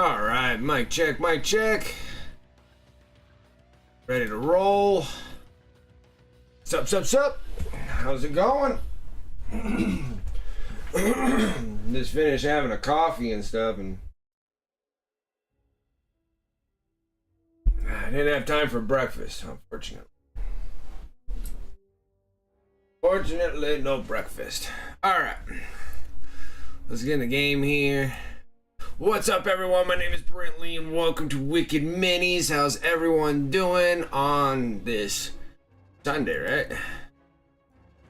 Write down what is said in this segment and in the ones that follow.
All right, mic check, mic check. Ready to roll. Sup, sup, sup. How's it going? Just finished having a coffee and stuff, and I didn't have time for breakfast, unfortunately. Fortunately, no breakfast. All right, let's get in the game here. What's up, everyone? My name is Brent Lee, and welcome to Wicked Minis. How's everyone doing on this Sunday, right?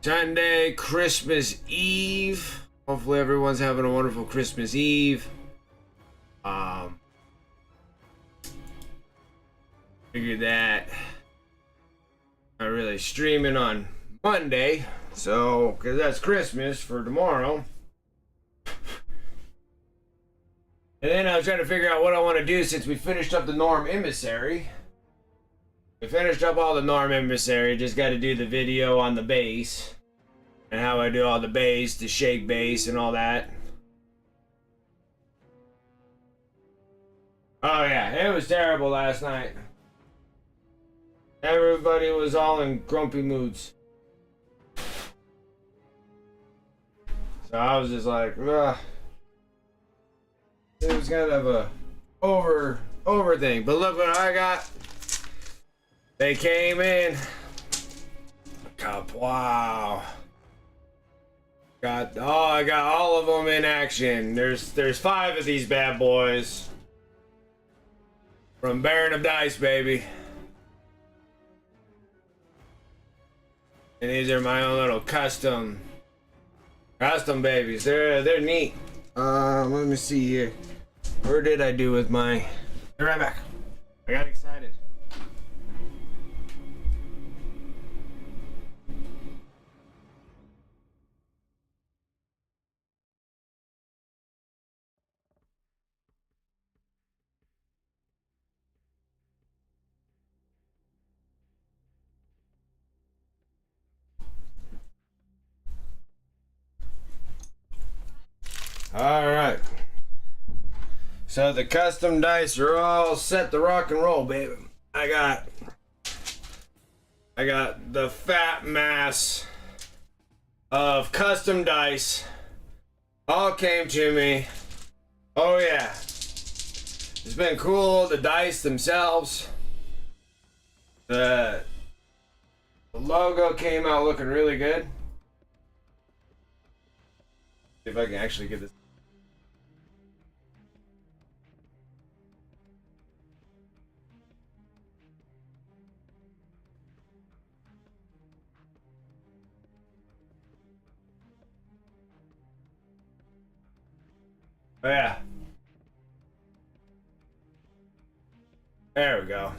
Sunday, Christmas Eve. Hopefully everyone's having a wonderful Christmas Eve. Figured that I'm not really streaming on Monday, so because that's Christmas for tomorrow. And then I was trying to figure out what I want to do since we finished up the Norm Emissary. We finished up all the Norm Emissary, just got to do the video on the bass. And how I do all the bass, the shake bass and all that. Oh yeah, it was terrible last night. Everybody was all in grumpy moods. So I was just like, ugh. It was kind of a over thing, but look what I got. They came in. God, wow. I got all of them in action. There's 5 of these bad boys from Baron of Dice, baby. And these are my own little custom babies. They're neat. Let me see here. Where did I do with my... Be right back. I got excited. All right. So the custom dice are all set to rock and roll, baby. I got the fat mass of custom dice. All came to me. Oh yeah. It's been cool. The dice themselves. The logo came out looking really good. See if I can actually get this. Oh, yeah. There we go.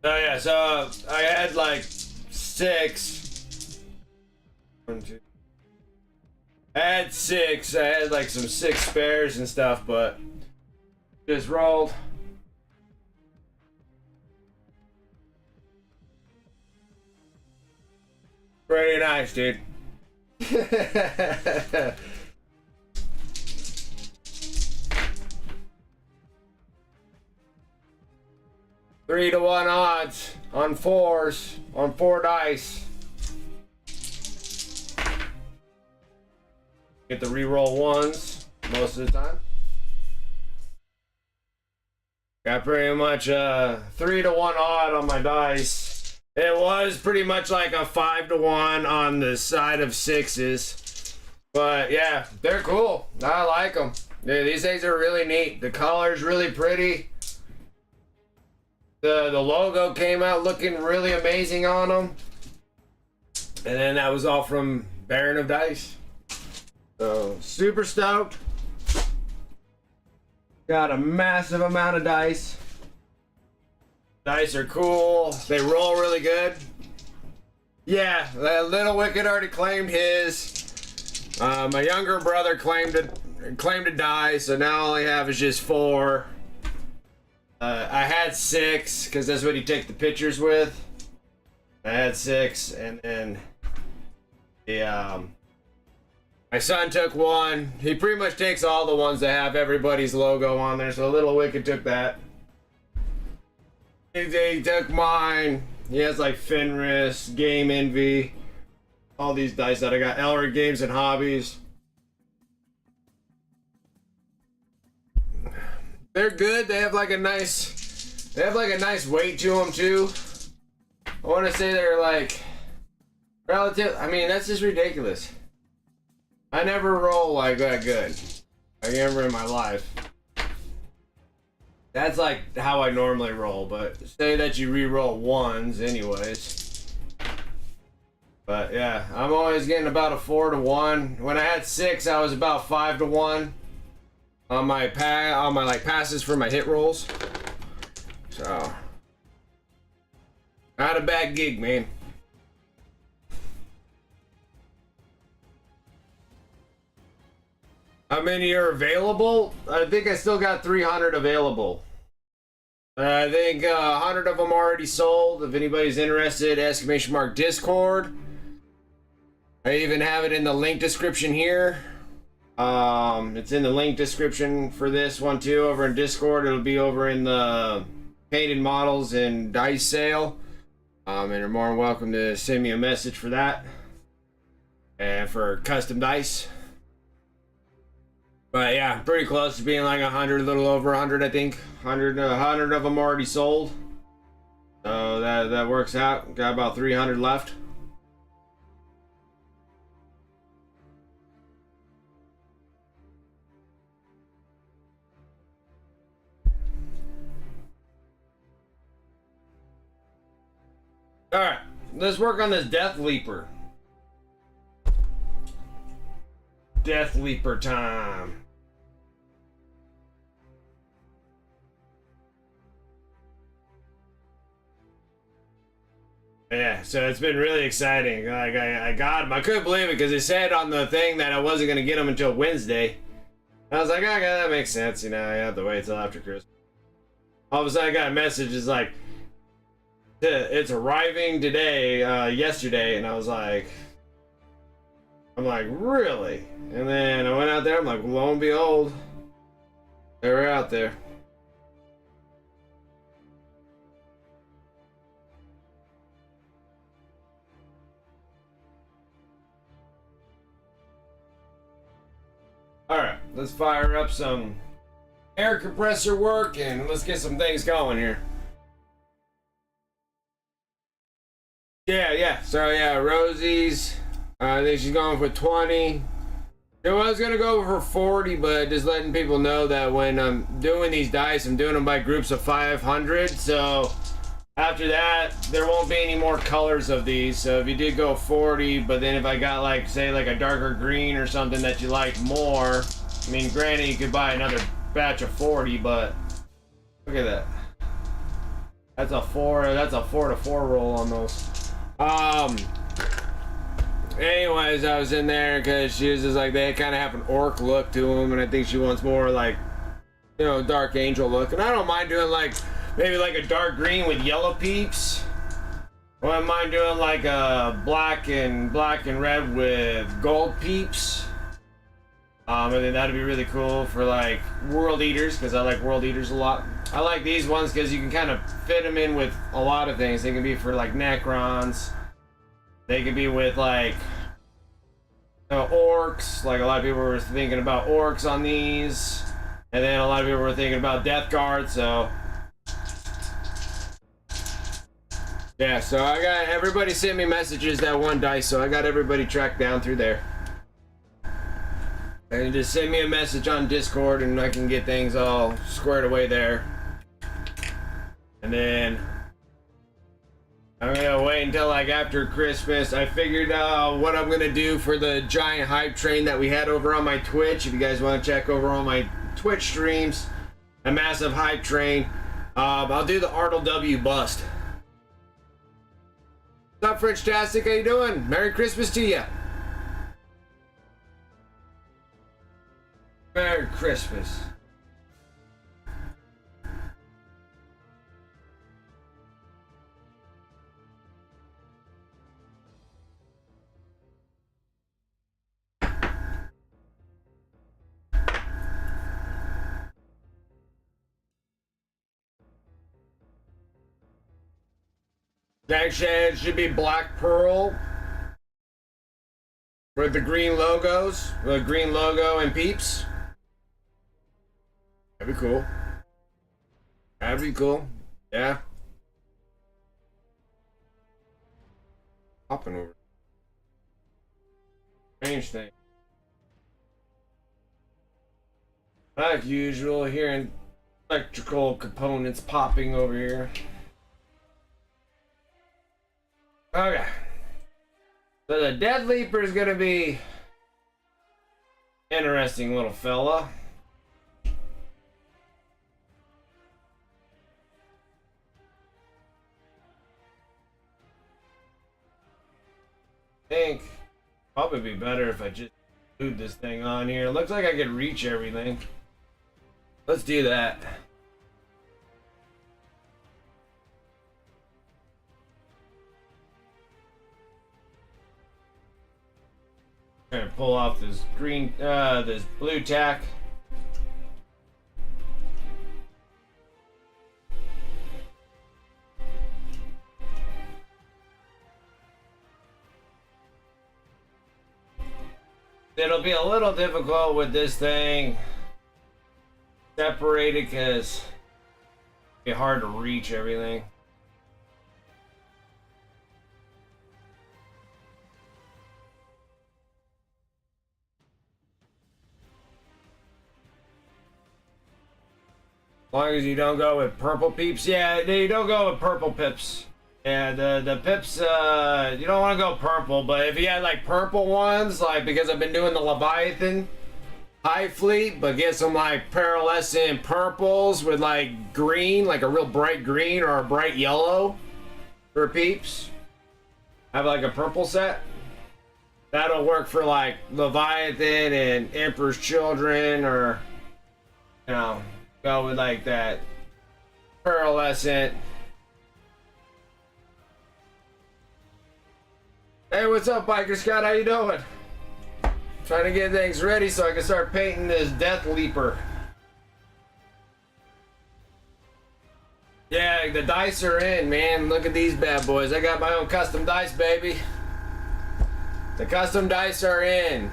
So yeah, so I had like 6. 1, 2. I had 6. I had like some 6 spares and stuff, but just rolled. Pretty nice, dude. 3-to-1 odds on 4s on 4 dice. Get the reroll 1s most of the time. Got pretty much a 3-to-1 odd on my dice. It was pretty much like a 5-to-1 on the side of 6s. But yeah, they're cool. I like them. Yeah, these things are really neat. The color's really pretty. The logo came out looking really amazing on them. And then that was all from Baron of Dice. So super stoked. Got a massive amount of dice. Dice are cool. They roll really good. Yeah, that Little Wicked already claimed his. My younger brother claimed to die, so now all I have is just 4. I had 6 because that's what he took the pictures with. I had 6, and then the My son took one. He pretty much takes all the ones that have everybody's logo on there, so Little Wicked took that. He took mine. He has like Fenris, Game Envy, all these dice that I got. Elric Games and Hobbies. They're good. They have like a nice weight to them too. I want to say they're like relative. I mean, that's just ridiculous. I never roll like that good. Like ever in my life. That's like how I normally roll, but say that you re-roll ones anyways. But yeah, I'm always getting about a 4 to 1. When I had 6, I was about 5 to 1 on my like passes for my hit rolls. So not a bad gig, man. How many are available? I think I still got 300 available. I think 100 of them already sold. If anybody's interested, !Discord. I even have it in the link description here. It's in the link description for this one too over in Discord. It'll be over in the painted models and dice sale. And you're more than welcome to send me a message for that. And for custom dice. But yeah, pretty close to being like 100, a little over 100, I think. 100 of them already sold. So that works out. Got about 300 left. Alright, let's work on this Deathleaper. Deathleaper time. Yeah, so it's been really exciting. Like I got him. I couldn't believe it because it said on the thing that I wasn't gonna get him until Wednesday. I was like, okay, that makes sense. You know, I have to wait till after Christmas. All of a sudden, I got a message. It's like, it's arriving today, yesterday, and I was like, I'm like, really? And then I went out there. I'm like, lo and behold, they were out there. Alright, let's fire up some air compressor work and let's get some things going here. Yeah. So yeah, Rosie's, I think she's going for 20. I was gonna go for 40, but just letting people know that when I'm doing these dice, I'm doing them by groups of 500. So after that, there won't be any more colors of these. So if you did go 40, but then if I got like, say like a darker green or something that you like more, I mean, granted you could buy another batch of 40, but look at that. That's a 4 to 4 roll on those. Anyways, I was in there because she was just like, they kind of have an orc look to them, and I think she wants more like, you know, dark angel look. And I don't mind doing like, maybe like a dark green with yellow peeps. Or I mind doing like a black and red with gold peeps. I think that'd be really cool for like world eaters, because I like world eaters a lot. I like these ones because you can kind of fit them in with a lot of things. They can be for like Necrons. They could be with like orcs. Like a lot of people were thinking about orcs on these. And then a lot of people were thinking about Death Guard, so yeah, so I got everybody sent me messages that won dice, so I got everybody tracked down through there. And just send me a message on Discord and I can get things all squared away there. And then I'm gonna wait until like after Christmas. I figured out what I'm gonna do for the giant hype train that we had over on my Twitch. If you guys want to check over on my Twitch streams, a massive hype train. I'll do the Arnold W bust. What's up, Frenchtastic? How you doing? Merry Christmas to you. Merry Christmas. Tank shed should be black pearl with the green logos, the green logo and peeps. That'd be cool. That'd be cool. Yeah. Hopping over. Strange thing. Like usual, hearing electrical components popping over here. Okay. So the Deathleaper is gonna be interesting little fella. I think probably be better if I just glued this thing on here. Looks like I could reach everything. Let's do that. Trying to pull off this green, this blue tack. It'll be a little difficult with this thing separated because it'll be hard to reach everything. As long as you don't go with purple peeps. Yeah, you don't go with purple pips. Yeah, the pips, you don't want to go purple, but if you had like purple ones, like because I've been doing the Leviathan high fleet, but get some like pearlescent purples with like green, like a real bright green or a bright yellow for peeps. Have like a purple set. That'll work for like Leviathan and Emperor's Children, or you know, go with like that pearlescent. Hey, what's up, Biker Scott? How you doing? Trying to get things ready so I can start painting this Deathleaper. Yeah, the dice are in, man. Look at these bad boys. I got my own custom dice, baby. The custom dice are in.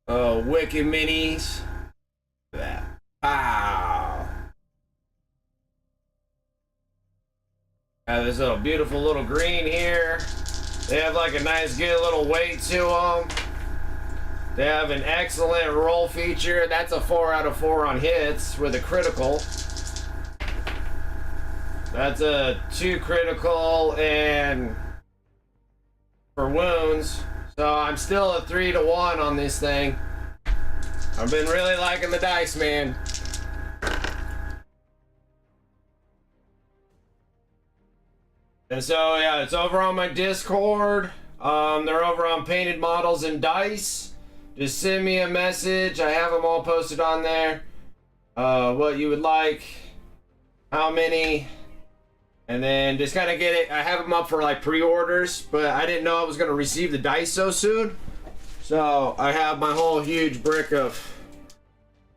Oh, wicked minis. That. Wow. Got this little beautiful little green here. They have like a nice good little weight to them. They have an excellent roll feature. That's a 4 out of 4 on hits with a critical. That's a 2 critical and for wounds. So I'm still a 3 to 1 on this thing. I've been really liking the dice, man. And so, yeah, it's over on my Discord. They're over on Painted Models and Dice. Just send me a message. I have them all posted on there. What you would like, how many, and then just kind of get it. I have them up for like pre-orders, but I didn't know I was going to receive the dice so soon. So I have my whole huge brick of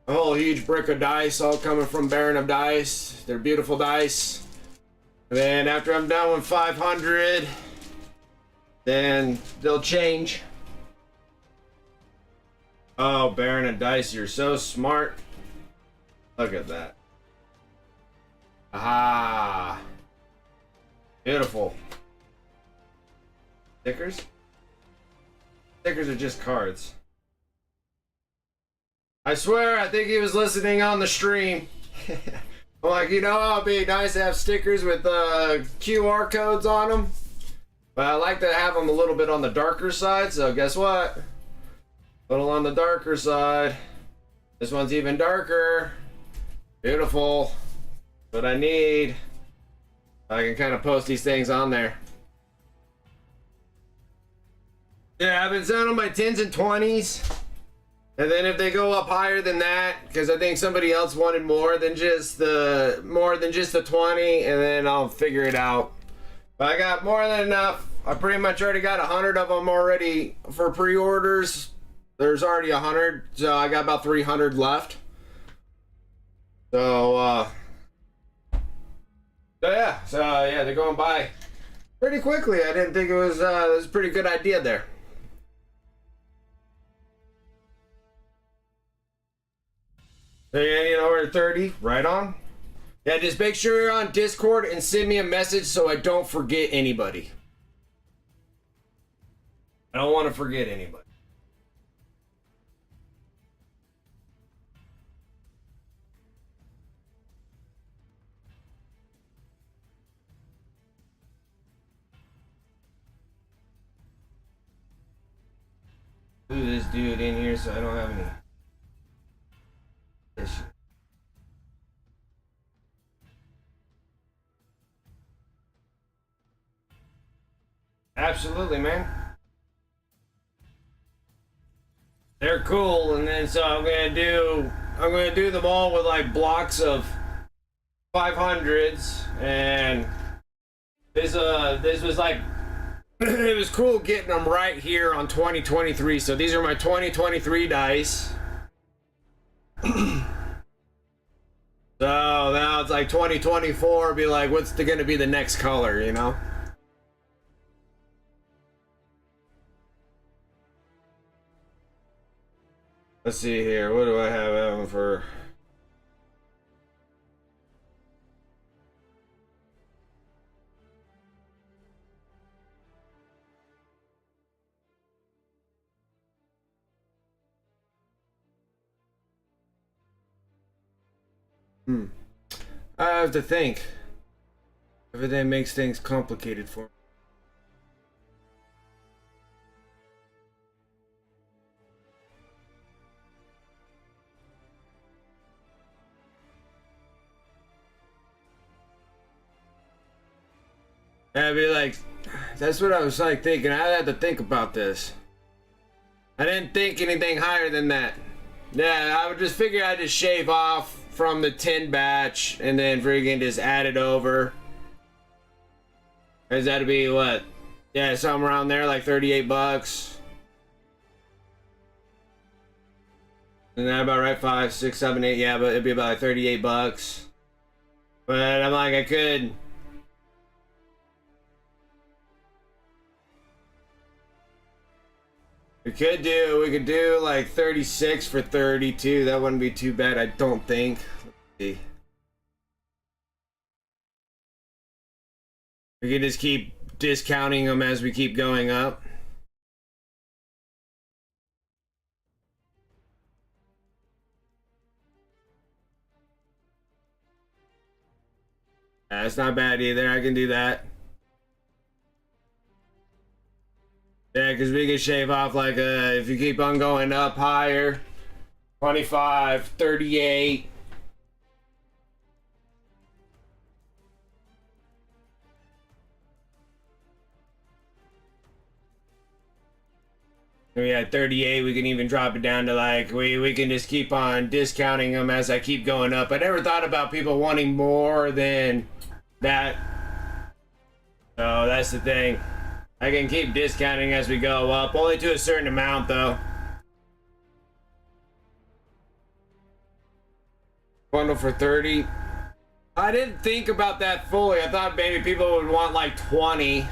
dice all coming from Baron of Dice. They're beautiful dice. And then after I'm done with 500, then they'll change. Oh, Baron of Dice, you're so smart. Look at that. Ah. Beautiful. Stickers? Stickers are just cards. I swear, I think he was listening on the stream. I'm like, you know, it'd be nice to have stickers with QR codes on them. But I like to have them a little bit on the darker side, so guess what? A little on the darker side. This one's even darker. Beautiful. What I need. I can kind of post these things on there. Yeah, I've been selling my 10s and 20s. And then if they go up higher than that, because I think somebody else wanted more than just the 20, and then I'll figure it out. But I got more than enough. I pretty much already got 100 of them already for pre-orders. There's already 100, so I got about 300 left. So, yeah, they're going by pretty quickly. I didn't think it was a pretty good idea there. So, yeah, you know, we're at 30, right on. Yeah, just make sure you're on Discord and send me a message so I don't forget anybody. I don't want to forget anybody. Do this dude in here so I don't have any issue. Absolutely, man. They're cool, and then so I'm gonna do them all with like blocks of 500s, and this was like it was cool getting them right here on 2023. So these are my 2023 dice. So now it's like 2024. Be like, what's gonna be the next color? You know. Let's see here. What do I have for? I have to think. Everything makes things complicated for me. I'd be like, that's what I was like thinking. I had to think about this. I didn't think anything higher than that. Yeah, I would just figure I'd just shave off from the 10 batch and then friggin' just add it over. Cause that'd be what? Yeah, somewhere around there, like 38 bucks. Isn't that about right? 5, 6, 7, 8. Yeah, but it'd be about like 38 bucks. But I'm like, I could. We could do like 36 for 32. That wouldn't be too bad, I don't think. Let's see. We can just keep discounting them as we keep going up. That's not bad either. I can do that. Yeah, because we can shave off like if you keep on going up higher, 25, 38. We had 38, we can even drop it down to like, we can just keep on discounting them as I keep going up. I never thought about people wanting more than that. So that's the thing. I can keep discounting as we go up, only to a certain amount though. Bundle for 30. I didn't think about that fully. I thought maybe people would want like 20.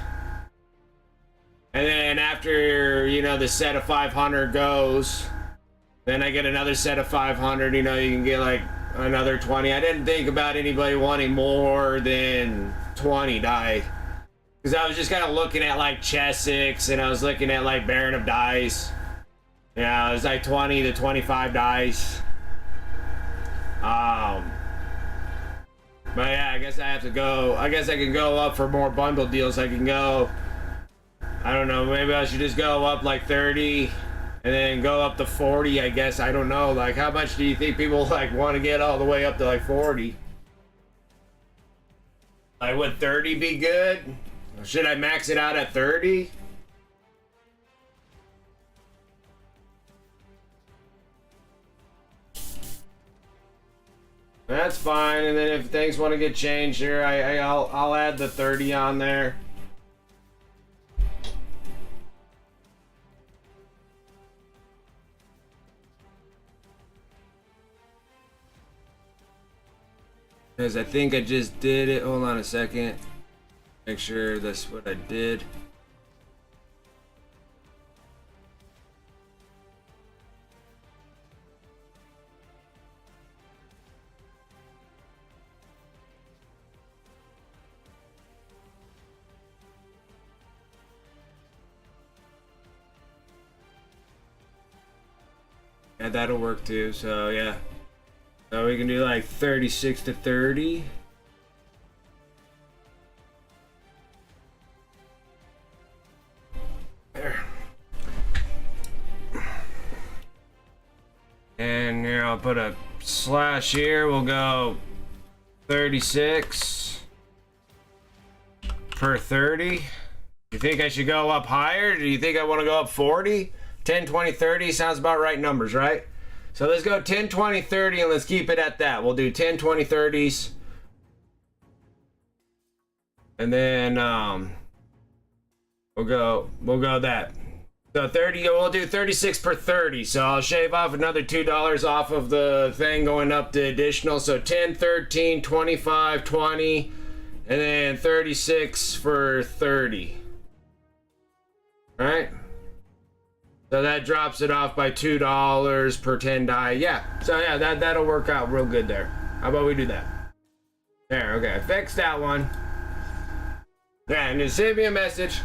And then after, you know, the set of 500 goes, then I get another set of 500, you know, you can get like another 20. I didn't think about anybody wanting more than 20 die. Because I was just kind of looking at like Chessex, and I was looking at like Baron of Dice. Yeah, it was like 20 to 25 dice. But yeah, I guess I have to go. I guess I can go up for more bundle deals. I can go, I don't know, maybe I should just go up like 30 and then go up to 40, I guess. I don't know. Like, how much do you think people like want to get all the way up to like 40? Like, would 30 be good? Should I max it out at 30? That's fine, and then if things want to get changed here, I'll add the 30 on there. Because I think I just did it. Hold on a second. Make sure that's what I did. Yeah, that'll work too. So yeah. So we can do like 36 to 30. There. And here I'll put a slash here. We'll go 36 per 30. You think I should go up higher? Do you think I want to go up 40? 10, 20, 30 sounds about right numbers, right? So let's go 10, 20, 30 and let's keep it at that. We'll do 10, 20, 30s. And then we'll go that. So 30, we'll do 36 per 30. So I'll shave off another $2 off of the thing going up to additional. So 10, 13, 25, 20, and then 36 for 30. All right? So that drops it off by $2 per 10 die. Yeah. So yeah, that'll work out real good there. How about we do that? There, okay. I fixed that one. Yeah, and just send me a message.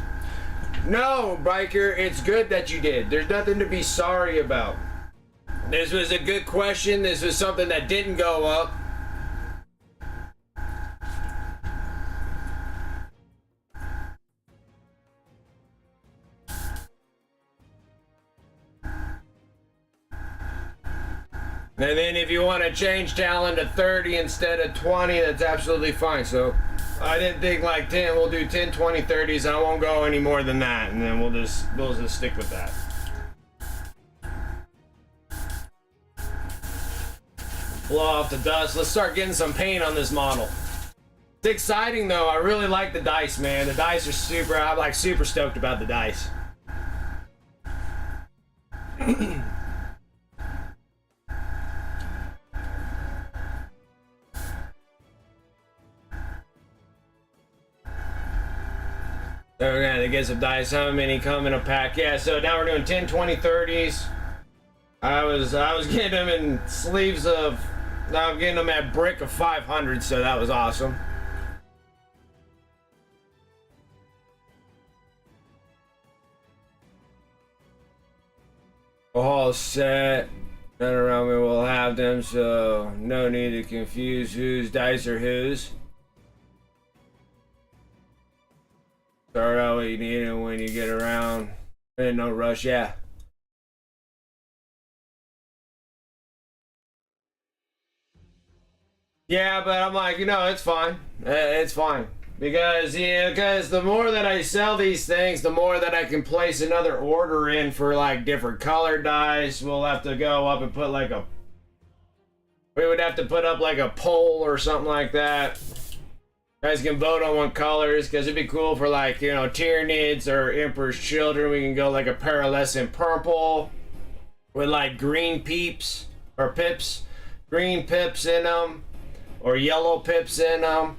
No, biker, it's good that you did. There's nothing to be sorry about. This was a good question. This was something that didn't go up. And then if you want to change talent to 30 instead of 20, that's absolutely fine. So I didn't think like 10, we'll do 10, 20, 30s. I won't go any more than that. And then we'll just stick with that. Blow off the dust. Let's start getting some paint on this model. It's exciting though. I really like the dice, man. The dice are super, I'm like super stoked about the dice. Okay, they get some dice. How many come in a pack? Yeah, so now we're doing 10, 20, 30s. I was getting them in sleeves of, now I'm getting them at brick of 500, so that was awesome. All set. None around me will have them, so no need to confuse whose dice are whose. Start out what you need, and when you get around, and no rush, yeah. Yeah, but I'm like, you know, it's fine. It's fine. Because, yeah, because the more that I sell these things, the more that I can place another order in for, like, different color dice. We'll have to go up and put, like, we would have to put up, like, a poll or something like that. You guys can vote on what colors, because it'd be cool for, like, you know, Tyranids or Emperor's Children. We can go, like, a pearlescent purple with, like, green peeps or pips. Green pips in them. Or yellow pips in them.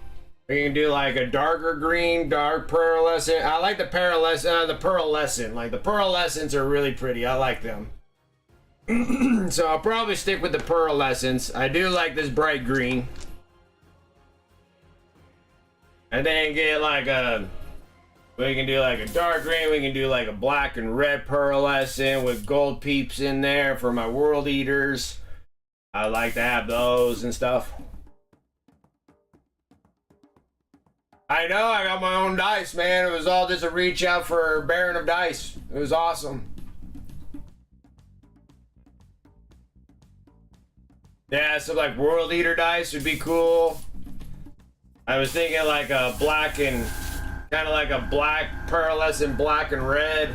We can do like a darker green, dark pearlescent. I like the pearlescent. Like the pearlescents are really pretty. I like them. So I'll probably stick with the pearlescents. I do like this bright green. And then get like we can do like a dark green. We can do like a black and red pearlescent with gold peeps in there for my world eaters. I like to have those and stuff. I know, I got my own dice, man. It was all just a reach out for Baron of Dice. It was awesome. Yeah, so like World Eater dice would be cool. I was thinking like a black and, kind of like a black pearlescent black and red.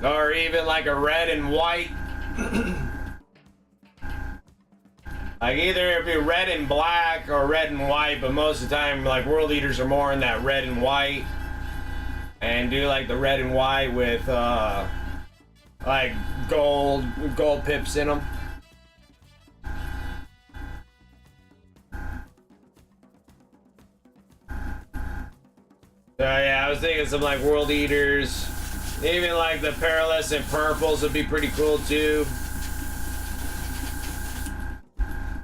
Or even like a red and white. Like either it'd be red and black or red and white, but most of the time like World Eaters are more in that red and white. And do like the red and white with like gold pips in them. So yeah, I was thinking some like World Eaters. Even like the pearlescent purples would be pretty cool too.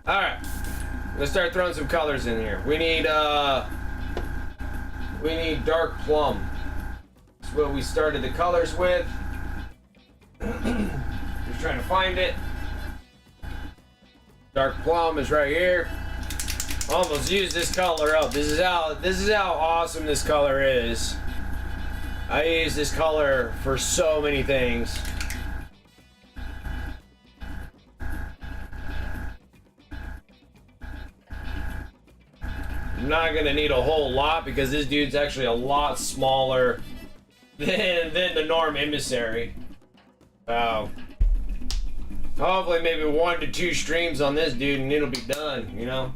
Alright. Let's start throwing some colors in here. We need dark plum. That's what we started the colors with. Just trying to find it. Dark plum is right here. Almost used this color up. This is how awesome this color is. I use this color for so many things. I'm not gonna need a whole lot because this dude's actually a lot smaller than the Norm Emissary. Hopefully maybe 1 to 2 streams on this dude and it'll be done, you know?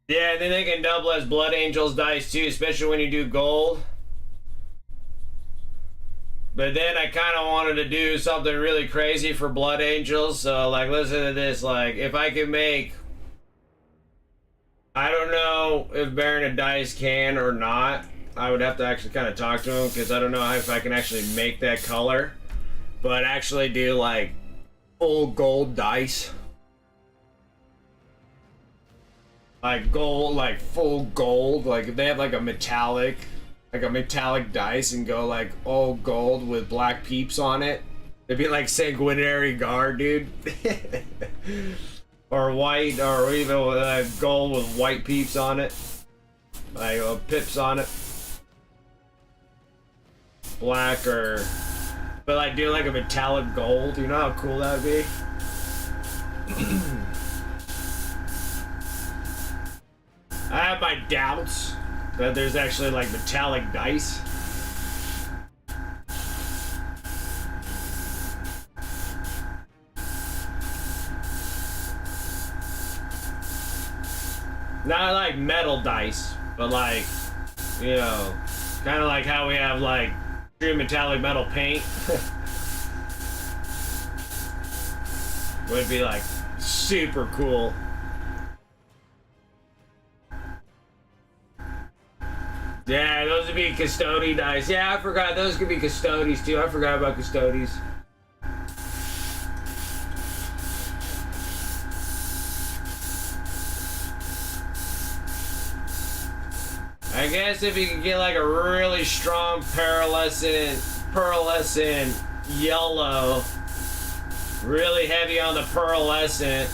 Yeah, and then they can double as Blood Angels dice too, especially when you do gold. But then I kind of wanted to do something really crazy for Blood Angels. So, like, listen to this. Like, if I could make... I don't know if Baron of Dice can or not. I would have to actually kind of talk to him because I don't know if I can actually make that color. But actually do, like, full gold dice. Like, gold, like, full gold. Like, if they have, like, a metallic dice and go like all gold with black peeps on it, it'd be like Sanguinary Guard, dude. Or white, or even with gold with white peeps on it, like pips on it. Black or, but like do like a metallic gold. You know how cool that would be. I have my doubts that there's actually like metallic dice. Not like metal dice, but like, you know, kind of like how we have like true metallic metal paint. Would be like super cool. Yeah, those would be Custody dice. Yeah, I forgot. Those could be Custodies too. I forgot about Custodies. I guess if you could get like a really strong pearlescent yellow, really heavy on the pearlescent,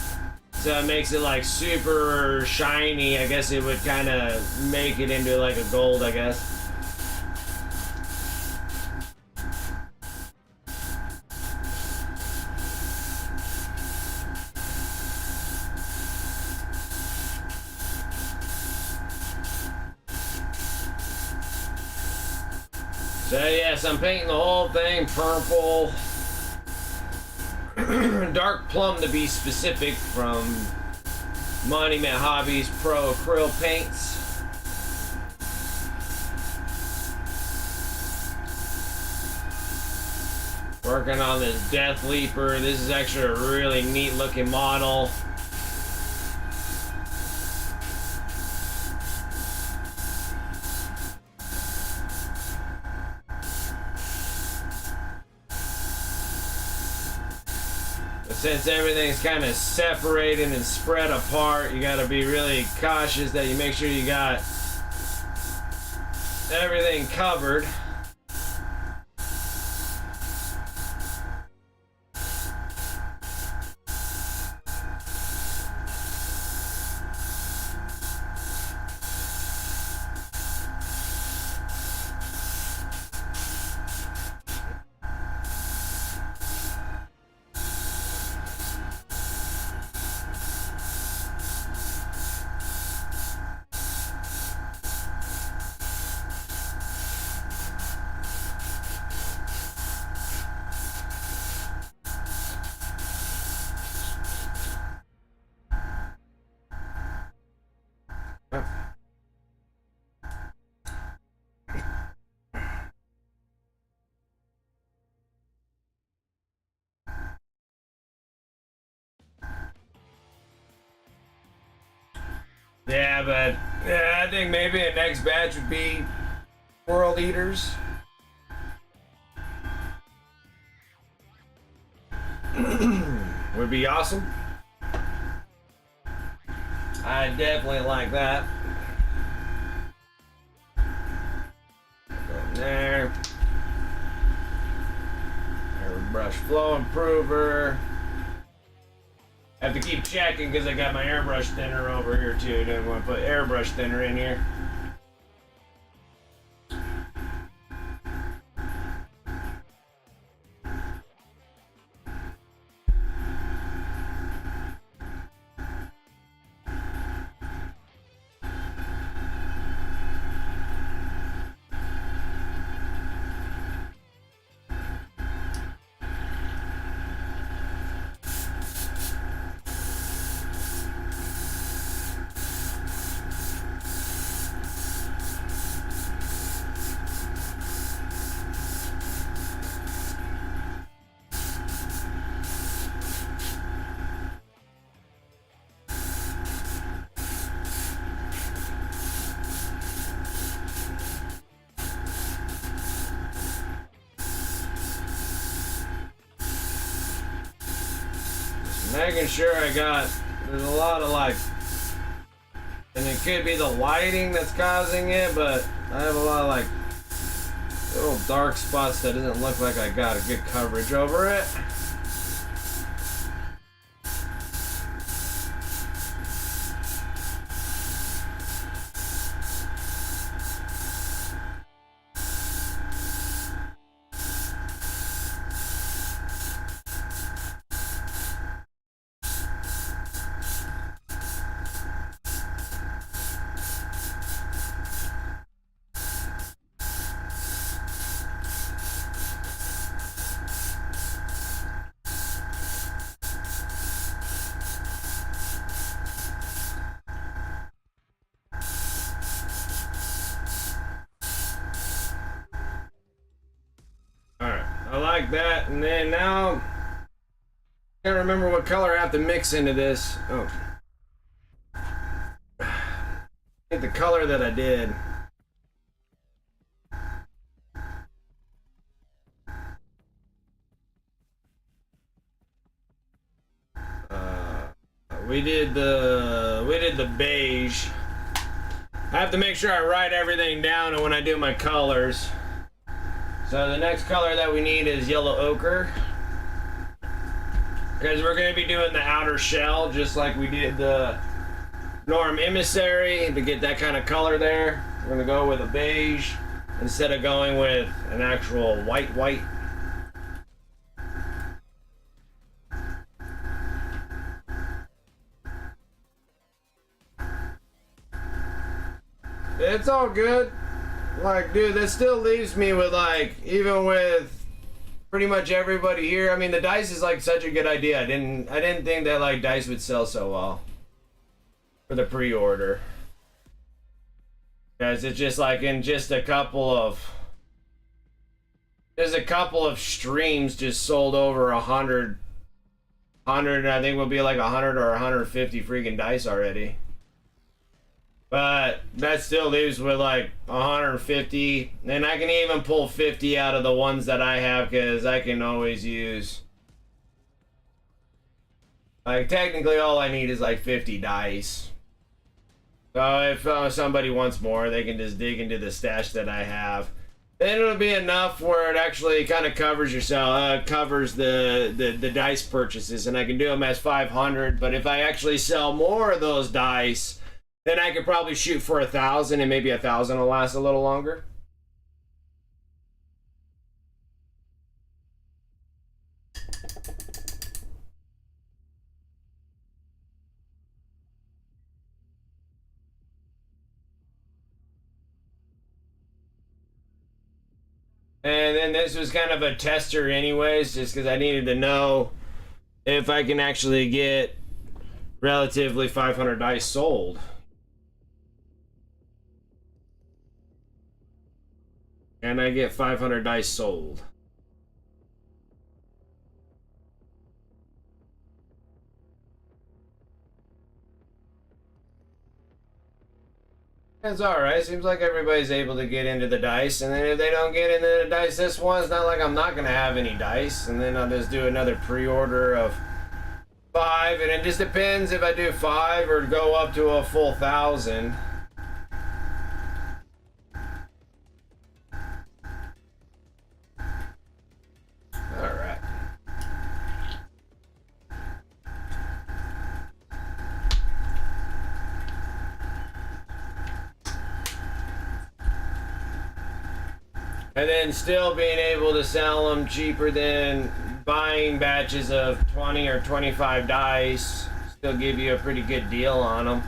so it makes it like super shiny. I guess it would kind of make it into like a gold, I guess. So yes, I'm painting the whole thing purple. Dark plum to be specific, from Monument Hobbies Pro Acryl Paints. Working on this Deathleaper. This is actually a really neat looking model. Since everything's kind of separated and spread apart, you got to be really cautious that you make sure you got everything covered. Yeah, but yeah, I think maybe a next batch would be World Eaters. Would be awesome. I definitely like that. Go there. Airbrush flow improver. I have to keep checking because I got my airbrush thinner over here too. Didn't want to put airbrush thinner in here. Making sure I got, there's a lot of like, and it could be the lighting that's causing it, but I have a lot of like little dark spots that doesn't look like I got a good coverage over it. Alright, I like that, and then now, I can't remember what color I have to mix into this. Oh. Get the color that I did. We did the beige. I have to make sure I write everything down when I do my colors. So the next color that we need is yellow ochre. Because we're going to be doing the outer shell just like we did the Norm Emissary to get that kind of color there. We're going to go with a beige instead of going with an actual white. It's all good. Like, dude, that still leaves me with, like, even with pretty much everybody here. I mean, the dice is, like, such a good idea. I didn't think that, like, dice would sell so well for the pre-order. Because it's just, like, in just a couple of... There's a couple of streams just sold over 100, I think will be like 100 or 150 freaking dice already. But that still leaves with like 150, and I can even pull 50 out of the ones that I have because I can always use. Like technically all I need is like 50 dice. So if somebody wants more, they can just dig into the stash that I have. Then it'll be enough where it actually kind of covers yourself, covers the dice purchases, and I can do them as 500. But if I actually sell more of those dice, then I could probably shoot for 1,000, and maybe 1,000 will last a little longer. And then this was kind of a tester anyways, just because I needed to know if I can actually get relatively 500 dice sold. And I get 500 dice sold. It's alright. Seems like everybody's able to get into the dice. And then if they don't get into the dice this one, it's not like I'm not going to have any dice. And then I'll just do another pre-order of 5. And it just depends if I do 5 or go up to a full 1,000. Alright. And then still being able to sell them cheaper than buying batches of 20 or 25 dice. Still give you a pretty good deal on them.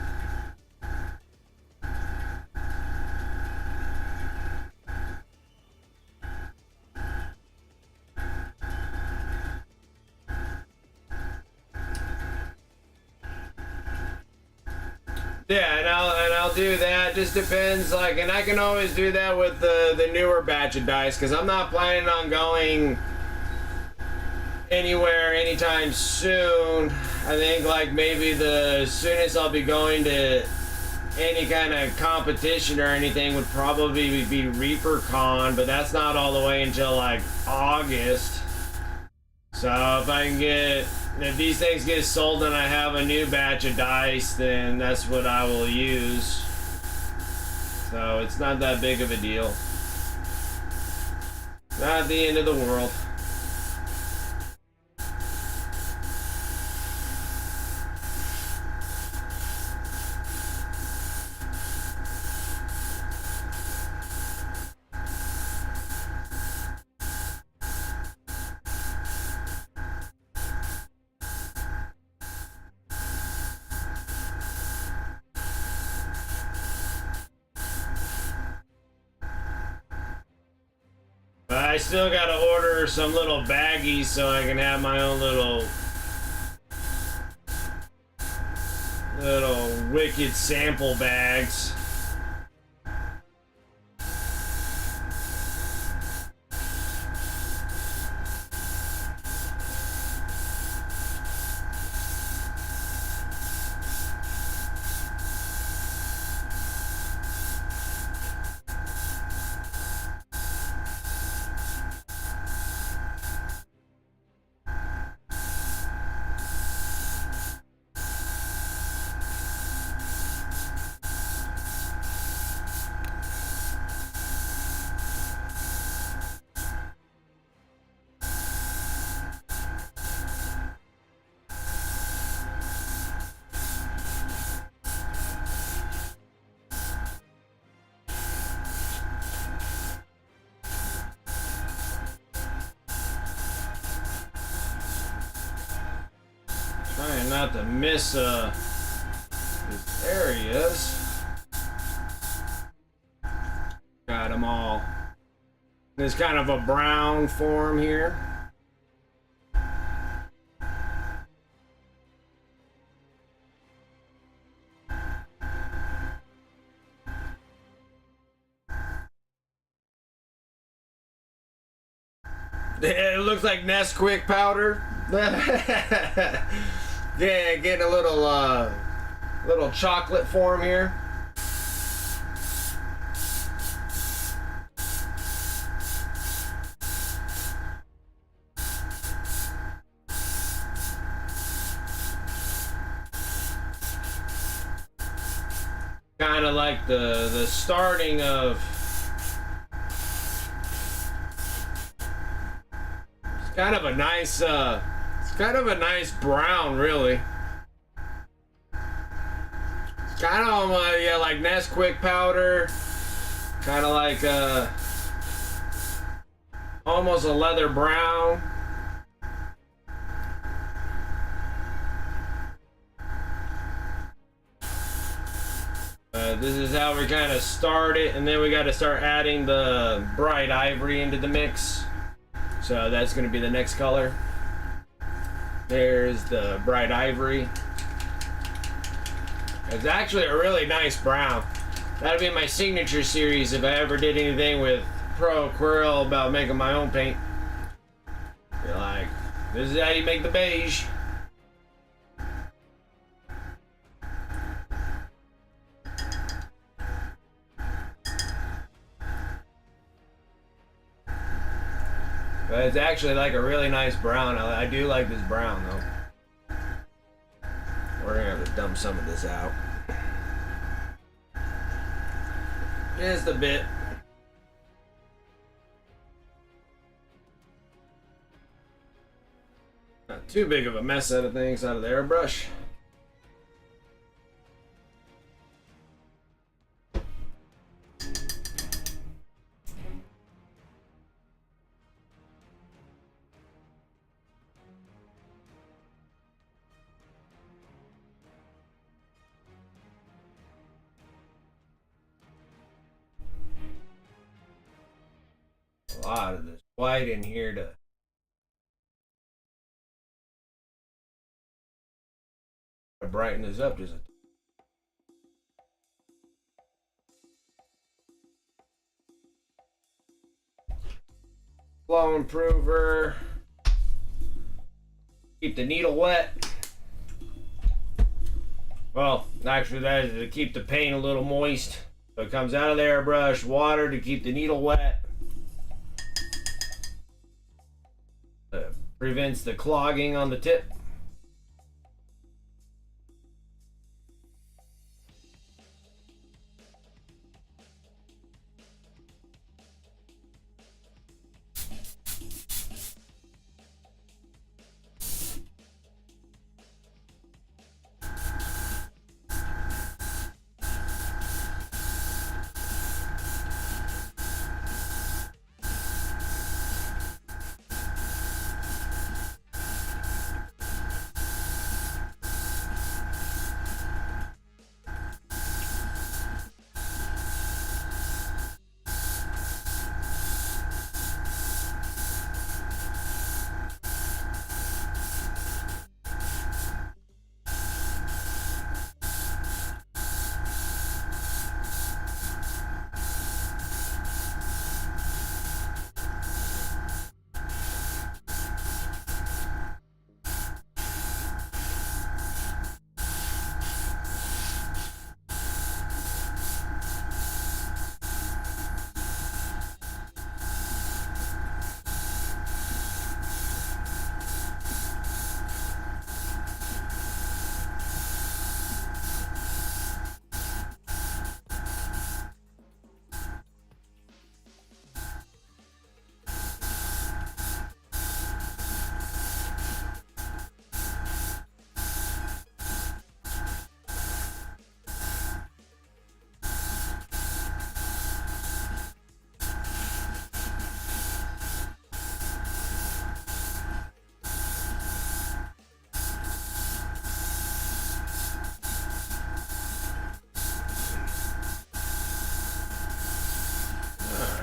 Yeah, and I'll do that. Just depends, like, and I can always do that with the newer batch of dice, because I'm not planning on going anywhere anytime soon. I think like maybe the soonest I'll be going to any kind of competition or anything would probably be ReaperCon, but that's not all the way until like August. So if I can get, if these things get sold and I have a new batch of dice, then that's what I will use. So it's not that big of a deal. Not the end of the world. I still gotta order some little baggies so I can have my own little wicked sample bags. Trying not to miss these areas. Got them all. There's kind of a brown form here. It looks like Nesquik powder. Yeah, getting a little chocolate form here. Kind of like the starting of. It's kind of a nice. It's kind of a nice brown, really. It's kind of yeah, like Nesquik powder. Kind of like almost a leather brown. This is how we kind of start it, and then we got to start adding the bright ivory into the mix. So that's going to be the next color. There's the bright ivory. It's actually a really nice brown. That'll be my signature series if I ever did anything with Pro Quirrell about making my own paint. You're like, this is how you make the beige. But it's actually like a really nice brown. I do like this brown though. We're gonna have to dump some of this out. Just a bit. Not too big of a mess out of things out of the airbrush. A lot of this white in here to brighten this up just a flow improver. Keep the needle wet. Well, actually that is to keep the paint a little moist. So it comes out of the airbrush, water to keep the needle wet. Prevents the clogging on the tip.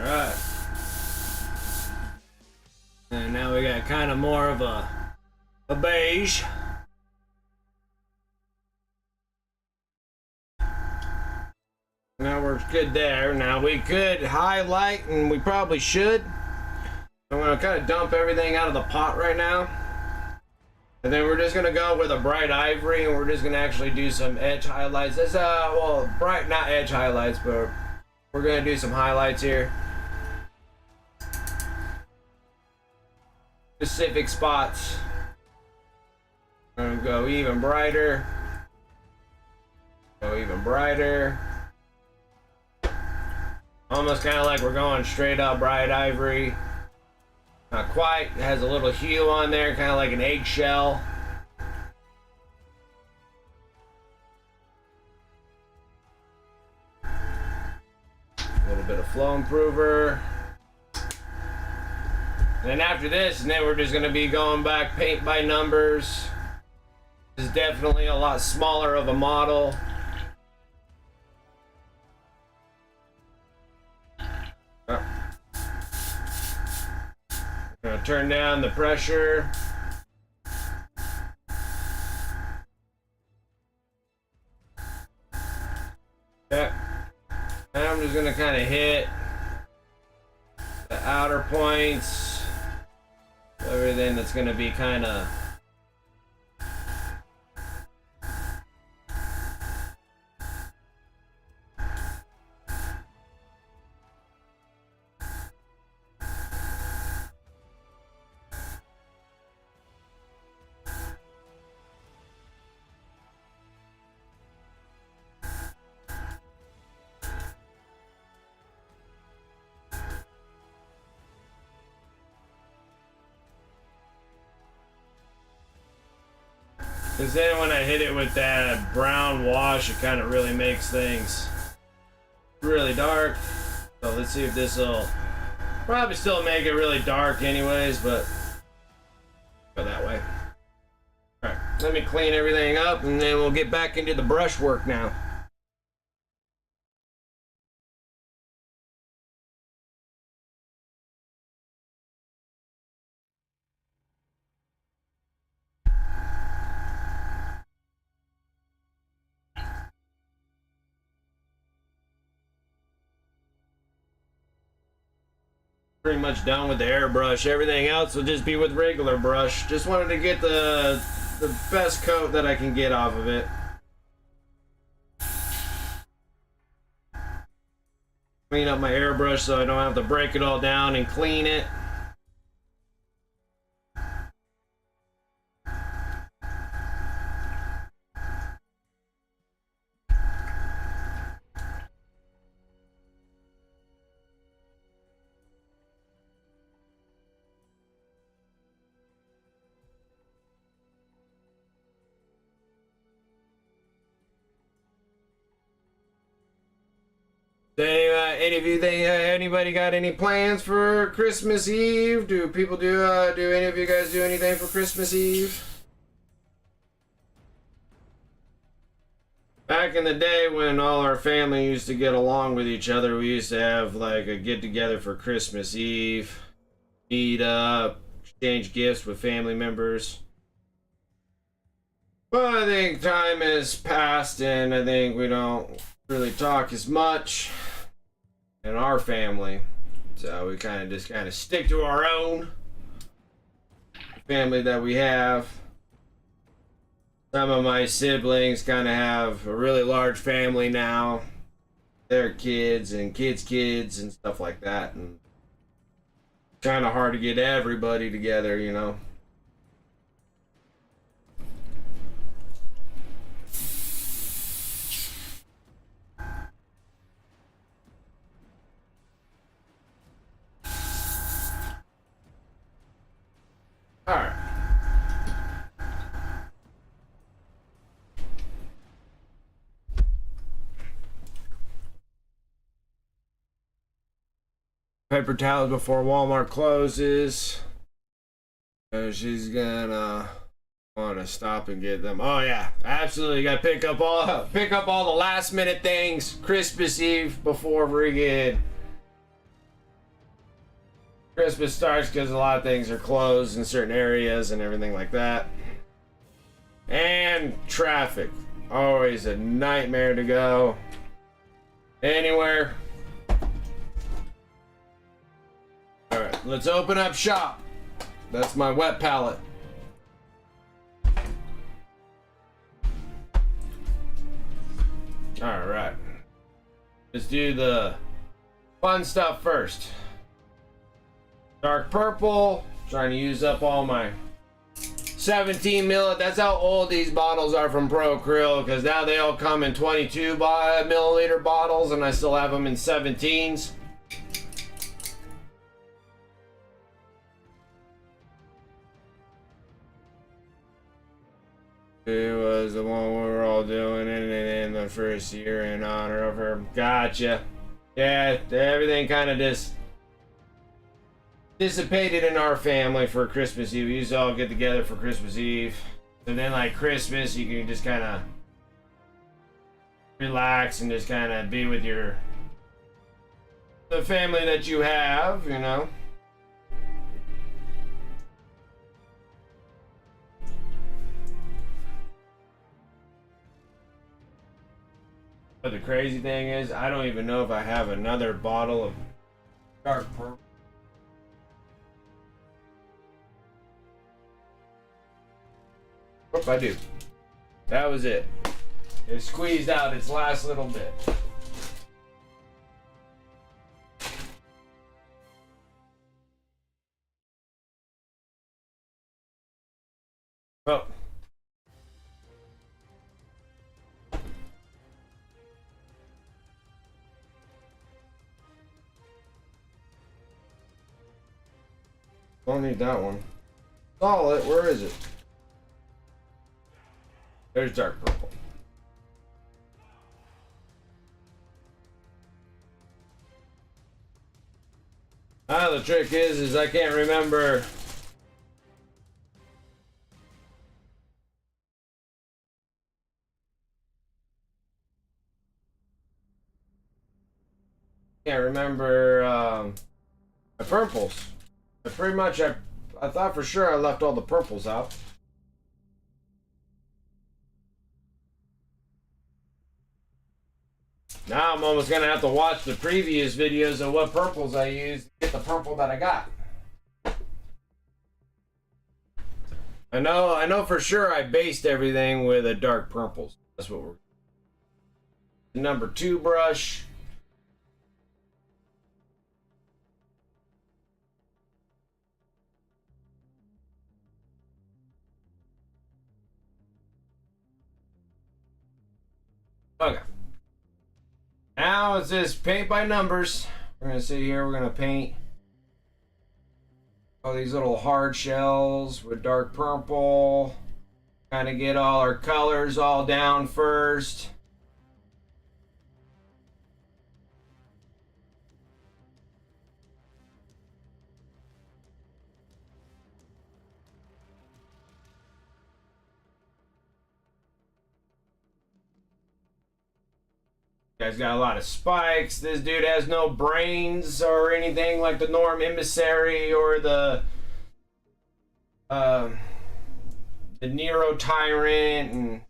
Alright. And now we got kind of more of a beige. That works good there. Now we could highlight, and we probably should. I'm going to kind of dump everything out of the pot right now. And then we're just going to go with a bright ivory, and we're just going to actually do some edge highlights. That's, well, bright, not edge highlights, but we're going to do some highlights here. Specific spots. I'm going to go even brighter. Go even brighter. Almost kind of like we're going straight up bright ivory. Not quite. It has a little hue on there, kind of like an eggshell. A little bit of flow improver. And then after this, and then we're just going to be going back paint by numbers. This is definitely a lot smaller of a model. Oh. Going to turn down the pressure. Okay. And I'm just going to kind of hit the outer points. Everything that's going to be kind of Because then when I hit it with that brown wash, it kind of really makes things really dark. So let's see if this will probably still make it really dark anyways, but go that way. Alright, let me clean everything up and then we'll get back into the brush work now. Pretty much done with the airbrush. Everything else will just be with regular brush. Just wanted to get the best coat that I can get off of it. Clean up my airbrush so I don't have to break it all down and clean it. Any of you think anybody got any plans for Christmas Eve? Do people do any of you guys do anything for Christmas Eve? Back in the day when all our family used to get along with each other, we used to have like a get together for Christmas Eve, meet up, exchange gifts with family members. Well, I think time has passed and I think we don't really talk as much in our family, so we kind of stick to our own family that we have. Some of my siblings kind of have a really large family now, their kids and kids and stuff like that, and kind of hard to get everybody together, you know. Alright. Paper towels before Walmart closes. She's gonna want to stop and get them. Oh yeah, absolutely. Got to pick up all the last minute things Christmas Eve before friggin' Christmas starts, because a lot of things are closed in certain areas and everything like that. And traffic, always a nightmare to go anywhere. All right, let's open up shop. That's my wet palette. All right, let's do the fun stuff first. Dark purple, trying to use up all my 17 ml. That's how old these bottles are from Pro Krill, because now they all come in 22 milliliter bottles and I still have them in 17s. It was the one we were all doing in the first year in honor of her. Gotcha. Yeah, everything kind of just dissipated in our family for Christmas Eve. We used to all get together for Christmas Eve. And then like Christmas, you can just kind of relax and just kind of be with the family that you have, you know. But the crazy thing is, I don't even know if I have another bottle of dark purple. What if I do? That was it. It squeezed out its last little bit. Oh. Don't need that one. Saw it. Where is it? There's dark purple. The trick is I can't remember. Can't remember the purples. Pretty much, I thought for sure I left all the purples out. Now I'm almost gonna have to watch the previous videos of what purples I used to get the purple that I got. I know for sure I based everything with a dark purples. That's what we're. Number 2 brush. Okay. Now it's just paint by numbers. We're gonna sit here. We're gonna paint all these little hard shells with dark purple. Kind of get all our colors all down first. Guy's got a lot of spikes. This dude has no brains or anything like the Norm Emissary or the Nero Tyrant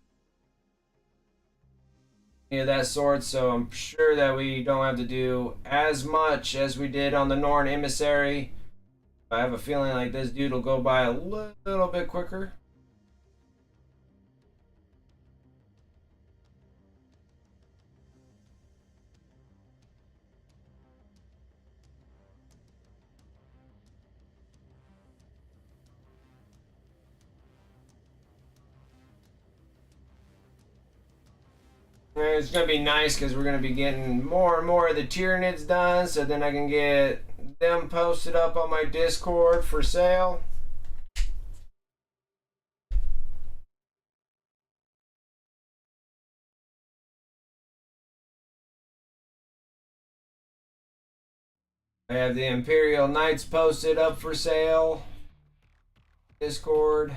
and that sort. So I'm sure that we don't have to do as much as we did on the Norm Emissary. I have a feeling like this dude will go by a little bit quicker. It's going to be nice because we're going to be getting more and more of the Tyranids done, so then I can get them posted up on my Discord for sale. I have the Imperial Knights posted up for sale. Discord.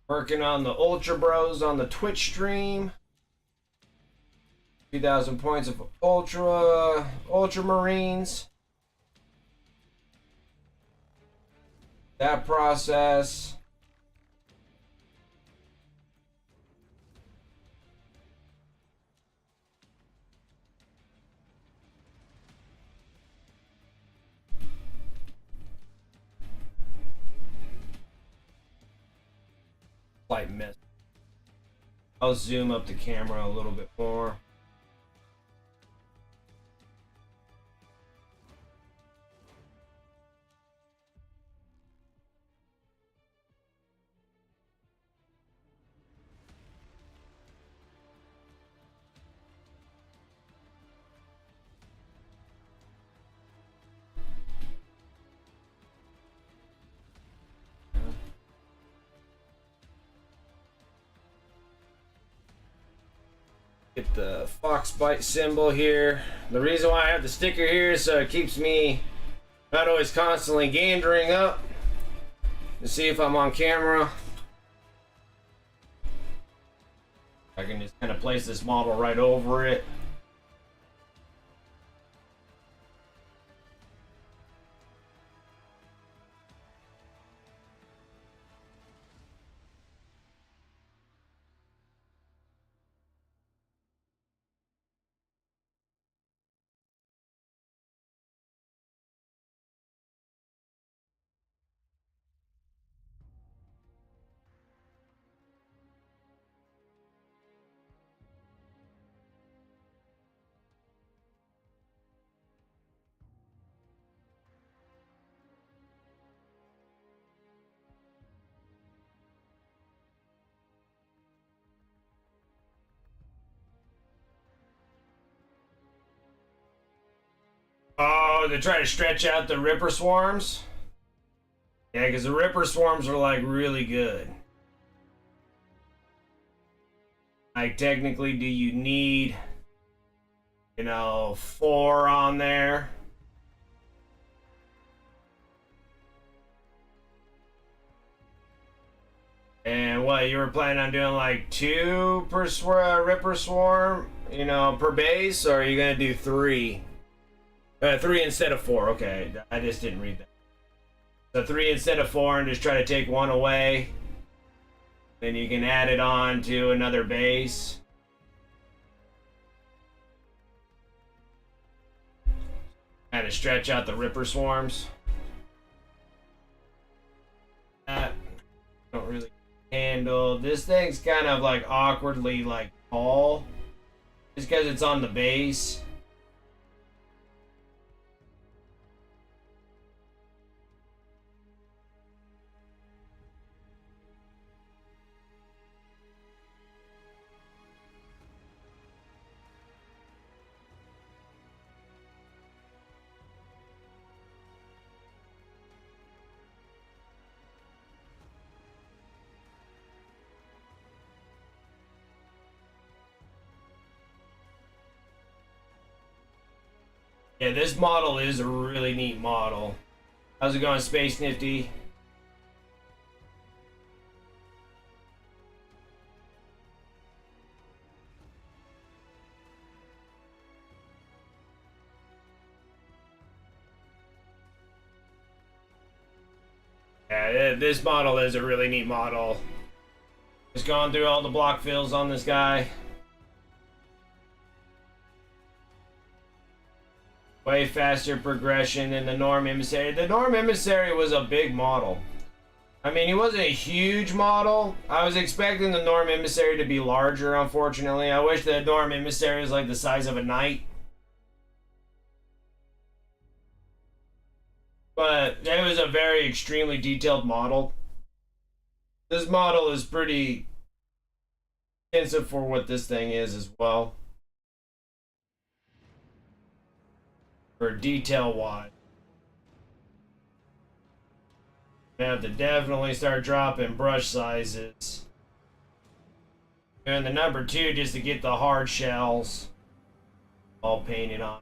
Working on the Ultra Bros on the Twitch stream. 2,000 points of Ultramarines. That process. Slight miss. I'll zoom up the camera a little bit more. Get the fox bite symbol here. The reason why I have the sticker here is so it keeps me not always constantly gandering up to see if I'm on camera. I can just kind of place this model right over it. Oh, to try to stretch out the Ripper Swarms? Yeah, because the Ripper Swarms are like really good. Like, technically, do you need, you know, 4 on there? And what, you were planning on doing like 2 per Ripper Swarm, you know, per base? Or are you going to do 3? 3 instead of 4, okay. I just didn't read that. So 3 instead of 4 and just try to take 1 away. Then you can add it on to another base. Kind of stretch out the Ripper Swarms. That don't really handle. This thing's kind of like awkwardly like tall. Just because it's on the base. Yeah, this model is a really neat model. How's it going, Space Nifty? Yeah, this model is a really neat model. Just going through all the block fills on this guy. Way faster progression than the Norm Emissary. The Norm Emissary was a big model. I mean, he wasn't a huge model. I was expecting the Norm Emissary to be larger, unfortunately. I wish the Norm Emissary was like the size of a knight. But it was a very extremely detailed model. This model is pretty expensive for what this thing is as well. For detail wise. I have to definitely start dropping brush sizes. And the number 2 just to get the hard shells all painted on.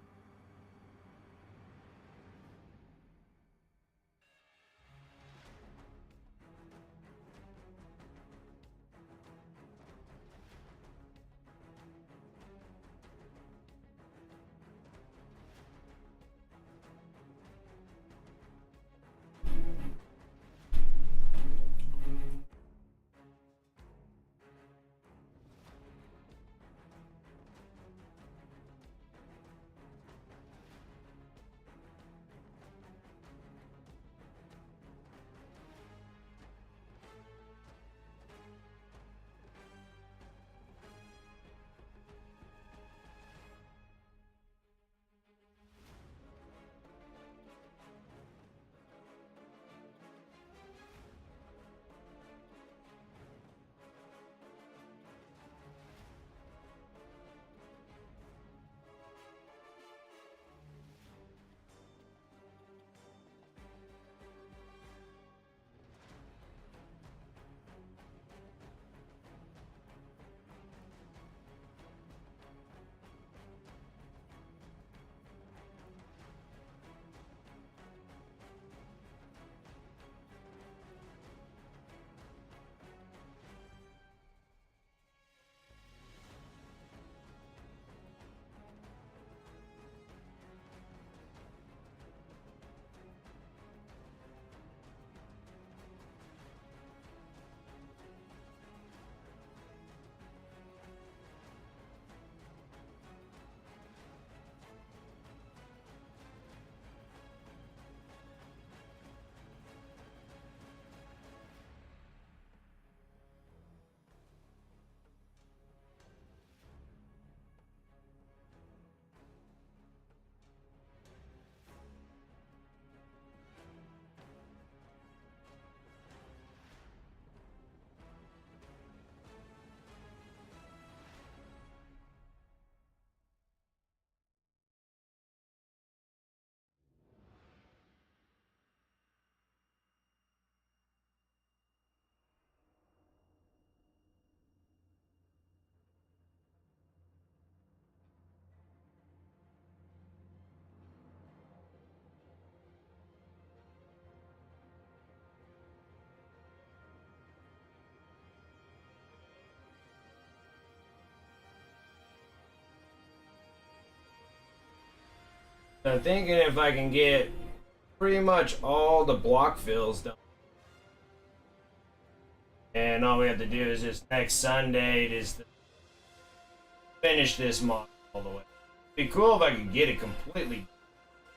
I'm thinking if I can get pretty much all the block fills done. And all we have to do is just next Sunday just finish this mod all the way. It'd be cool if I could get it completely.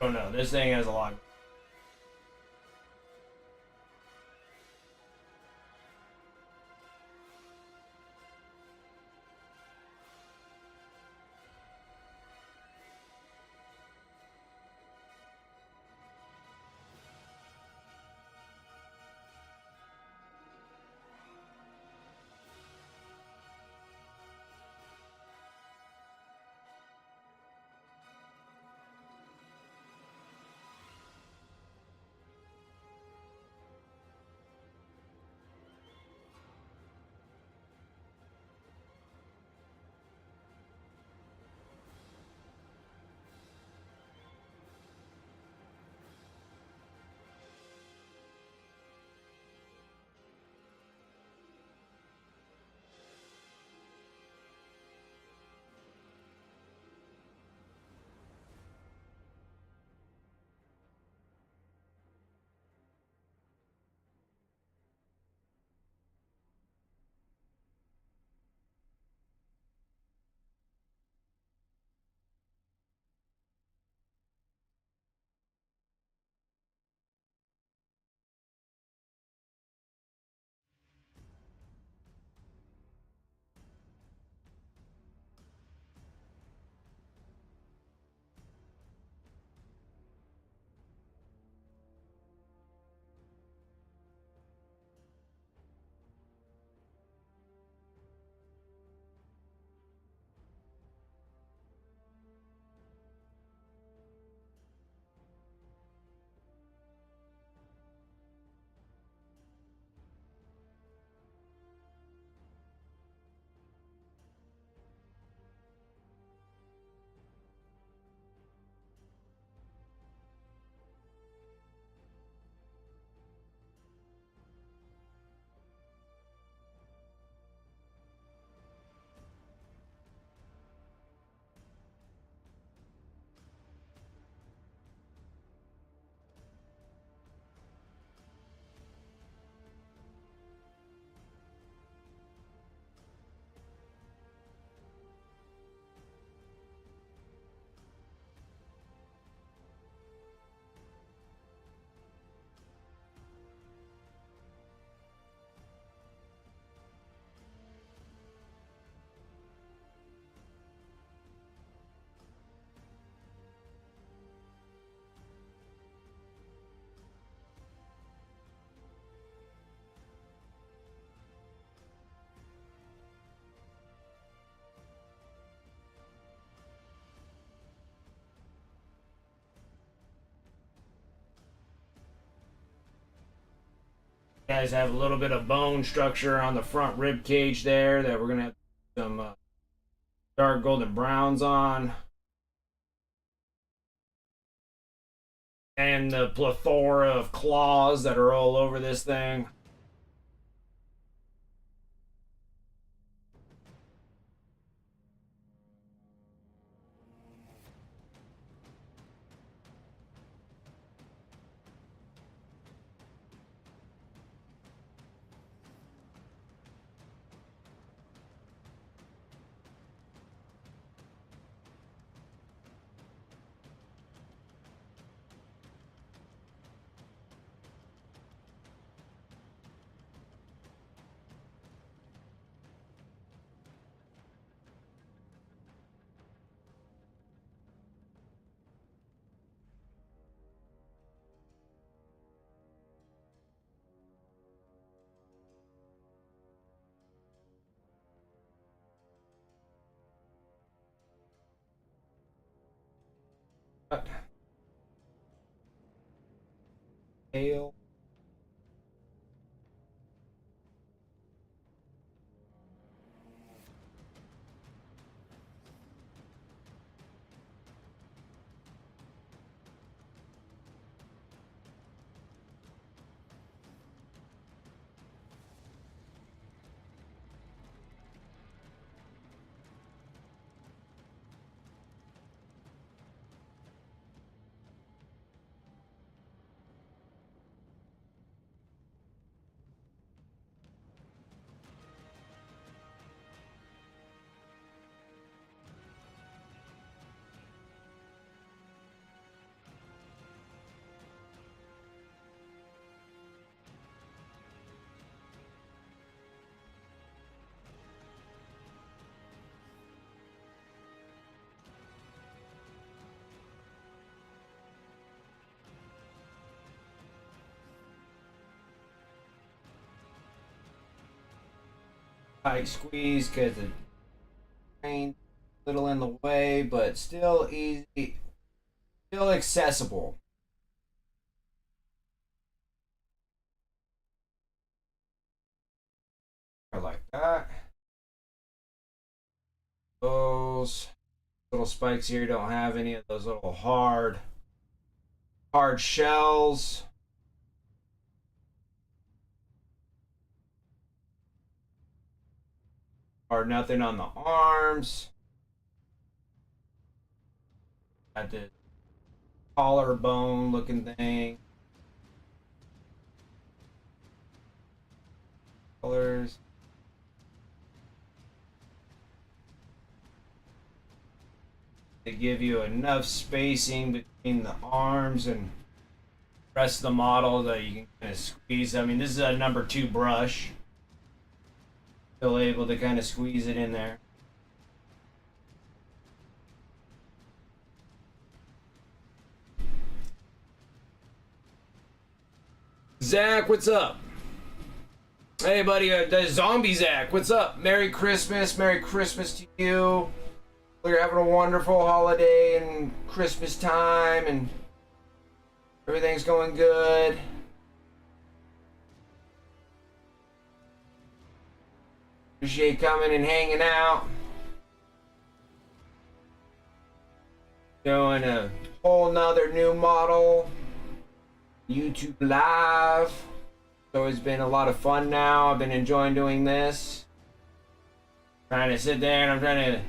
I don't know. This thing has a lot. Guys have a little bit of bone structure on the front rib cage there that we're gonna have some dark golden browns on, and the plethora of claws that are all over this thing. Tail. Tight squeeze because the train's a little in the way, but still easy, still accessible. I like that. Those little spikes here don't have any of those little hard shells. Or nothing on the arms. Got this collarbone looking thing. Colors. To give you enough spacing between the arms and the rest of the model that you can kind of squeeze. I mean, this is a number 2 brush. Still able to kind of squeeze it in there. Zach, what's up? Hey, buddy, Zombie Zach, what's up? Merry Christmas to you. You're having a wonderful holiday and Christmas time, and everything's going good. Appreciate coming and hanging out. Doing a whole nother new model. YouTube Live. It's always been a lot of fun now. I've been enjoying doing this. Trying to sit there and I'm trying to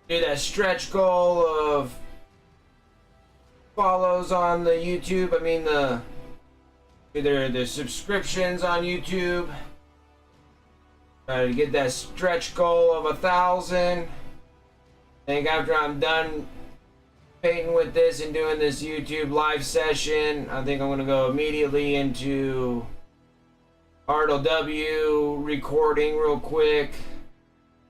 do that stretch goal of follows on the YouTube. I mean either the subscriptions on YouTube. Try to get that stretch goal of 1,000. I think after I'm done painting with this and doing this YouTube live session, I think I'm gonna go immediately into RLW recording real quick.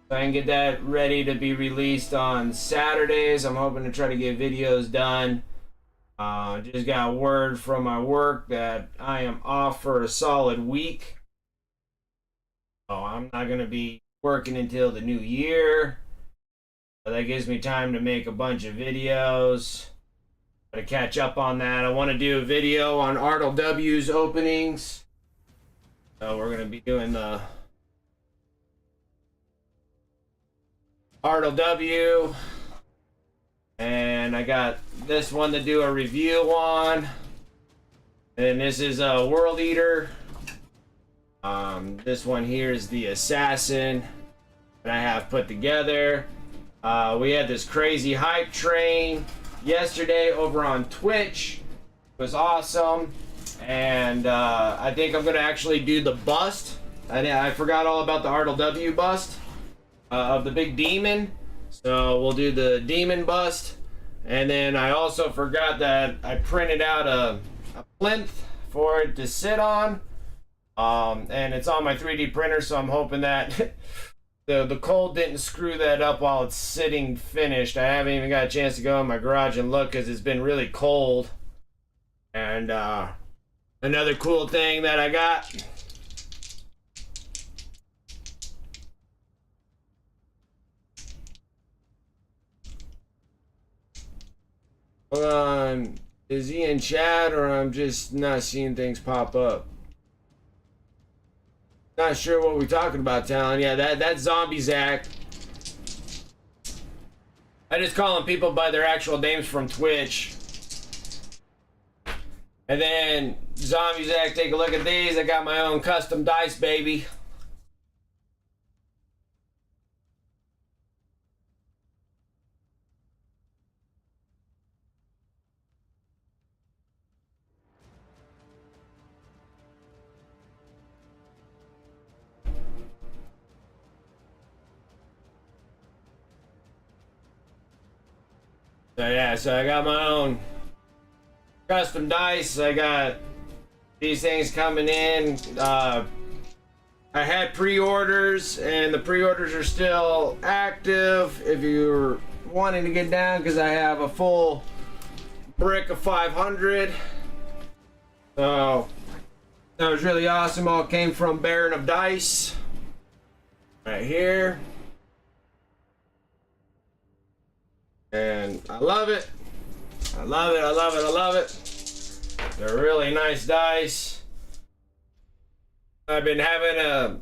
So I can get that ready to be released on Saturdays. I'm hoping to try to get videos done. Just got word from my work that I am off for a solid week. So I'm not going to be working until the new year. So that gives me time to make a bunch of videos. To catch up on that. I want to do a video on RLW's openings. So we're going to be doing the RLW, and I got this one to do a review on, and this is a World Eater. This one here is the Assassin that I have put together. We had this crazy hype train yesterday over on Twitch. It was awesome, and I think I'm gonna actually do the bust. I forgot all about the RLW bust. Of the big demon, so we'll do the demon bust, and then I also forgot that I printed out a plinth for it to sit on, and it's on my 3D printer, so I'm hoping that the cold didn't screw that up while it's sitting finished. I haven't even got a chance to go in my garage and look because it's been really cold. And another cool thing that I got, hold on, is he in chat or I'm just not seeing things pop up? Not sure what we're talking about, Talon. Yeah, that's Zombie Zach. I just calling people by their actual names from Twitch. And then Zombie Zach, take a look at these. I got my own custom dice, baby. So yeah, so I got my own custom dice. I got these things coming in. I had pre-orders, and the pre-orders are still active if you're wanting to get down, because I have a full brick of 500. So that was really awesome. All came from Baron of Dice. right here. And I love it. I love it, I love it, I love it. They're really nice dice. I've been having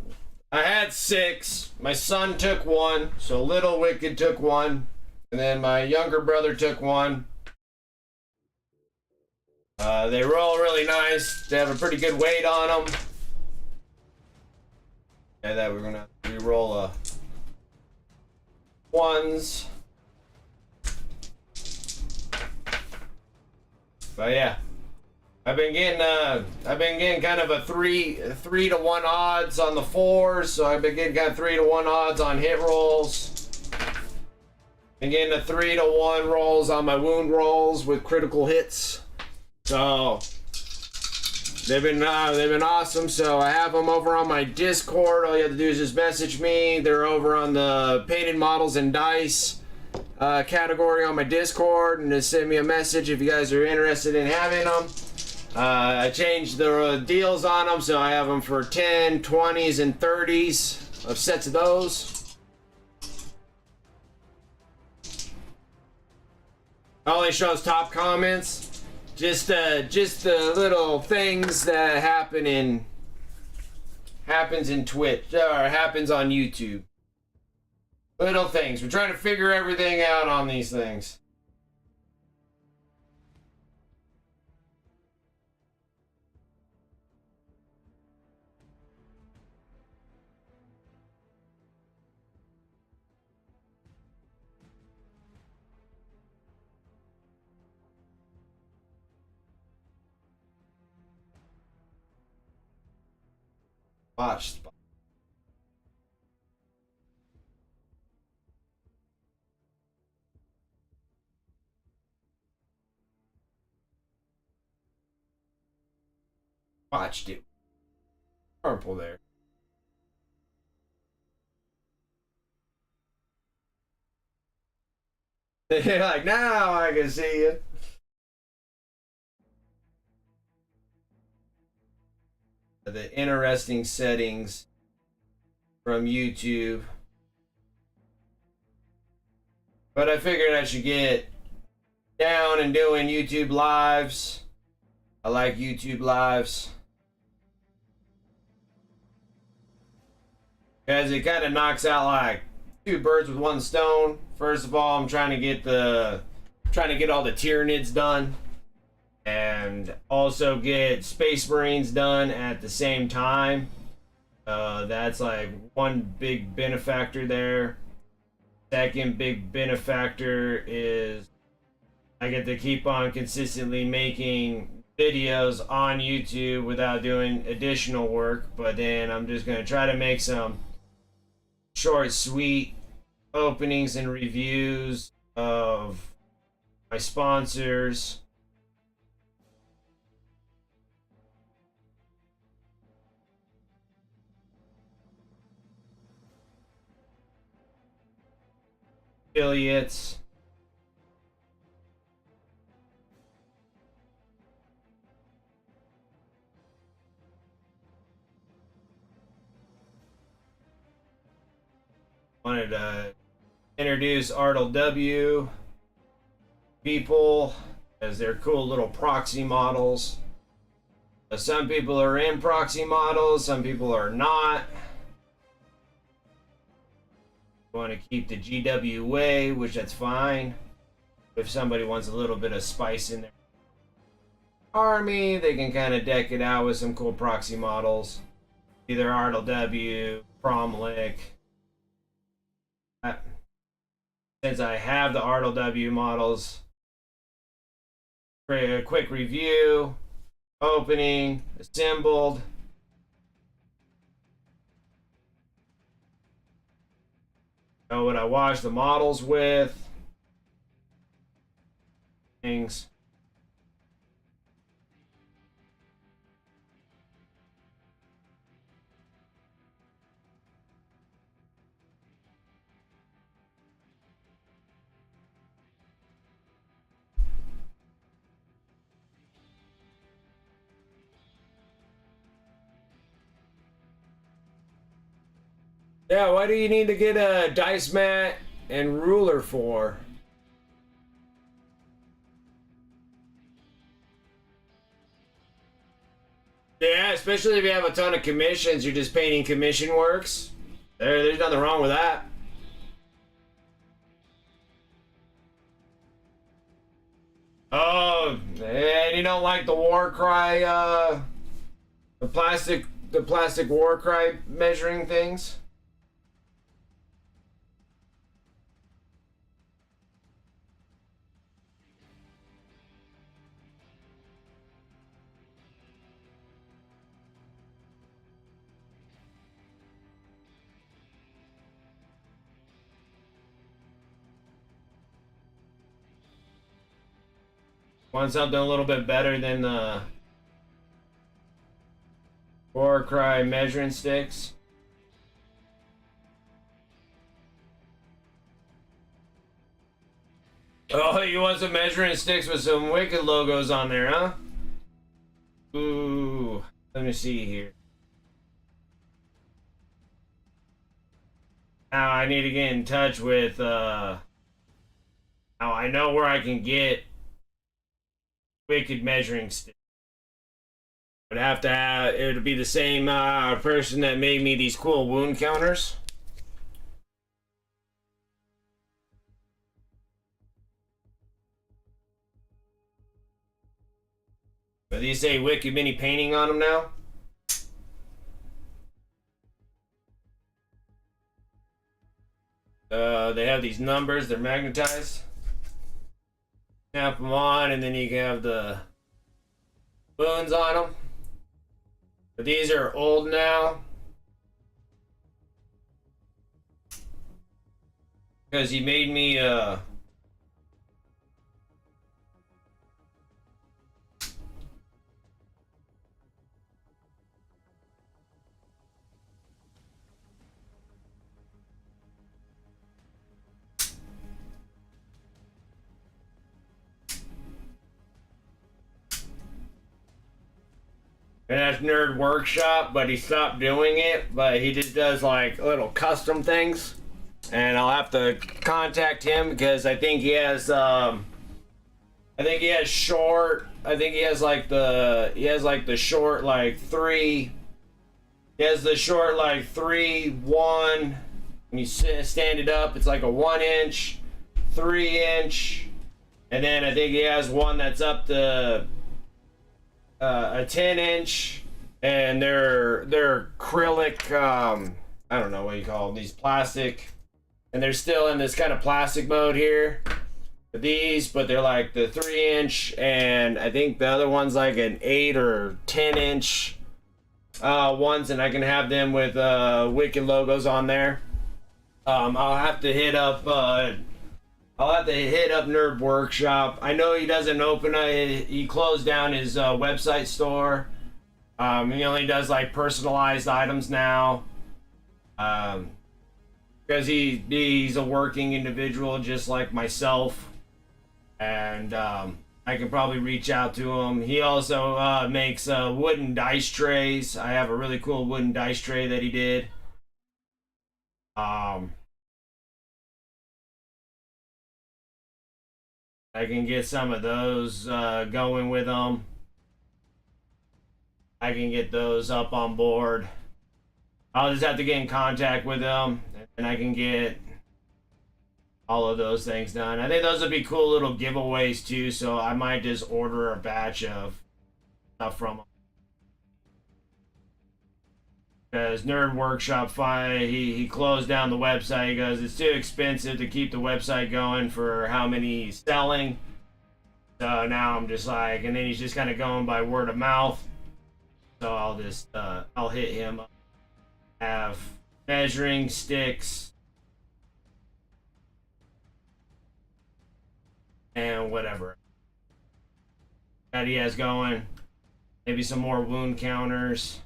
I had 6. My son took 1, so Little Wicked took 1. And then my younger brother took 1. They roll really nice. They have a pretty good weight on them. And that we're gonna re-roll ones. But yeah, I've been getting kind of a 3 to 1 odds on the 4s. So I've been getting kind of 3 to 1 odds on hit rolls. Been getting a 3 to 1 rolls on my wound rolls with critical hits. So they've been awesome. So I have them over on my Discord. All you have to do is just message me. They're over on the painted models and dice category on my Discord, and just send me a message if you guys are interested in having them. I changed the deals on them, so I have them for 10, 20s, and 30s of sets of those. Only shows top comments. Just the little things that happens in Twitch or happens on YouTube. Little things. We're trying to figure everything out on these things. Watch. Watched it. Purple there. They're like, now I can see you. The interesting settings from YouTube. But I figured I should get down and doing YouTube lives. I like YouTube lives. Because it kind of knocks out like 2 birds with 1 stone. First of all, I'm trying to get all the Tyranids done. And also get Space Marines done at the same time. That's like one big benefactor there. Second big benefactor is I get to keep on consistently making videos on YouTube without doing additional work. But then I'm just going to try to make some short, sweet openings and reviews of my sponsors. Affiliates. Wanted to introduce RLW people as their cool little proxy models. Some people are in proxy models, some people are not. Want to keep the GW way, which that's fine. If somebody wants a little bit of spice in their army, they can kind of deck it out with some cool proxy models. Either RLW, Promlick. Since I have the RLW models, a quick review, opening, assembled. Know what I wash the models with. Things. Yeah, why do you need to get a dice mat and ruler for? Yeah, especially if you have a ton of commissions, you're just painting commission works. There's nothing wrong with that. Oh, and you don't like the war cry, the plastic war cry measuring things? Want something a little bit better than the war cry measuring sticks? Oh, you want some measuring sticks with some Wicked logos on there, huh? Ooh, let me see here. Now I need to get in touch with, now I know where I can get Wicked measuring sticks. I'd have to have, it would be the same person that made me these cool wound counters. But these say Wicked mini painting on them now. They have these numbers, they're magnetized. Snap them on, and then you can have the wounds on them. But these are old now. Because he made me, and that's Nerd Workshop, but he stopped doing it. But he just does like little custom things, and I'll have to contact him because I think he has short. I think he has like the short like three. He has the short like 3-1. When you stand it up, it's like a 1 inch, 3 inch, and then I think he has one that's up to a 10 inch, and they're acrylic. I don't know what you call them, these plastic, and they're still in this kind of plastic mode here. But they're like the 3 inch, and I think the other one's like an 8 or 10 inch ones, and I can have them with Wicked logos on there. I'll have to hit up Nerd Workshop. I know he doesn't open it. He closed down his website store. He only does like personalized items now. Because he's a working individual just like myself. And I can probably reach out to him. He also makes wooden dice trays. I have a really cool wooden dice tray that he did. I can get some of those going with them. I can get those up on board. I'll just have to get in contact with them, and I can get all of those things done. I think those would be cool little giveaways too, so I might just order a batch of stuff from them. Because Nerd Workshop, he closed down the website. He goes, it's too expensive to keep the website going for how many he's selling. So now I'm just like, and then he's just kind of going by word of mouth. So I'll just, I'll hit him up. Have measuring sticks and whatever that he has going. Maybe some more wound counters.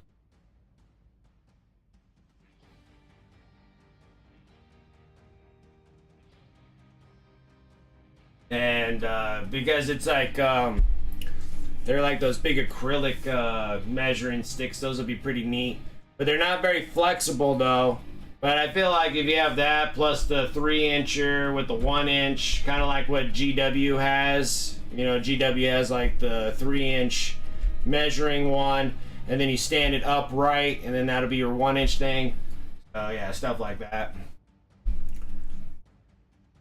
And because it's like they're like those big acrylic measuring sticks, those will be pretty neat. But they're not very flexible though, But I feel like if you have that plus the 3-incher with the 1-inch, kind of like what GW has, you know, GW has like the 3-inch measuring one, and then you stand it upright, and then that'll be your 1-inch thing. So yeah, stuff like that.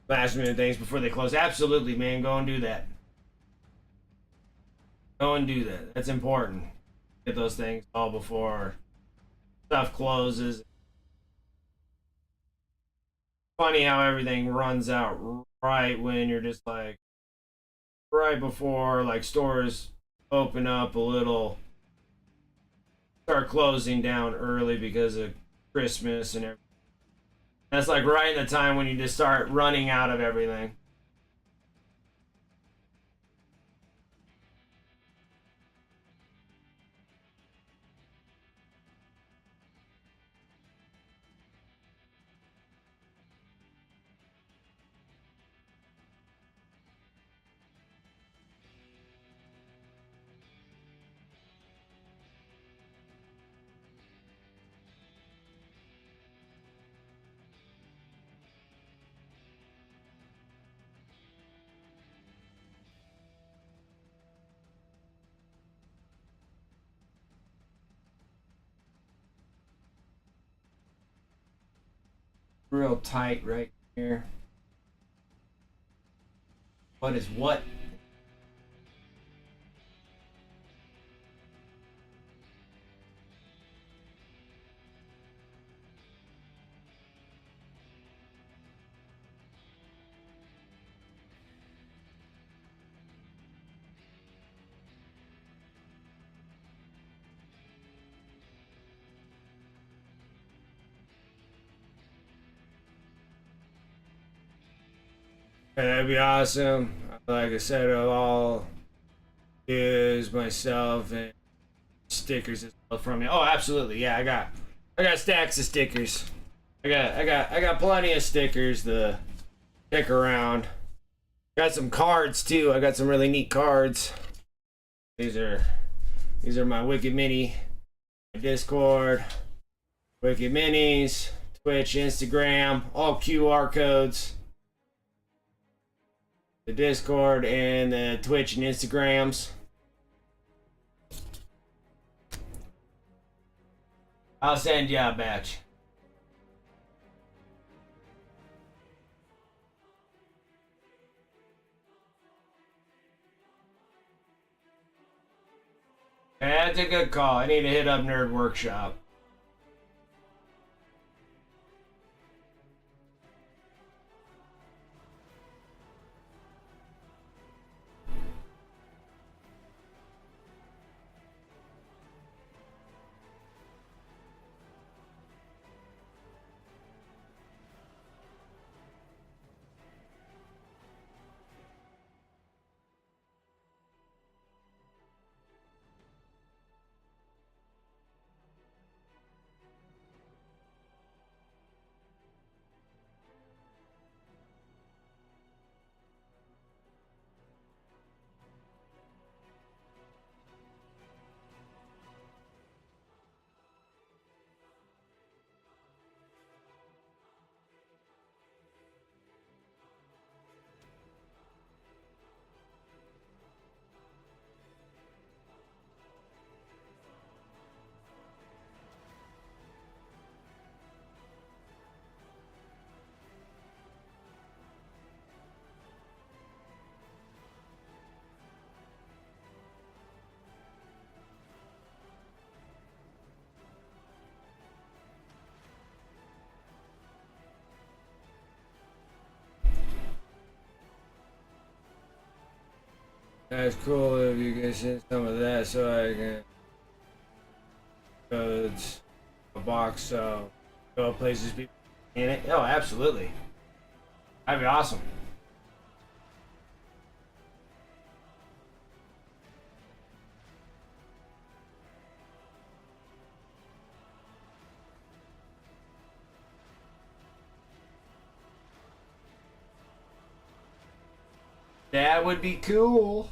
Last minute things before they close. Absolutely, man. Go and do that. Go and do that. That's important. Get those things all before stuff closes. Funny how everything runs out right when you're just like right before like stores open up a little, start closing down early because of Christmas and everything. That's like right in the time when you just start running out of everything. Real tight right here. What is what? That'd be awesome. Like I said, I'll all use myself and stickers as well from you. Oh, absolutely. Yeah, I got stacks of stickers. I got plenty of stickers to pick around. Got some cards too. I got some really neat cards. These are my Wicked Mini Discord, Wicked Minis, Twitch, Instagram, all QR codes. The Discord and the Twitch and Instagrams. I'll send you a batch. That's a good call. I need to hit up Nerd Workshop. That's cool if you can send some of that so I can codes a box so go places people in it. Oh, absolutely. That'd be awesome. That would be cool.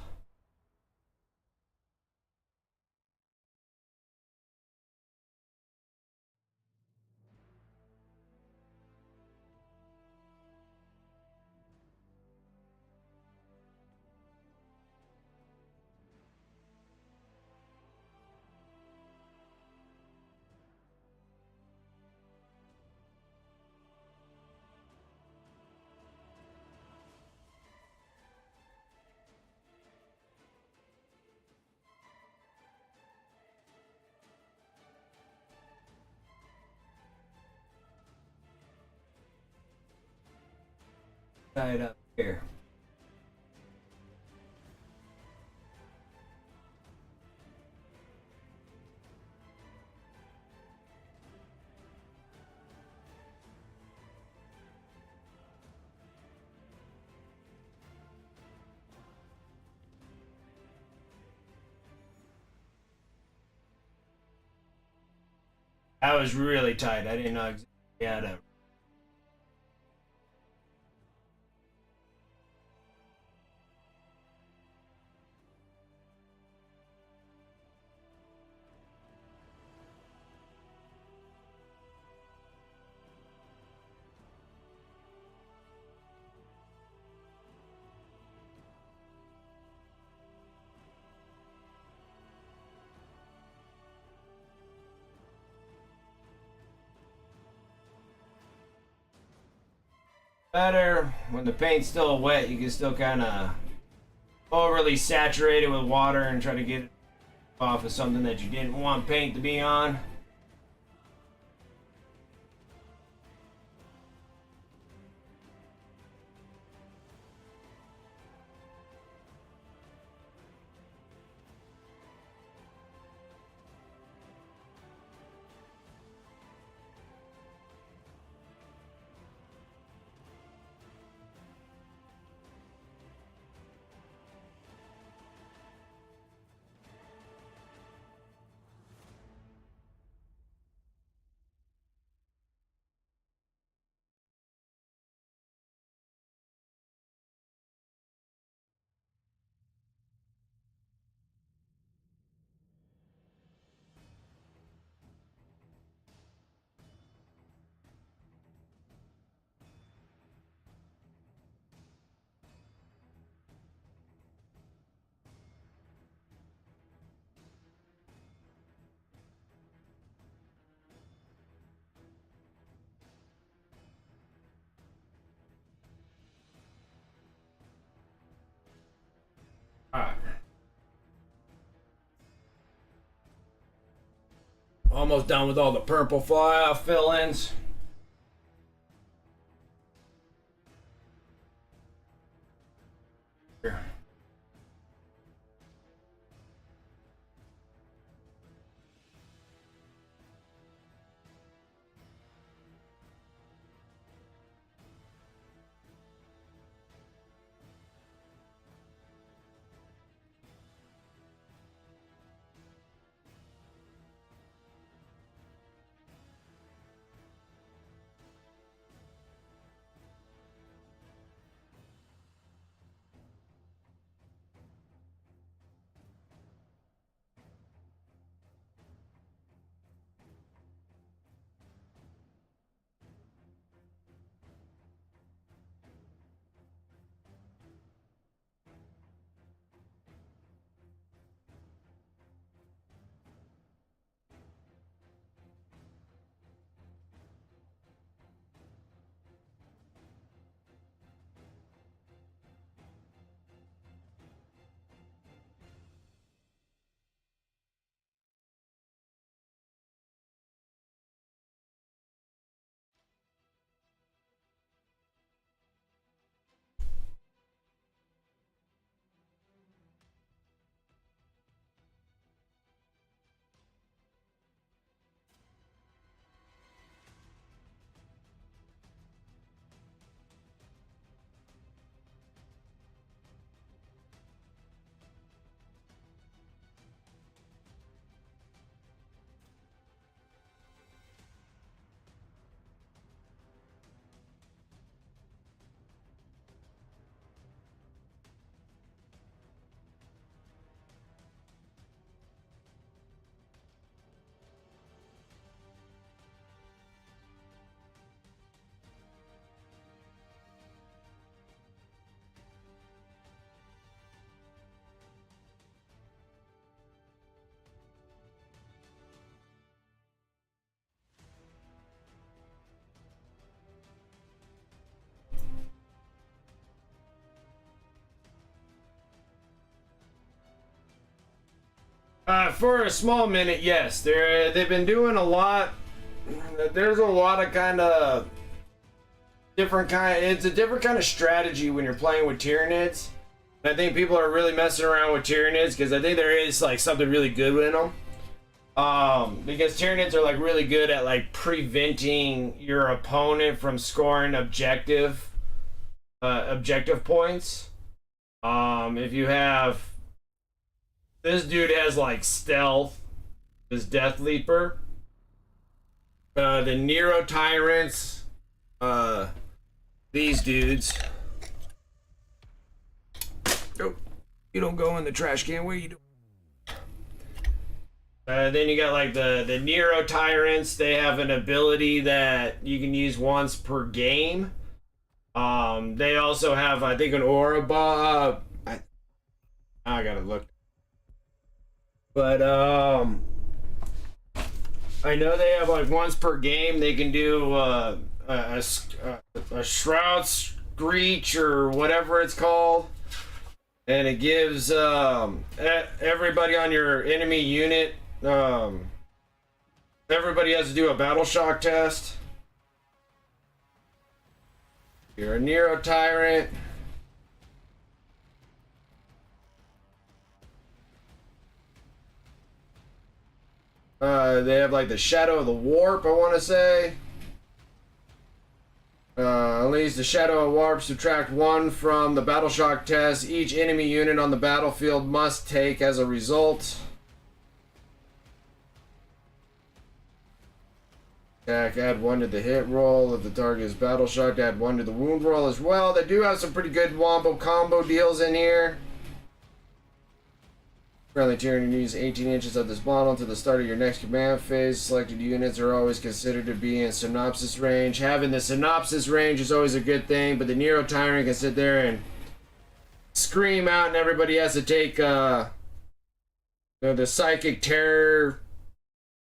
Tied up here. That was really tight. I didn't know exactly how to. Better when the paint's still wet, you can still kind of overly saturate it with water and try to get it off of something that you didn't want paint to be on. Alright. Almost done with all the purple fill-ins. Here. For a small minute, yes. They've been doing a lot. There's a lot of kind of it's a different kind of strategy when you're playing with Tyranids. I think people are really messing around with Tyranids because I think there is like something really good with them. Because Tyranids are like really good at like preventing your opponent from scoring objective points. If you have this dude has like stealth, this Deathleaper. The Nero Tyrants, these dudes. Nope, you don't go in the trash can. Where you do? Then you got like the Nero Tyrants. They have an ability that you can use once per game. They also have, I think, an aura buff. I gotta look. But I know they have like once per game. They can do a shroud screech or whatever it's called, and it gives everybody on your enemy unit. Everybody has to do a battle shock test. You're a Nero Tyrant. They have like the Shadow of the Warp, I want to say. Unleash the Shadow of Warp, subtract 1 from the battle shock test. Each enemy unit on the battlefield must take as a result. Attack, add 1 to the hit roll. If the target is battle shocked, add 1 to the wound roll as well. They do have some pretty good wombo combo deals in here. Friendly Tyranid use 18 inches of this model to the start of your next command phase. Selected units are always considered to be in synopsis range. Having the synopsis range is always a good thing, but the Nero Tyrant can sit there and scream out and everybody has to take the Psychic Terror,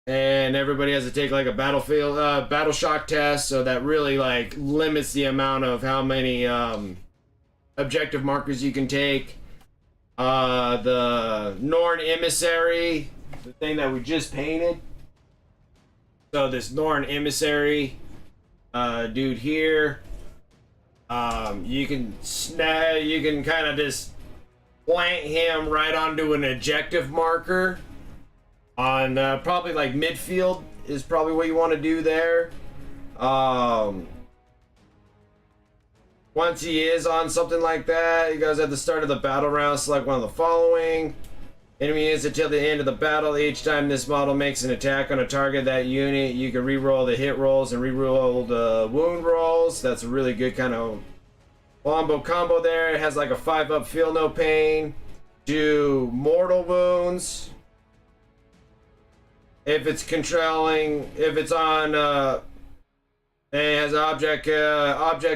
and everybody has to take like a battlefield battle shock test, so that really like limits the amount of how many objective markers you can take. The Norn Emissary, the thing that we just painted. So this Norn Emissary dude here, you can kind of just plant him right onto an objective marker on probably like midfield is probably what you want to do there. Once he is on something like that, you guys at the start of the battle round select one of the following. Enemy is until the end of the battle. Each time this model makes an attack on a target that unit, you can re-roll the hit rolls and re-roll the wound rolls. That's a really good kind of wombo combo there. It has like a 5-up feel no pain. Do mortal wounds. If it's controlling, if it's on it has object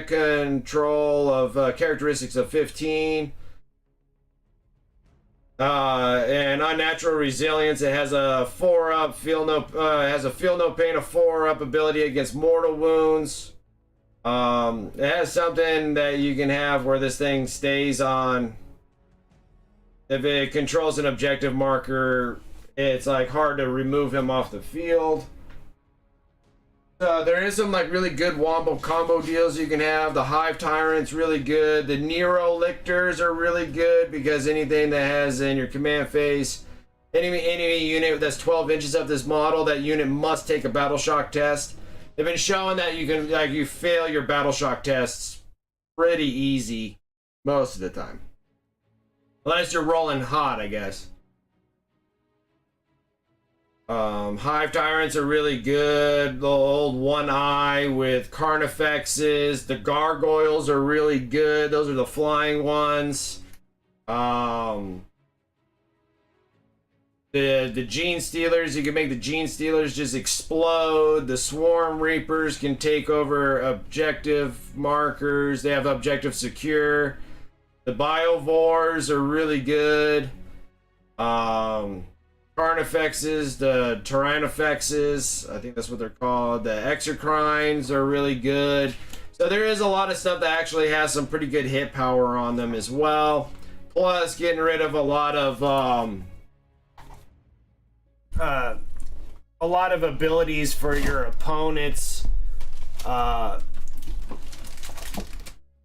control of characteristics of 15. And unnatural resilience. It has a 4-up feel no pain, a 4-up ability against mortal wounds. It has something that you can have where this thing stays on. If it controls an objective marker, it's like hard to remove him off the field. There is some like really good wombo combo deals you can have. The Hive Tyrant's really good. The Nero Lictors are really good because anything that has in your command phase, any unit that's 12 inches of this model, that unit must take a battle shock test. They've been showing that you can you fail your battle shock tests pretty easy most of the time, unless you're rolling hot, I guess. Hive Tyrants are really good. The old One Eye with Carnifexes. The Gargoyles are really good. Those are the flying ones. The Gene Stealers, you can make the Gene Stealers just explode. The Swarm Reapers can take over objective markers. They have objective secure. The Biovores are really good. Carnifexes, the Tyrannifexes, I think that's what they're called. The Exocrines are really good. So there is a lot of stuff that actually has some pretty good hit power on them as well. Plus getting rid of a lot of abilities for your opponents.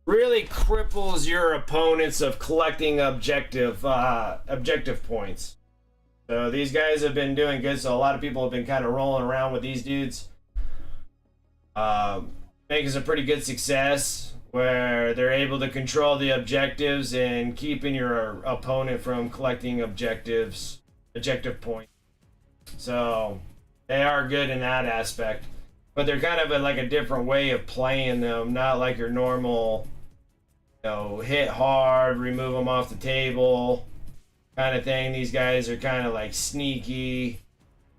really cripples your opponents of collecting objective points. So these guys have been doing good. So a lot of people have been kind of rolling around with these dudes, making some pretty good success where they're able to control the objectives and keeping your opponent from collecting objective points. So they are good in that aspect, but they're kind of like a different way of playing them, not like your normal, hit hard, remove them off the table kind of thing. These guys are kind of like sneaky,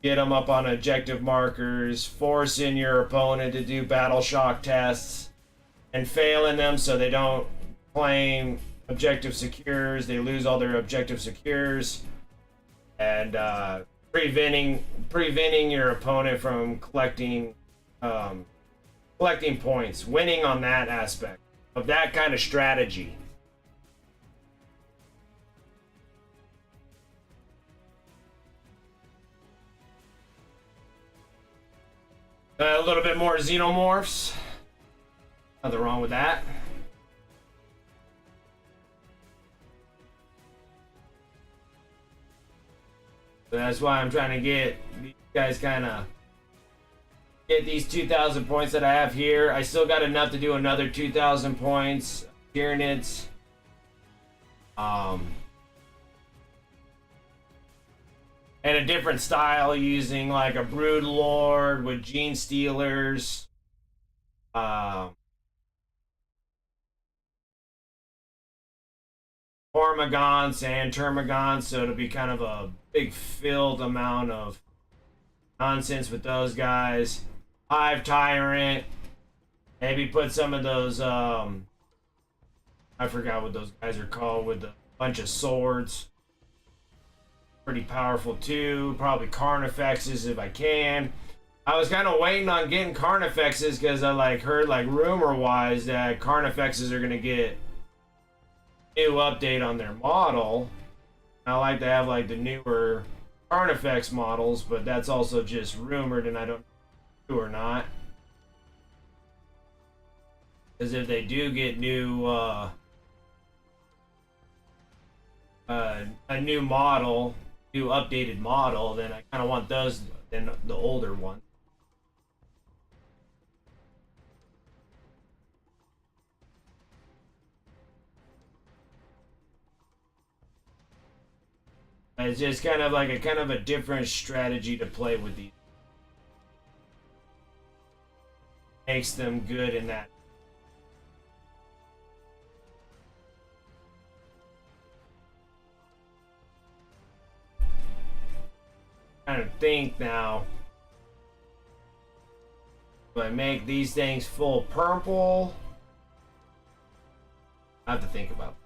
get them up on objective markers, forcing your opponent to do battle shock tests and failing them so they don't claim objective secures. They lose all their objective secures, and preventing your opponent from collecting points, winning on that aspect of that kind of strategy. A little bit more xenomorphs. Nothing wrong with that. So that's why I'm trying to get these guys get these 2,000 points that I have here. I still got enough to do another 2,000 points. Tyranids. And a different style using like a Brood Lord with Gene Stealers. Hormagons and Termagons, so it'll be kind of a big filled amount of nonsense with those guys. Hive Tyrant. Maybe put some of those, I forgot what those guys are called, with a bunch of swords. Pretty powerful too. Probably Carnifexes if I can. I was kind of waiting on getting Carnifexes because I heard rumor wise that Carnifexes are gonna get new update on their model. I like to have the newer Carnifex models, but that's also just rumored and I don't know or not. Because if they do get new a new model, new updated model, then I kind of want those than the older one. It's just kind of a different strategy to play with these. Makes them good in that. Trying to think now. Do I make these things full purple? I have to think about it.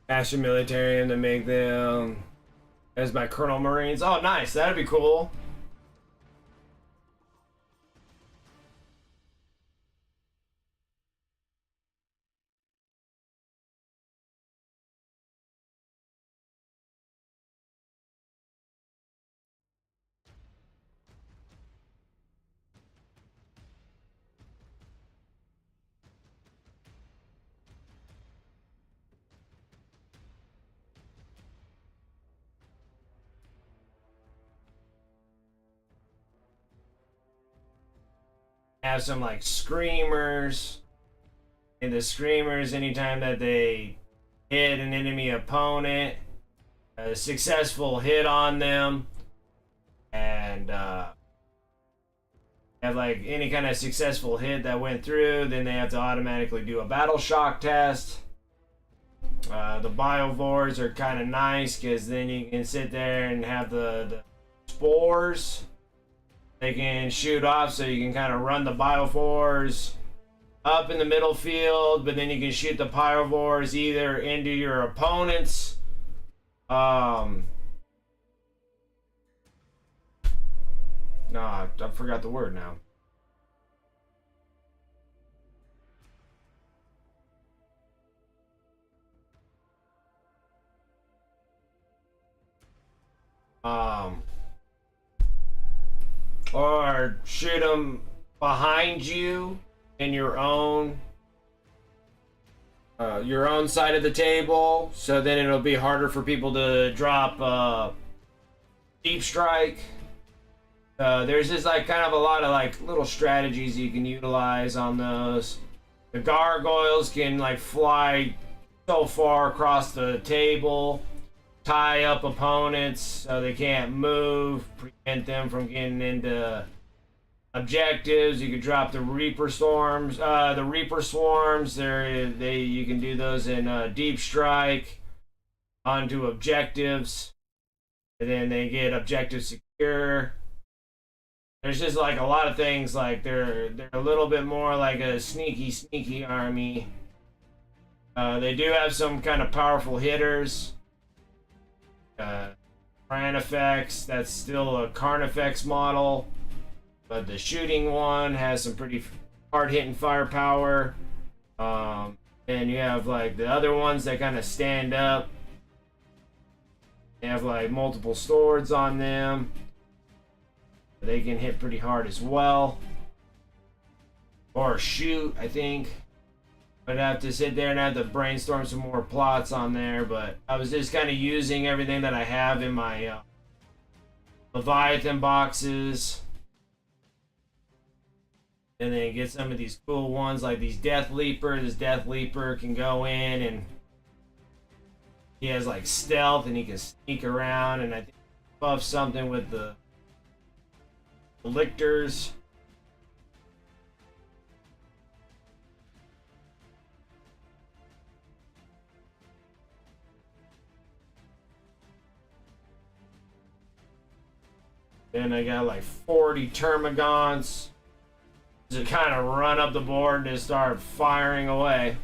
Action Militarium to make them as my Colonel Marines. Oh, nice. That'd be cool. Have some screamers. And the screamers, anytime that they hit an enemy opponent, a successful hit on them, and have any kind of successful hit that went through, then they have to automatically do a battle shock test. The biovores are kind of nice because then you can sit there and have the spores. They can shoot off, so you can kind of run the biovores up in the middle field, but then you can shoot the pyrovores either into your opponent's nah, I forgot the word now. Or shoot them behind you in your own side of the table, so then it'll be harder for people to drop deep strike. There's just like kind of a lot of like little strategies you can utilize on those. The gargoyles can like fly so far across the table, tie up opponents so they can't move, prevent them from getting into objectives. You could drop the Reaper Storms. The Reaper Swarms, you can do those in Deep Strike onto objectives, and then they get objective secure. There's just like a lot of things. Like they're a little bit more like a sneaky army. They do have some kind of powerful hitters. Carnifex, that's still a Carnifex model, but the shooting one has some pretty hard-hitting firepower. And you have like the other ones that kind of stand up. They have like multiple swords on them. They can hit pretty hard as well. Or shoot, I think. I'd have to sit there and have to brainstorm some more plots on there, but I was just kind of using everything that I have in my Leviathan boxes. And then get some of these cool ones like these Deathleaper. This Deathleaper can go in and he has like stealth and he can sneak around, and I think buff something with the lictors. Then I got like 40 Termagants to kind of run up the board and just start firing away.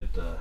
Get the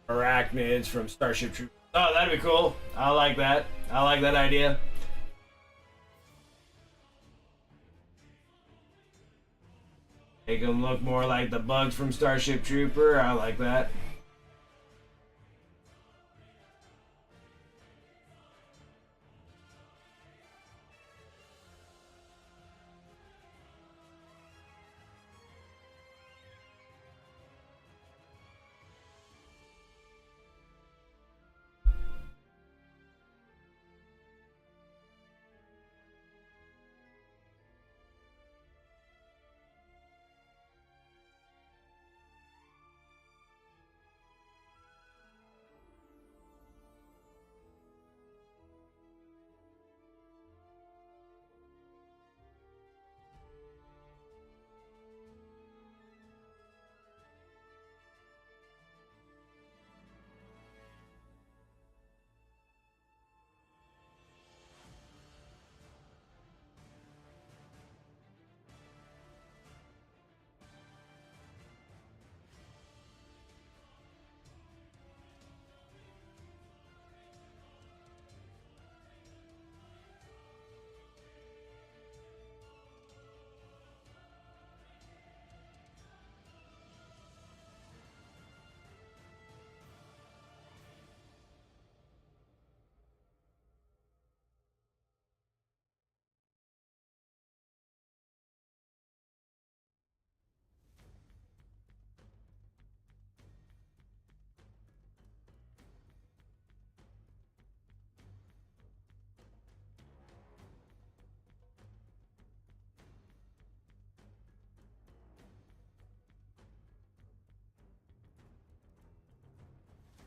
arachnids from Starship Troopers. Oh, that'd be cool. I like that. I like that idea. Make them look more like the bugs from Starship Trooper. I like that.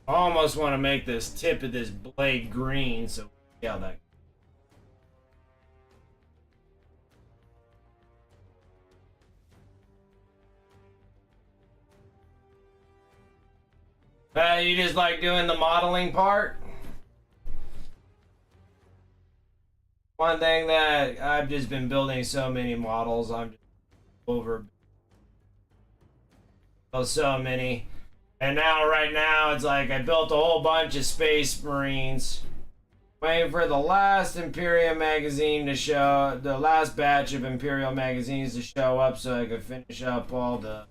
I almost want to make this tip of this blade green, so see how that. You just like doing the modeling part? One thing that I've just been building so many models, I'm just over so many. And now, right now, it's like I built a whole bunch of Space Marines. Waiting for the last Imperial magazine to show, the last batch of Imperial magazines to show up so I could finish up all the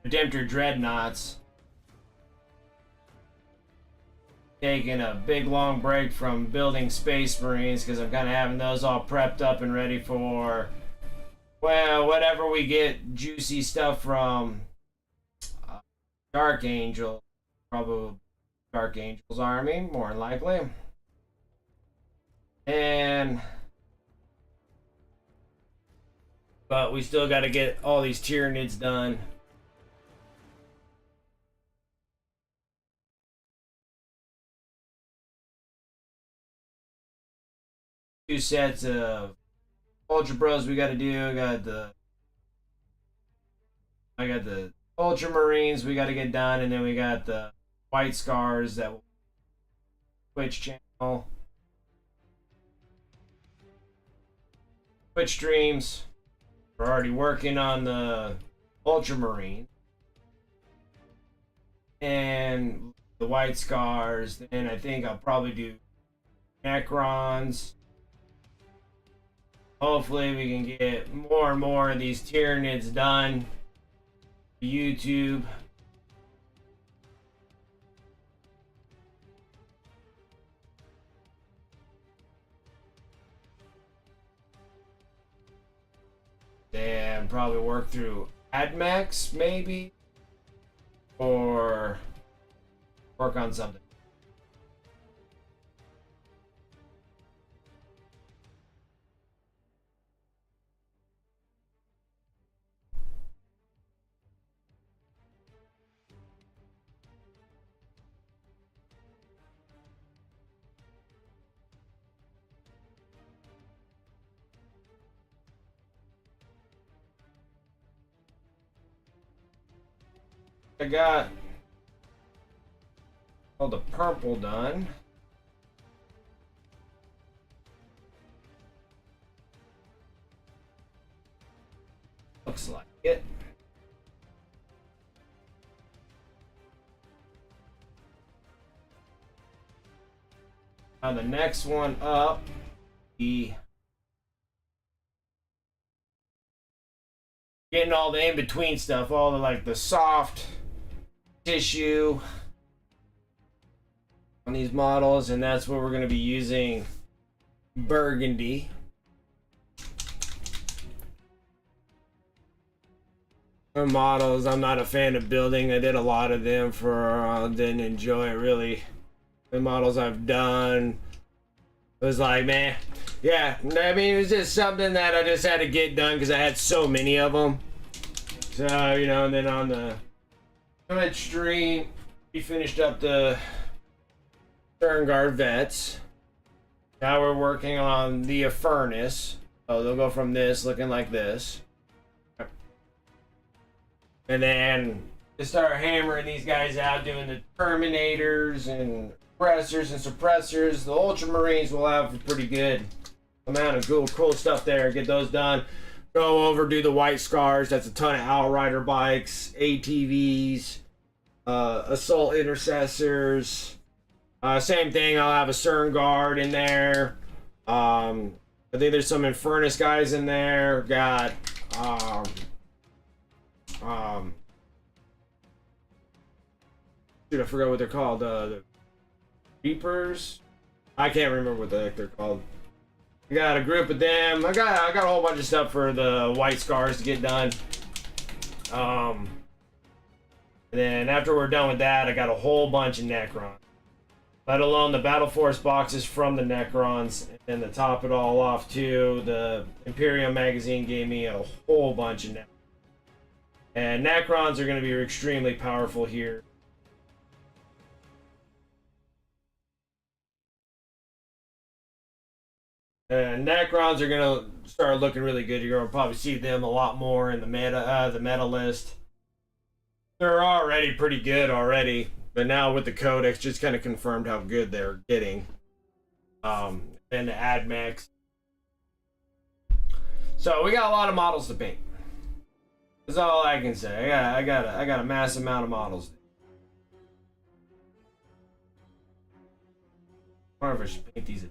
Redemptor Dreadnoughts. Taking a big long break from building Space Marines because I'm kind of having those all prepped up and ready for, well, whatever we get juicy stuff from Dark Angel, probably Dark Angel's army, more than likely. But we still got to get all these Tyranids done. Two sets of Ultra Bros we got to do. I got the Ultramarines we got to get done, and then we got the White Scars that will Twitch channel, Twitch streams. We're already working on the Ultramarine and the White Scars, and I think I'll probably do Necrons. Hopefully we can get more and more of these Tyranids done. YouTube. And probably work through AdMax maybe. Or work on something. I got all the purple done. Looks like it. Now the next one up, the getting all the in-between stuff, all the like the soft tissue on these models, and that's where we're going to be using burgundy. The models I'm not a fan of building. I did a lot of them for didn't enjoy it really. The models I've done, it was like, man, yeah, I mean, it was just something that I just had to get done because I had so many of them. So, you know, and then on the Twitch stream, we finished up the Sternguard Vets. Now we're working on the Furnace. So they'll go from this looking like this. And then to start hammering these guys out, doing the Terminators and Suppressors and Suppressors. The Ultramarines will have a pretty good amount of cool stuff there. Get those done. Go over, do the White Scars. That's a ton of Outrider bikes, ATVs, Assault Intercessors. Same thing, I'll have a Sternguard in there. I think there's some Infernus guys in there. Got dude, I forgot what they're called. The Reapers? I can't remember what the heck they're called. I got a group of them. I got a whole bunch of stuff for the White Scars to get done. And then after we're done with that, I got a whole bunch of Necrons. let alone the Battle Force boxes from the Necrons. And to top it all off, too, the Imperium magazine gave me a whole bunch of Necrons. And Necrons are going to be extremely powerful here. And Necrons are going to start looking really good. You're going to probably see them a lot more in the meta list. They're already pretty good already, but now with the Codex, just kind of confirmed how good they're getting. And the AdMax. So we got a lot of models to paint. That's all I can say. I got a massive amount of models. I wonder if I should paint these.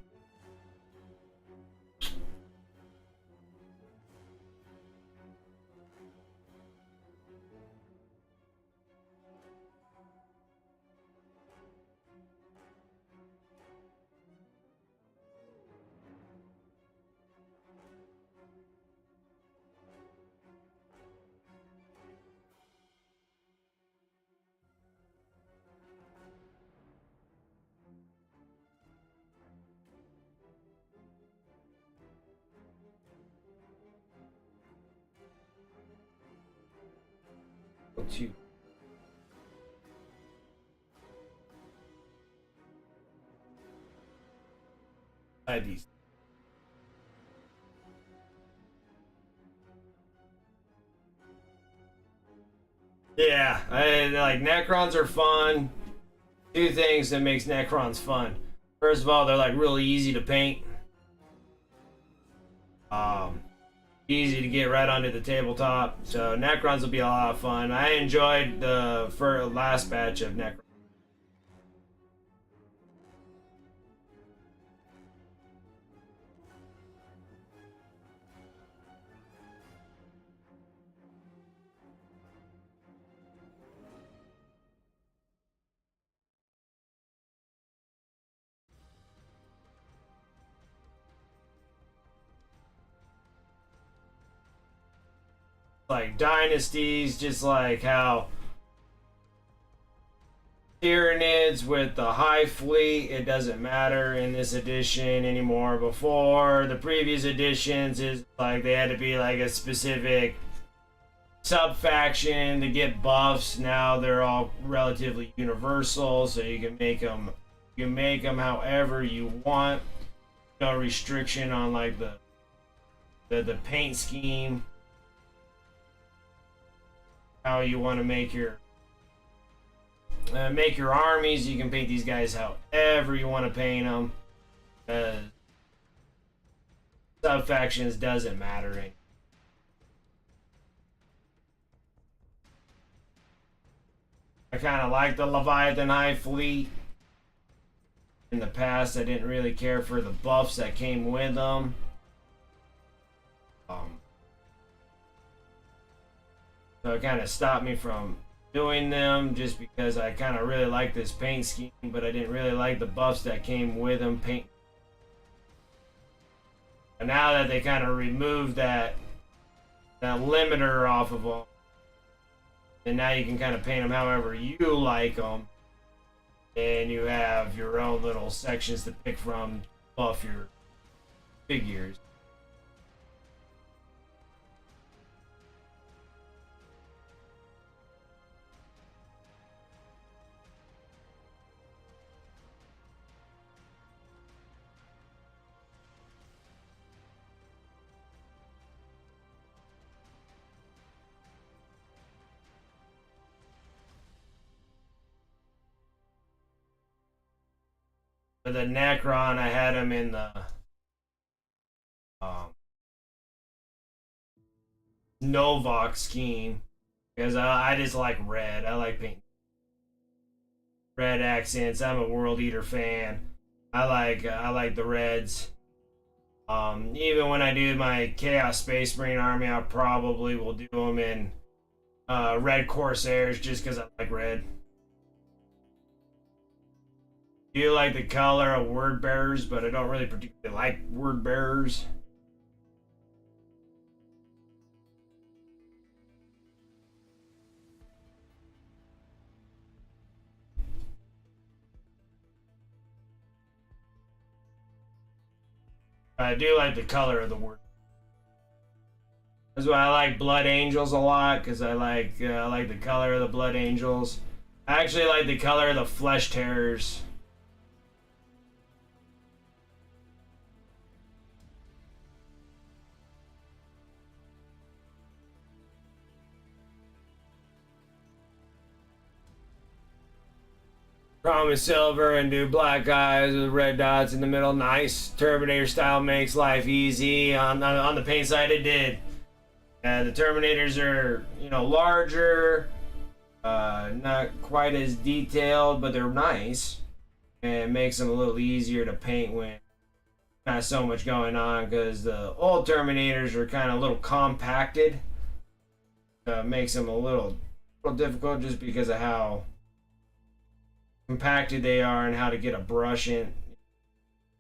Two. These. Yeah, like Necrons are fun. Two things that makes Necrons fun. First of all, they're like really easy to paint. Easy to get right onto the tabletop. So Necrons will be a lot of fun. I enjoyed the last batch of Necrons. Like dynasties, just like how Tyranids with the high fleet, it doesn't matter in this edition anymore. Before, the previous editions is like they had to be like a specific sub-faction to get buffs. Now they're all relatively universal, so you can make them however you want. No restriction on like the paint scheme. How you want to make your armies. You can paint these guys however you want to paint them. Sub factions doesn't matter. I kind of like the Leviathan High Fleet. In the past, I didn't really care for the buffs that came with them. So it kind of stopped me from doing them just because I kind of really like this paint scheme, but I didn't really like the buffs that came with them. And now that they kind of removed that limiter off of them, and now you can kind of paint them however you like them, and you have your own little sections to pick from, buff your figures. For the Necron, I had him in the Novok scheme because I just like red. I like paint red accents. I'm a World Eater fan. I like the reds. Even when I do my Chaos Space Marine army, I probably will do them in red Corsairs just because I like red. I do like the color of Word Bearers, but I don't really particularly like Word Bearers. I do like the color of the word. That's why I like Blood Angels a lot, because I like the color of the Blood Angels. I actually like the color of the Flesh Terrors. Chrome and silver and do black eyes with red dots in the middle. Nice. Terminator style makes life easy. On the paint side, it did. The Terminators are, larger, not quite as detailed, but they're nice. And it makes them a little easier to paint when not so much going on, because the old Terminators are kind of a little compacted. Makes them a little difficult just because of how compacted they are and how to get a brush in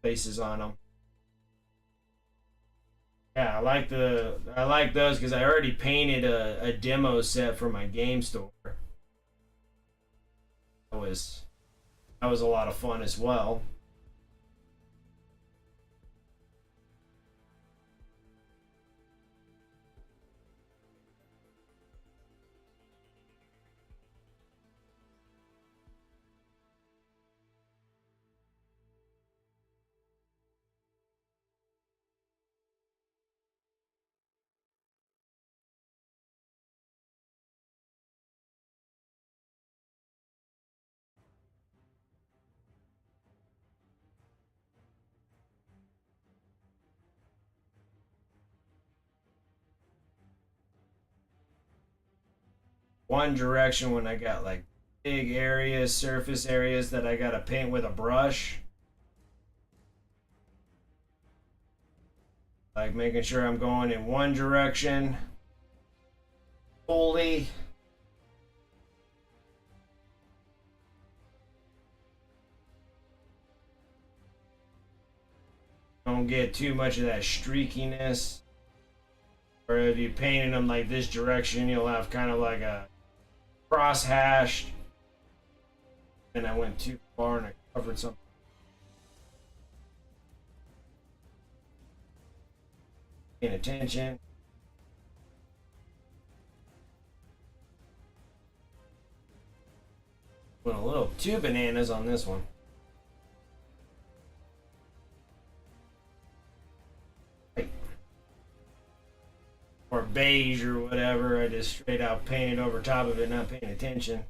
places on them. Yeah, I like those because I already painted a demo set for my game store. That was a lot of fun as well. One direction when I got like big areas, surface areas that I gotta paint with a brush. Like making sure I'm going in one direction fully. Don't get too much of that streakiness. Or if you painted them like this direction, you'll have kind of like a cross hashed. And I went too far and I covered something. Paying attention. Went a little too bananas on this one. Or beige or whatever. I just straight out painted over top of it, not paying attention.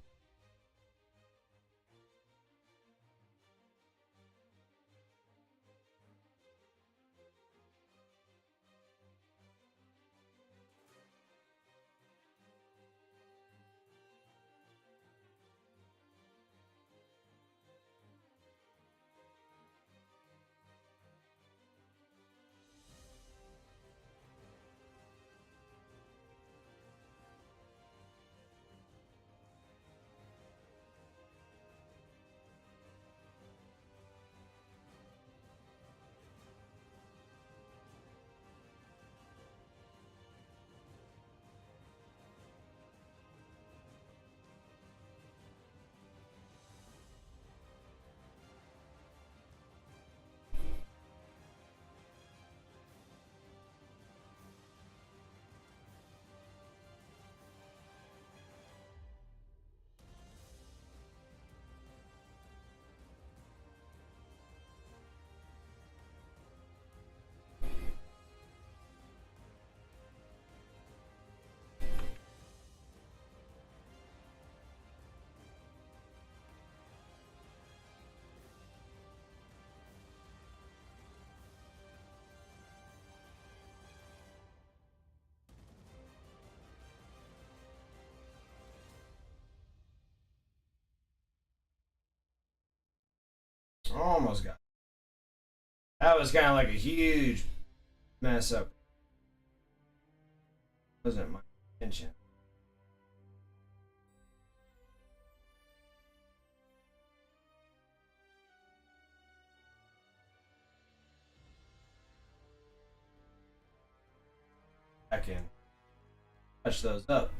Almost got it. That was kind of like a huge mess up. Wasn't my intention. I can touch those up.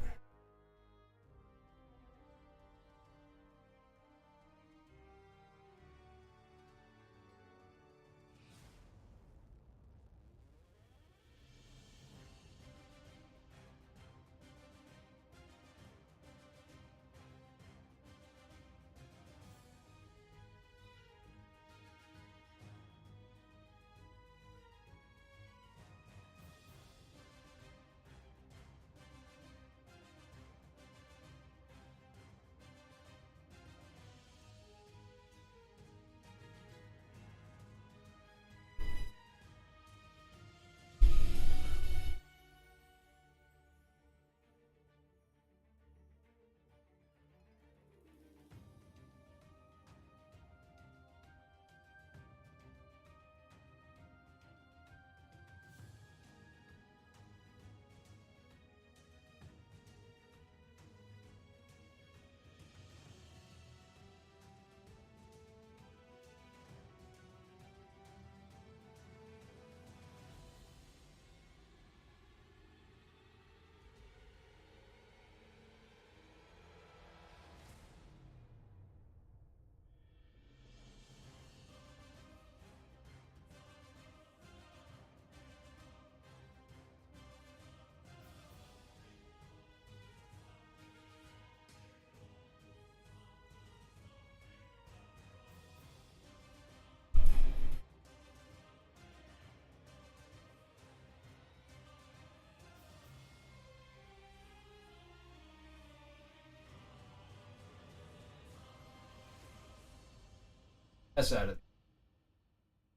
mess out of it.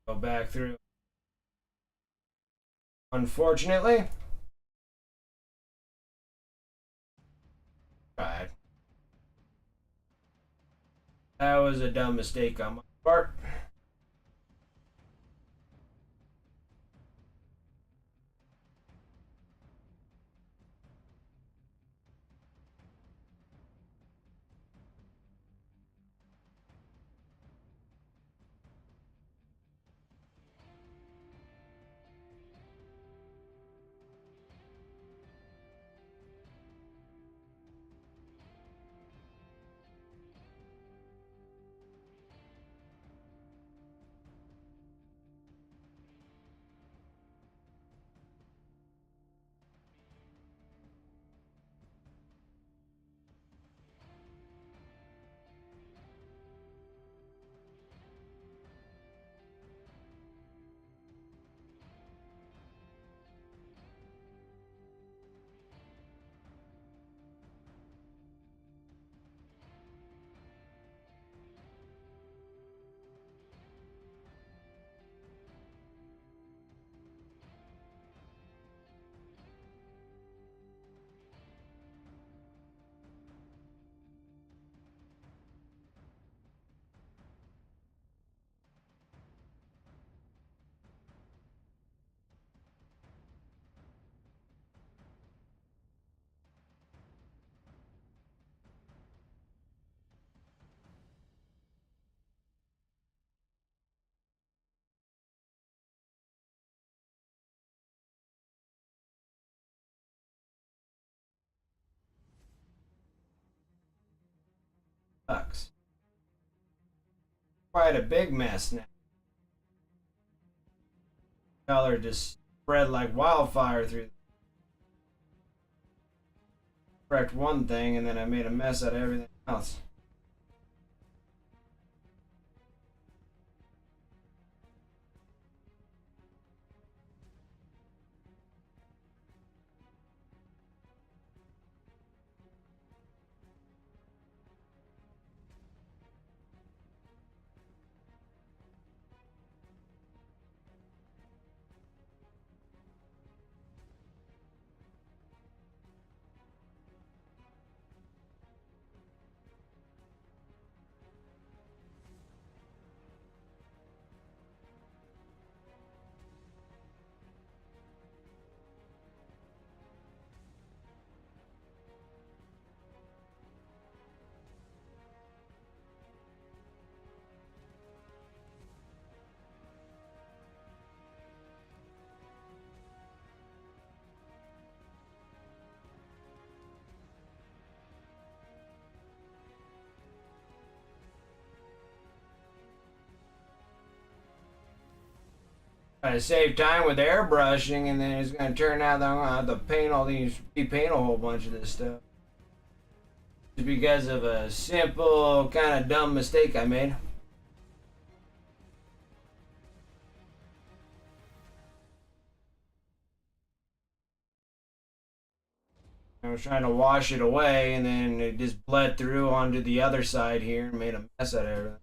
Go back through. Unfortunately. Tried. That was a dumb mistake on my part. Sucks. Quite a big mess now. Color just spread like wildfire through. Correct one thing, and then I made a mess out of everything else. Try to save time with airbrushing, and then it's going to turn out that I'm going to have to paint all these, repaint a whole bunch of this stuff. Just because of a simple, kind of dumb mistake I made. I was trying to wash it away, and then it just bled through onto the other side here and made a mess out of everything.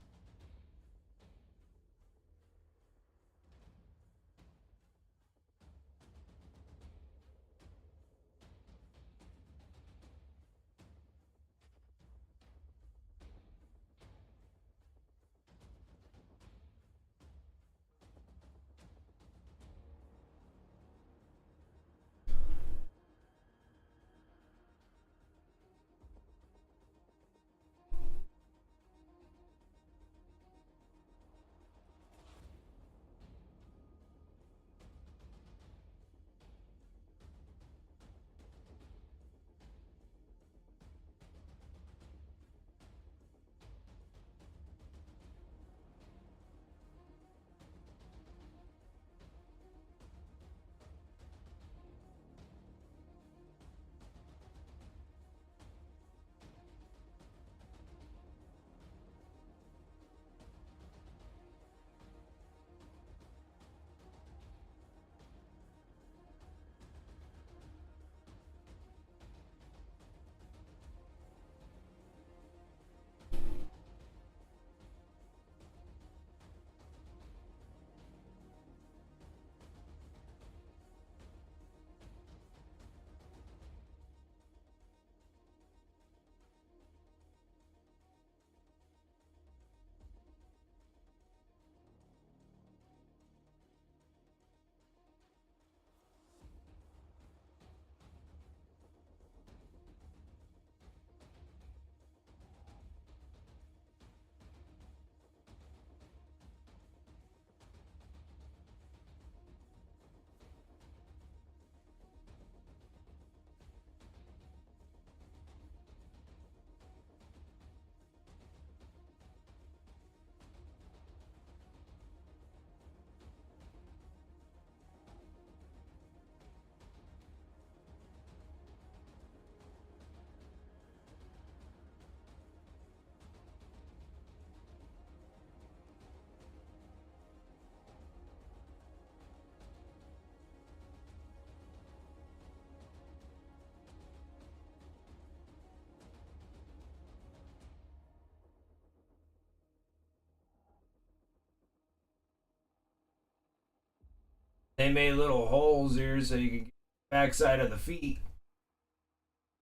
They made little holes here so you could get the backside of the feet.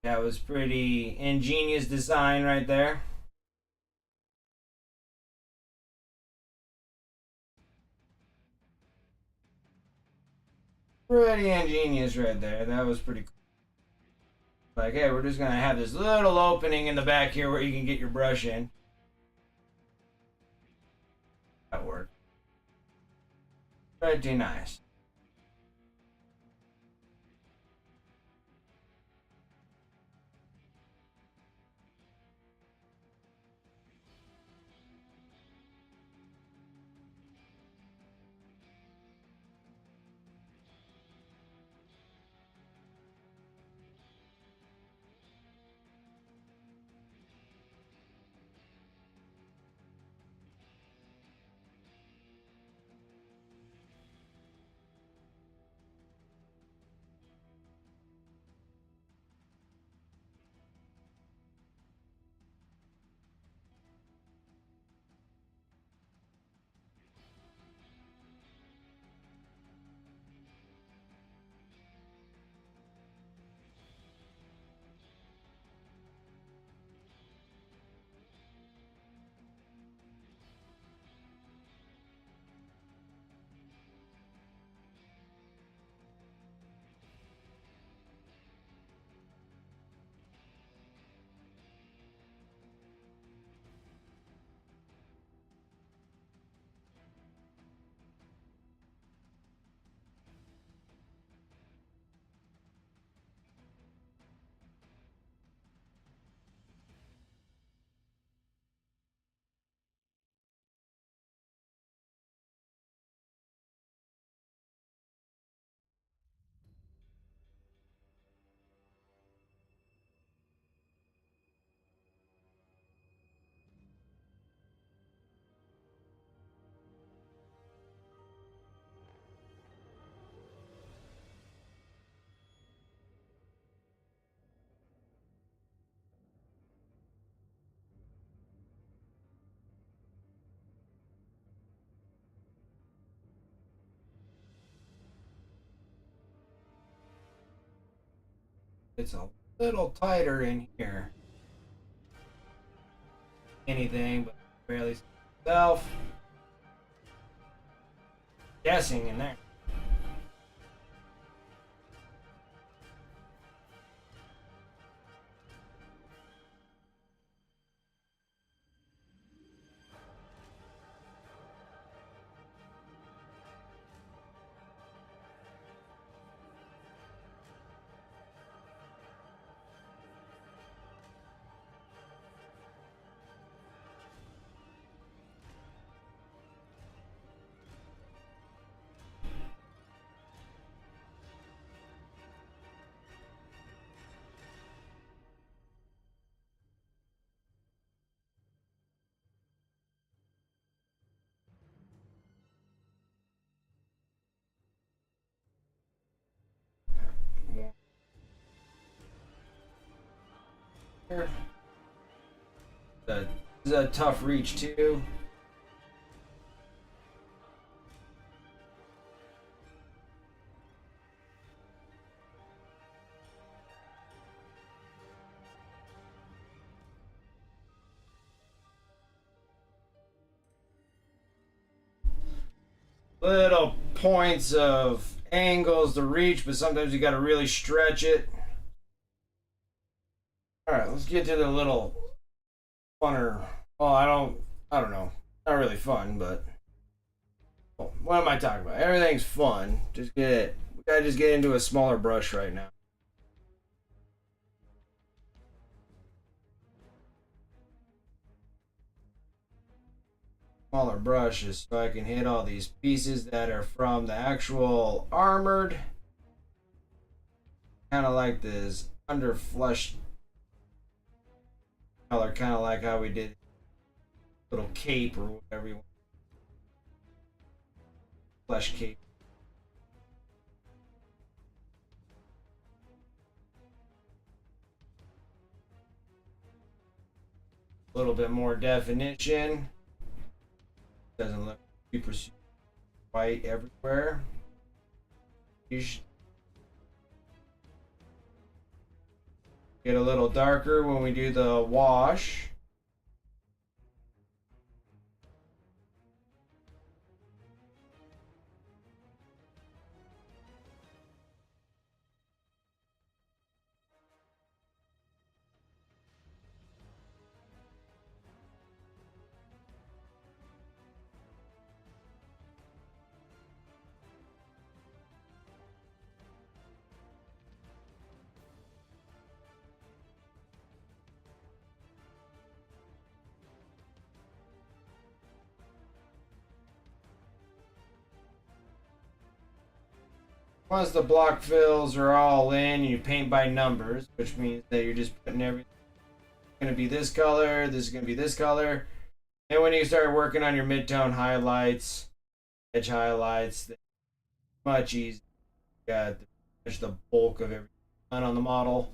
That was pretty ingenious design right there. Pretty ingenious right there. That was pretty cool. Like, hey, we're just gonna have this little opening in the back here where you can get your brush in. That worked. Pretty nice. It's a little tighter in here. Anything, but barely self. Guessing in there. This is a tough reach too. Little points of angles to reach, but sometimes you got to really stretch it. All right, let's get to the little funner. Well, I don't know. Not really fun, but what am I talking about? Everything's fun. We gotta just get into a smaller brush right now. Smaller brushes so I can hit all these pieces that are from the actual armored. Kind of like this under flesh color, kind of like how we did little cape or whatever you want. Flesh cape. A little bit more definition. Doesn't look super white everywhere. Get a little darker when we do the wash. Once the block fills are all in, you paint by numbers, which means that you're just putting everything. Going to be this color, this is going to be this color. And when you start working on your mid-tone highlights, edge highlights, much easier. Got the bulk of everything on the model.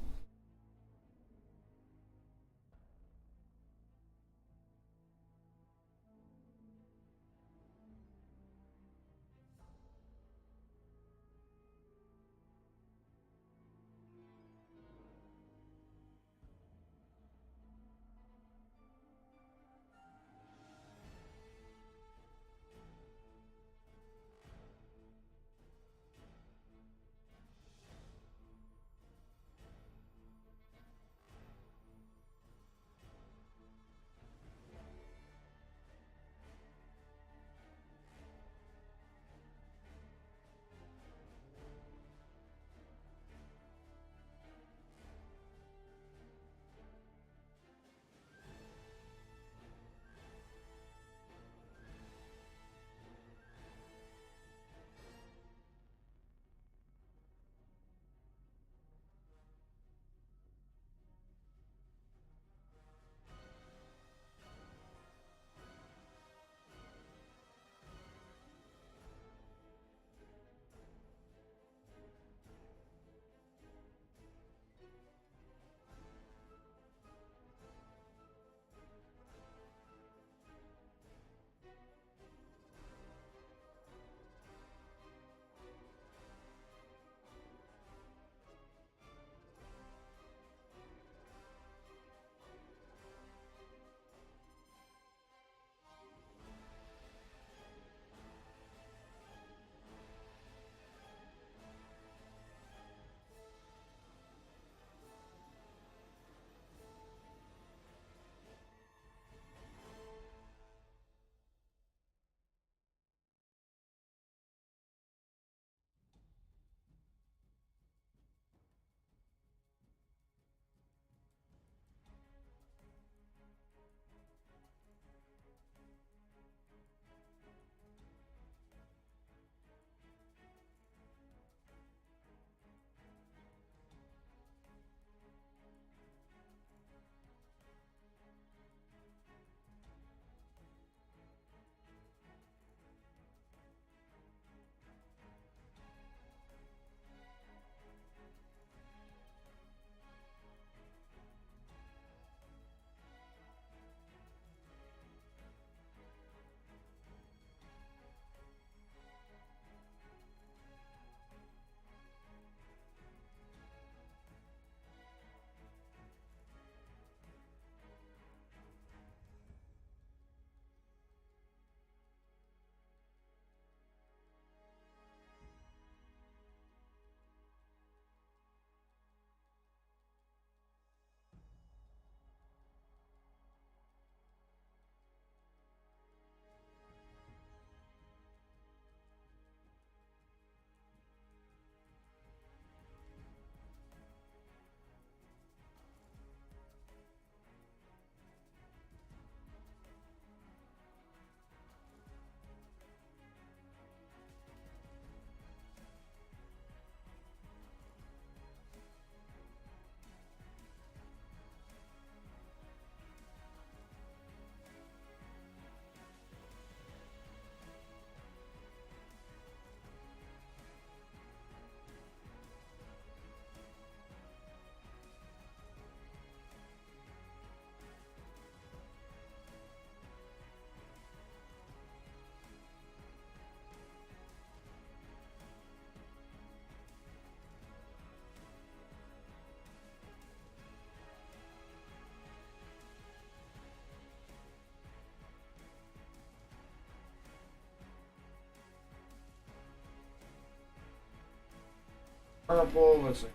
purple. Looks like.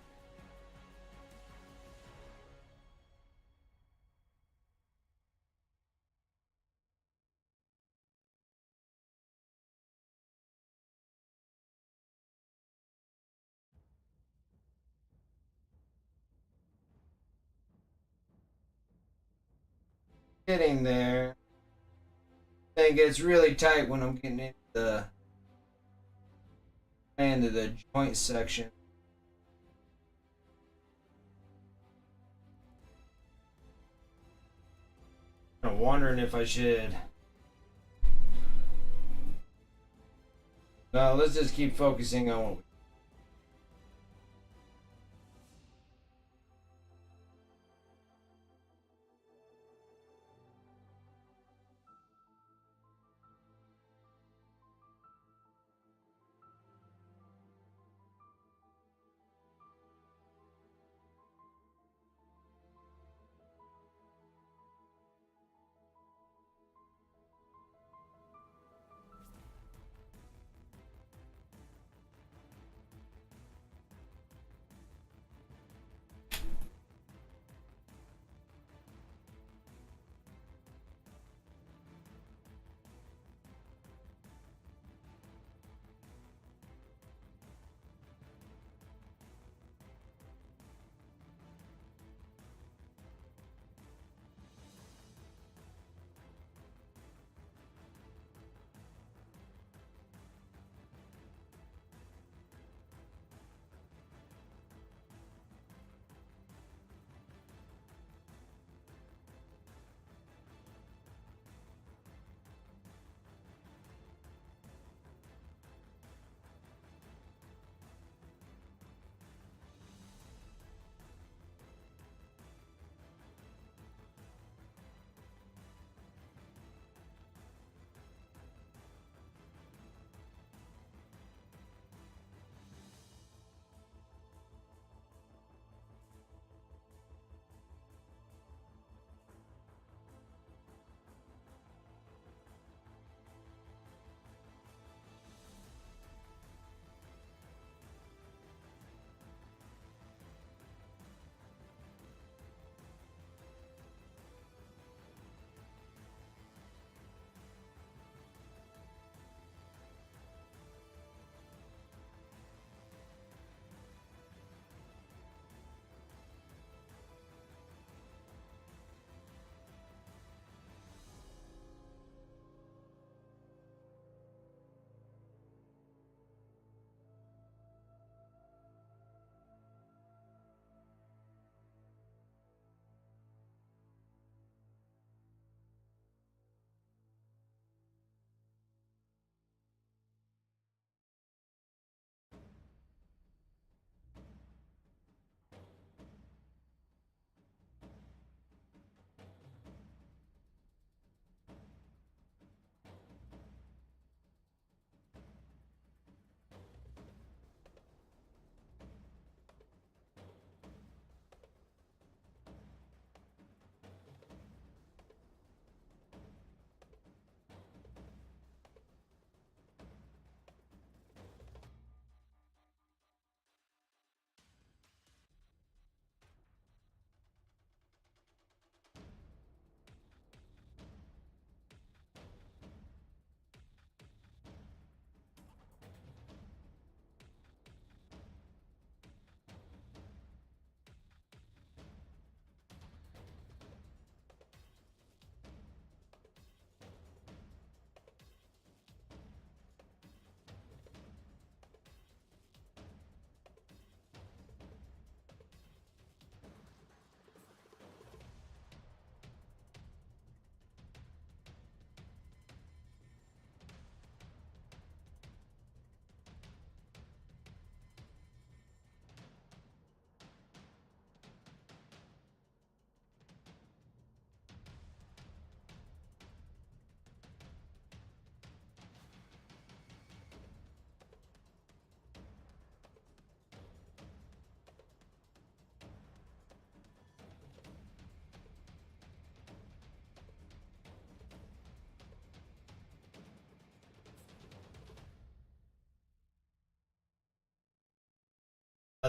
Getting there. Thing gets really tight when I'm getting into the joint section. I'm wondering if I should. No, let's just keep focusing on what we.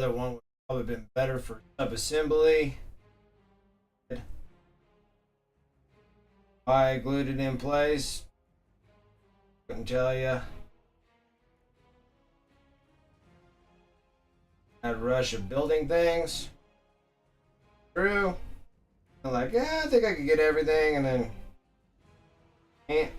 Other one would probably been better for sub-assembly. I glued it in place. Couldn't tell you. Had a rush of building things. Through. I'm like, yeah, I think I could get everything, and then can't.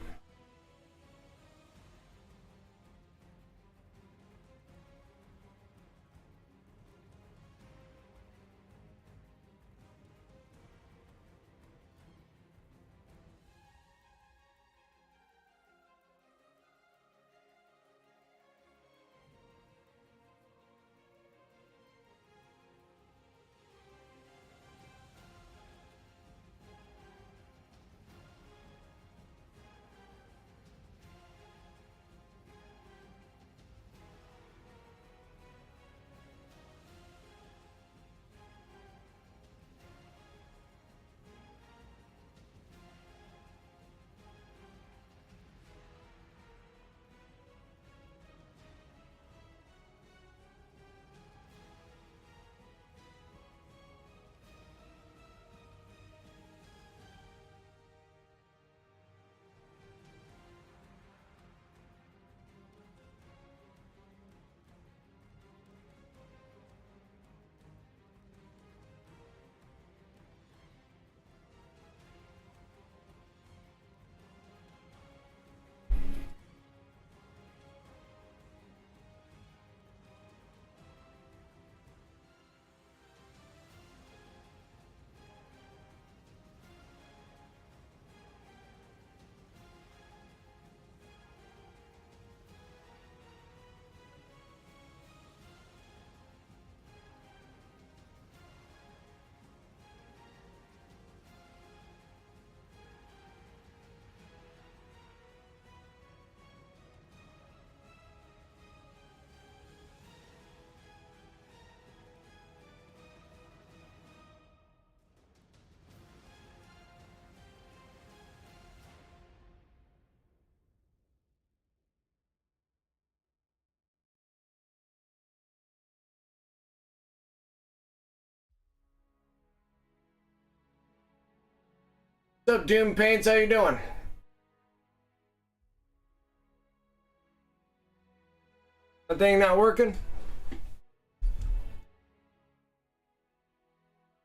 What's up, Doom Paints? How you doing? That thing not working?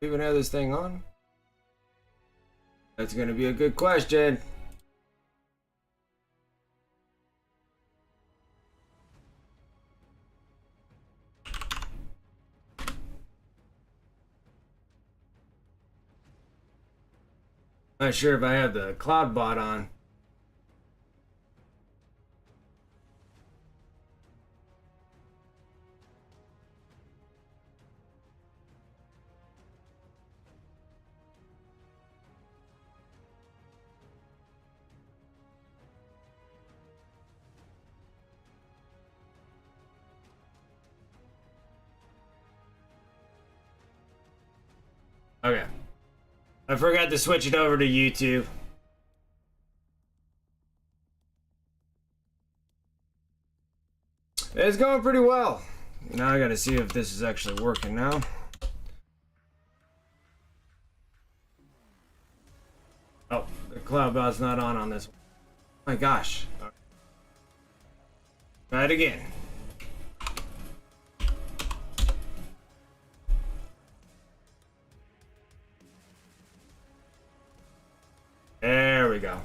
We even have this thing on? That's gonna be a good question. Not sure if I have the cloud bot on. Okay. I forgot to switch it over to YouTube. It's going pretty well. Now I gotta see if this is actually working now. Oh, the cloud bot's not on this one. Oh my gosh. Try it again. There we go.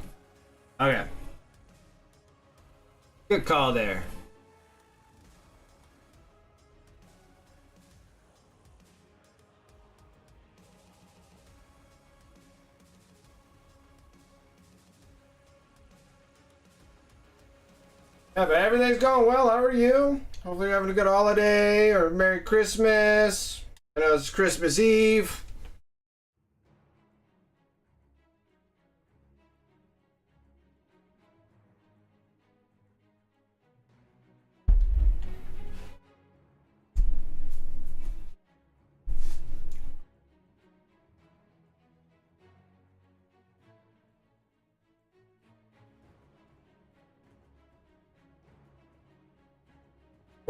Okay. Good call there. Yeah, but everything's going well. How are you? Hopefully you're having a good holiday or Merry Christmas. I know it's Christmas Eve.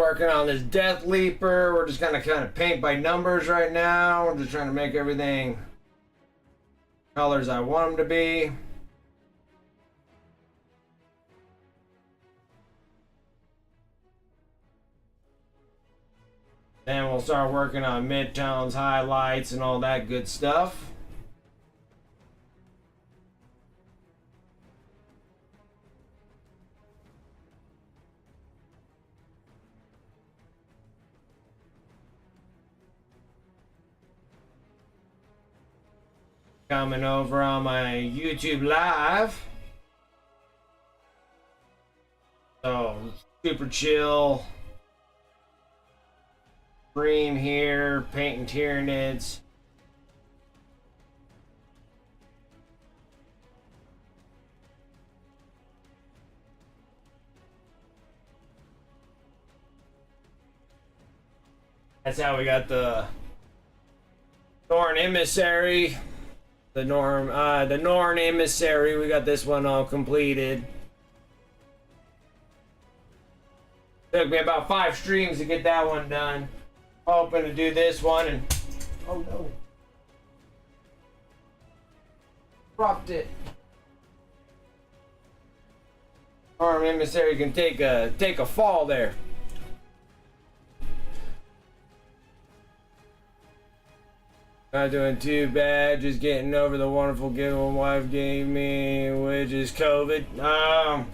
Working on this Deathleaper. We're just gonna kind of paint by numbers right now. We're just trying to make everything colors I want them to be. Then we'll start working on midtones, highlights, and all that good stuff. Coming over on my YouTube live. So, super chill. Stream here, painting Tyranids. That's how we got the Norn Emissary. The Norn Emissary, we got this one all completed. Took me about 5 streams to get that one done. Hoping to do this one and oh no. Dropped it. Norn Emissary can take a fall there. Not doing too bad, just getting over the wonderful gift my wife gave me, which is COVID. I'm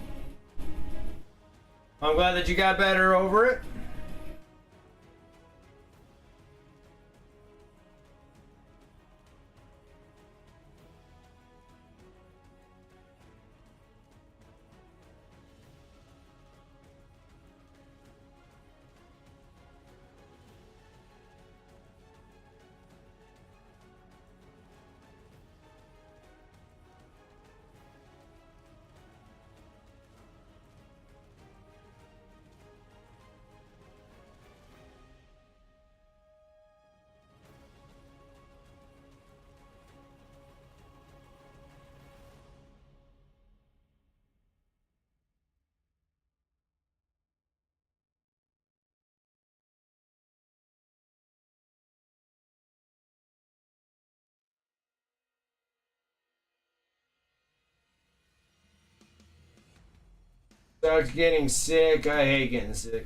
glad that you got better over it. Sucks getting sick. I hate getting sick.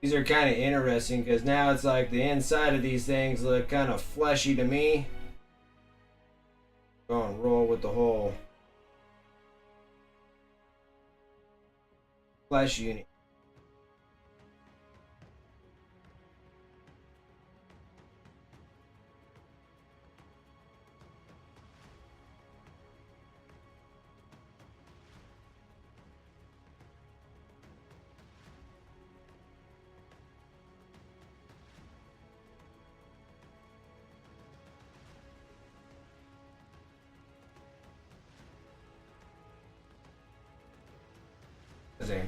These are kind of interesting because now it's like the inside of these things look kind of fleshy to me. Go and roll with the whole flesh unit. See.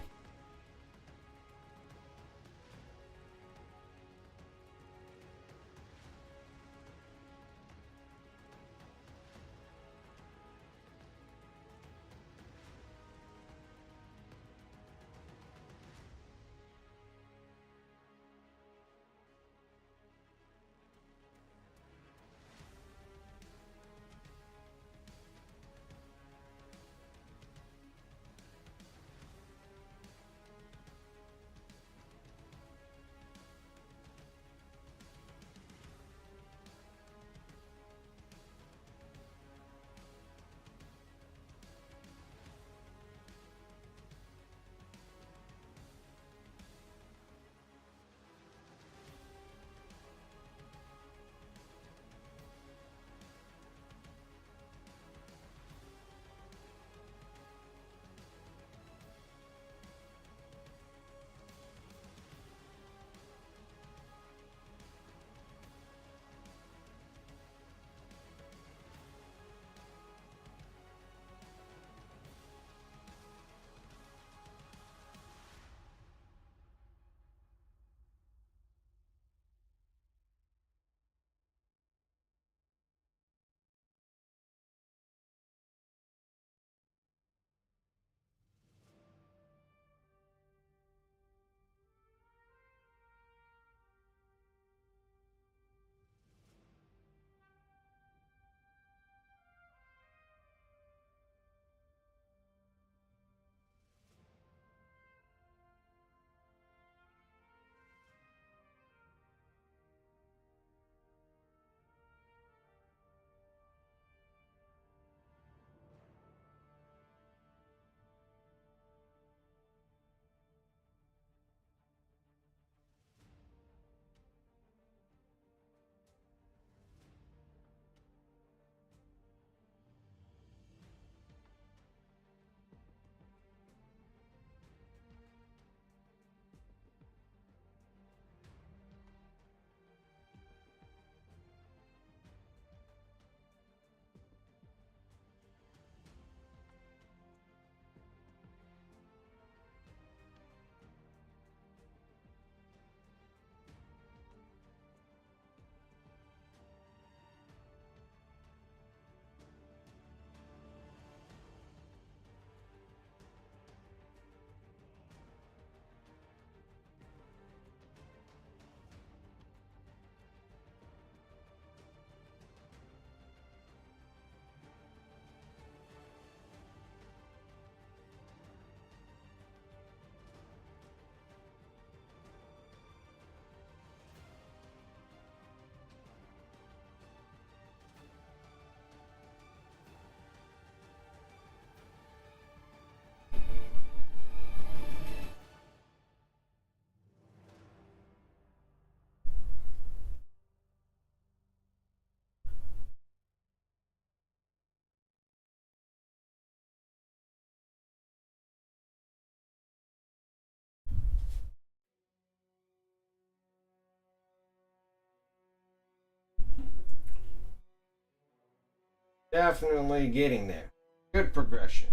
Definitely getting there. Good progression.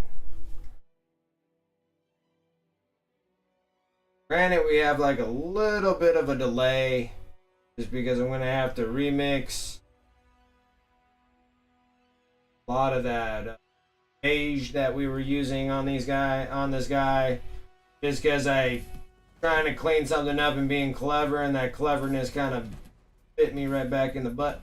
Granted, we have like a little bit of a delay just because I'm going to have to remix a lot of that beige that we were using on this guy just because I trying to clean something up and being clever, and that cleverness kind of bit me right back in the butt.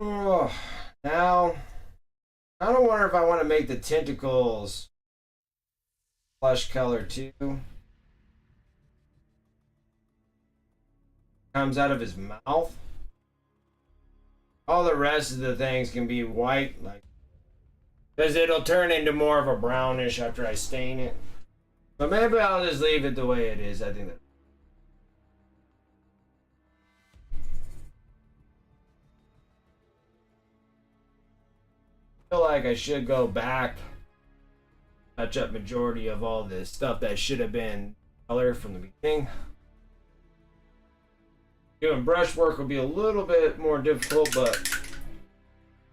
Oh, now, I don't wonder if I want to make the tentacles flesh color too. Comes out of his mouth. All the rest of the things can be white, like, because it'll turn into more of a brownish after I stain it. But maybe I'll just leave it the way it is. I think that. I feel like I should go back, touch up majority of all this stuff that should have been color from the beginning. Doing brush work will be a little bit more difficult, but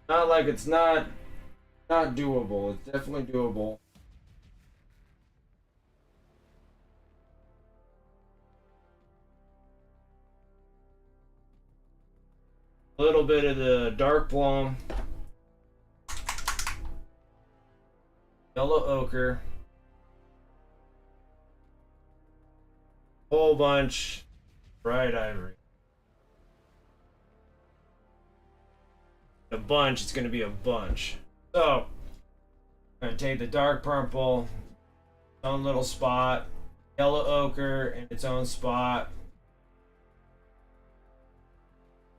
not like it's not doable. It's definitely doable. A little bit of the dark plum, yellow ochre, whole bunch bright ivory. A bunch, it's going to be a bunch. So, I'm going to take the dark purple, its own little spot, yellow ochre in its own spot,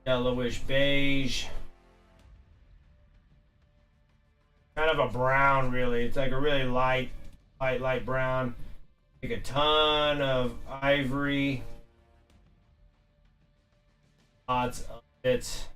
yellowish beige, kind of a brown really. It's like a really light brown. Take a ton of ivory, lots of it.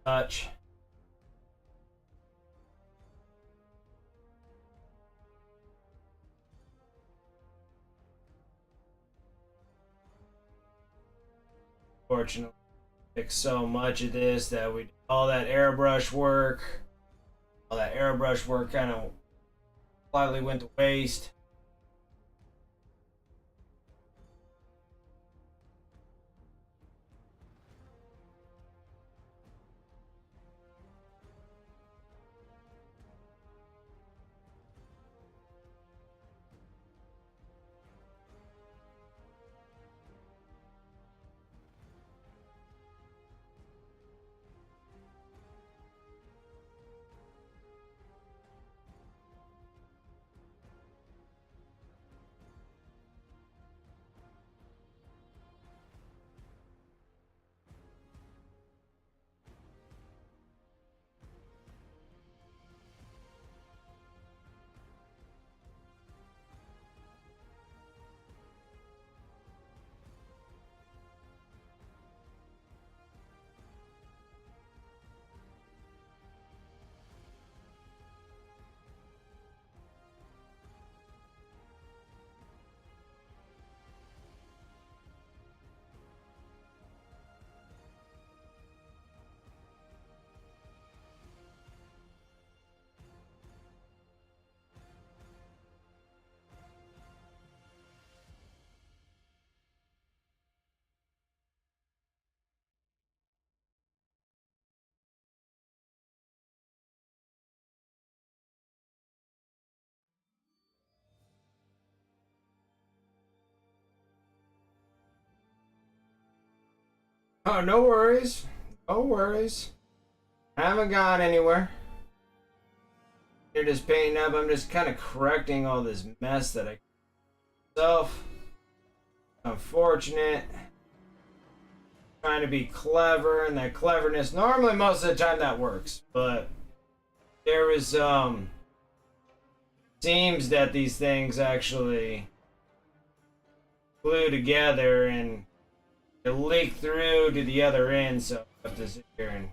Touch. Fortunately, fix so much of this that we did all that airbrush work. All that airbrush work kind of slightly went to waste. Oh, no worries. No worries. I haven't gone anywhere. You're just painting up. I'm just kind of correcting all this mess that I myself. Unfortunate. Trying to be clever, and that cleverness, normally most of the time that works, but there was seems that these things actually glue together, and it leaked through to the other end, so I have to sit here and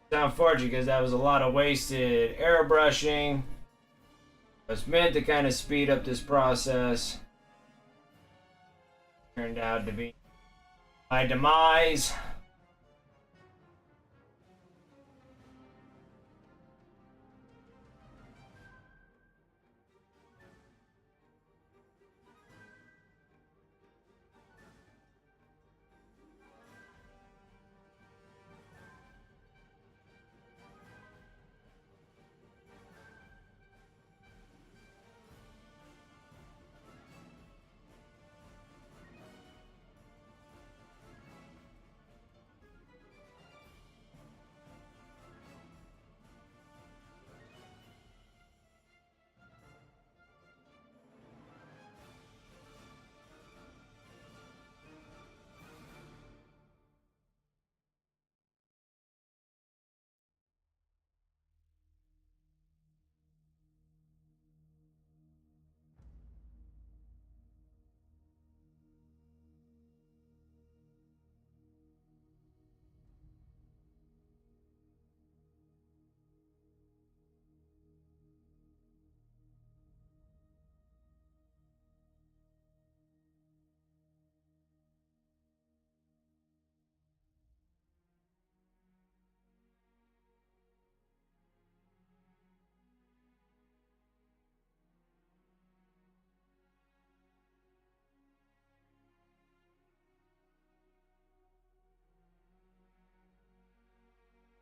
it's unfortunate because that was a lot of wasted airbrushing. It's meant to kind of speed up this process. Turned out to be my demise.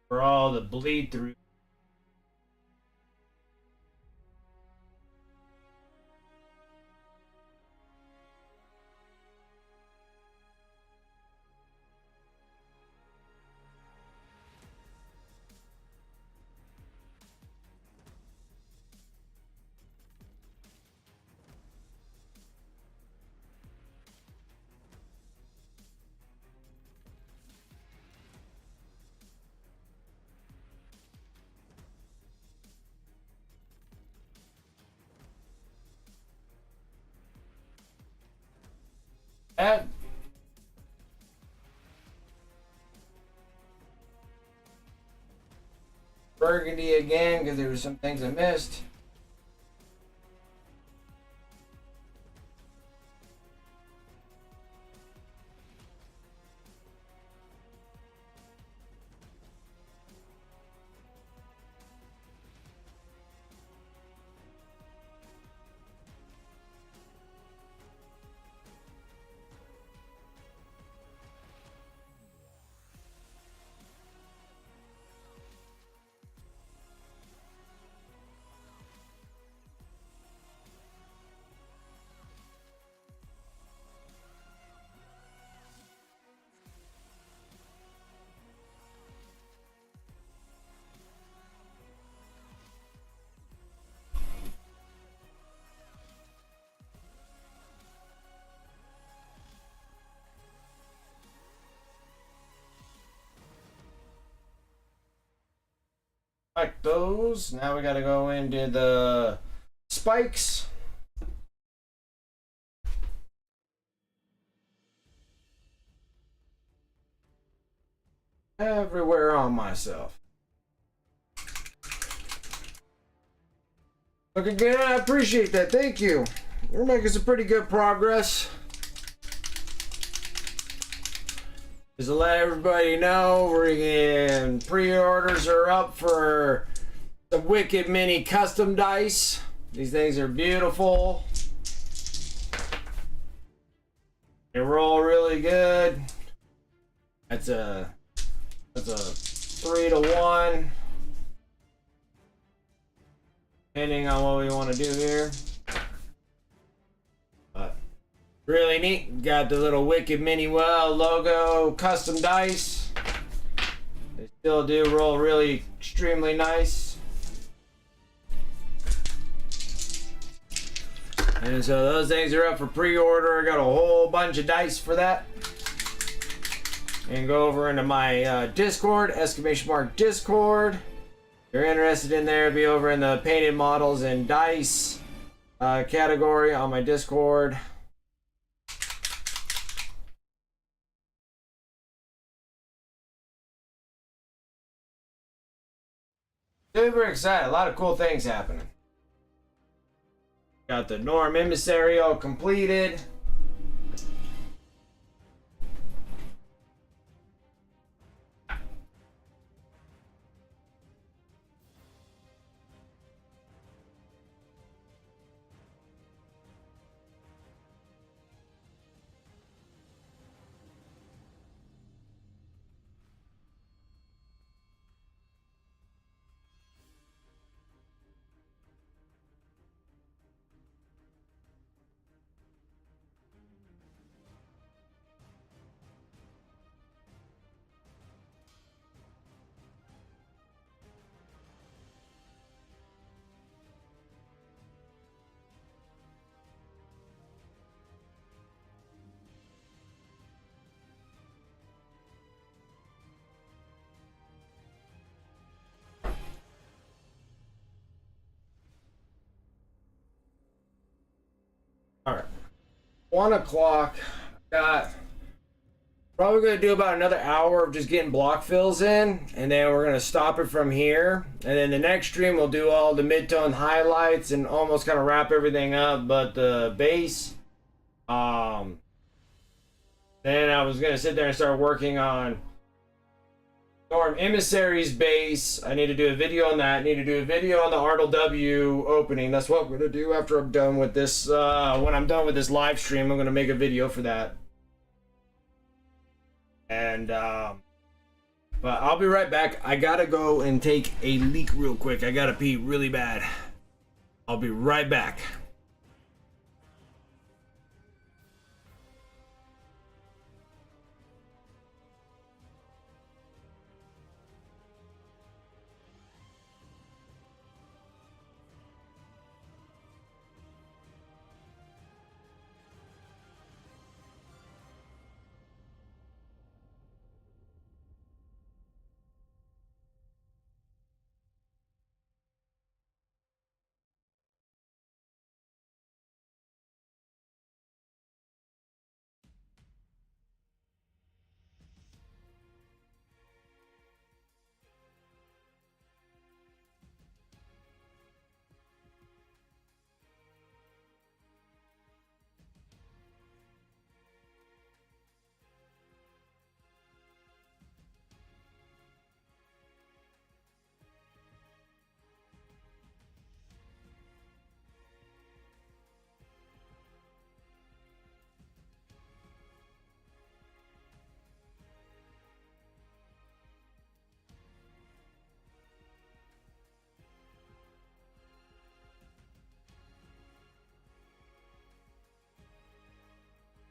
For all the bleed through. That burgundy again because there were some things I missed. Like those. Now we gotta go into the spikes. Everywhere on myself. Look again, I appreciate that. Thank you. We're making some pretty good progress. Just to let everybody know, pre-orders are up for the Wicked Mini custom dice. These things are beautiful. They roll really good. That's a 3-to-1. Depending on what we want to do here. But really neat. Got the little Wicked Mini logo custom dice. They still do roll really extremely nice. And so those things are up for pre-order. I got a whole bunch of dice for that. And go over into my Discord, !Discord. If you're interested in there, be over in the painted models and dice category on my Discord. Super excited. A lot of cool things happening. Got the Norm Emissary all completed. All right, 1 o'clock. Got probably gonna do about another hour of just getting block fills in, and then we're gonna stop it from here. And then the next stream we'll do all the mid-tone highlights and almost kind of wrap everything up. But the base, then I was gonna sit there and start working on Norm Emissary's base. I need to do a video on that. I need to do a video on the Arnold W opening. That's what I'm gonna do after I'm done with this. When I'm done with this live stream, I'm gonna make a video for that. And but I'll be right back. I gotta go and take a leak real quick. I gotta pee really bad. I'll be right back.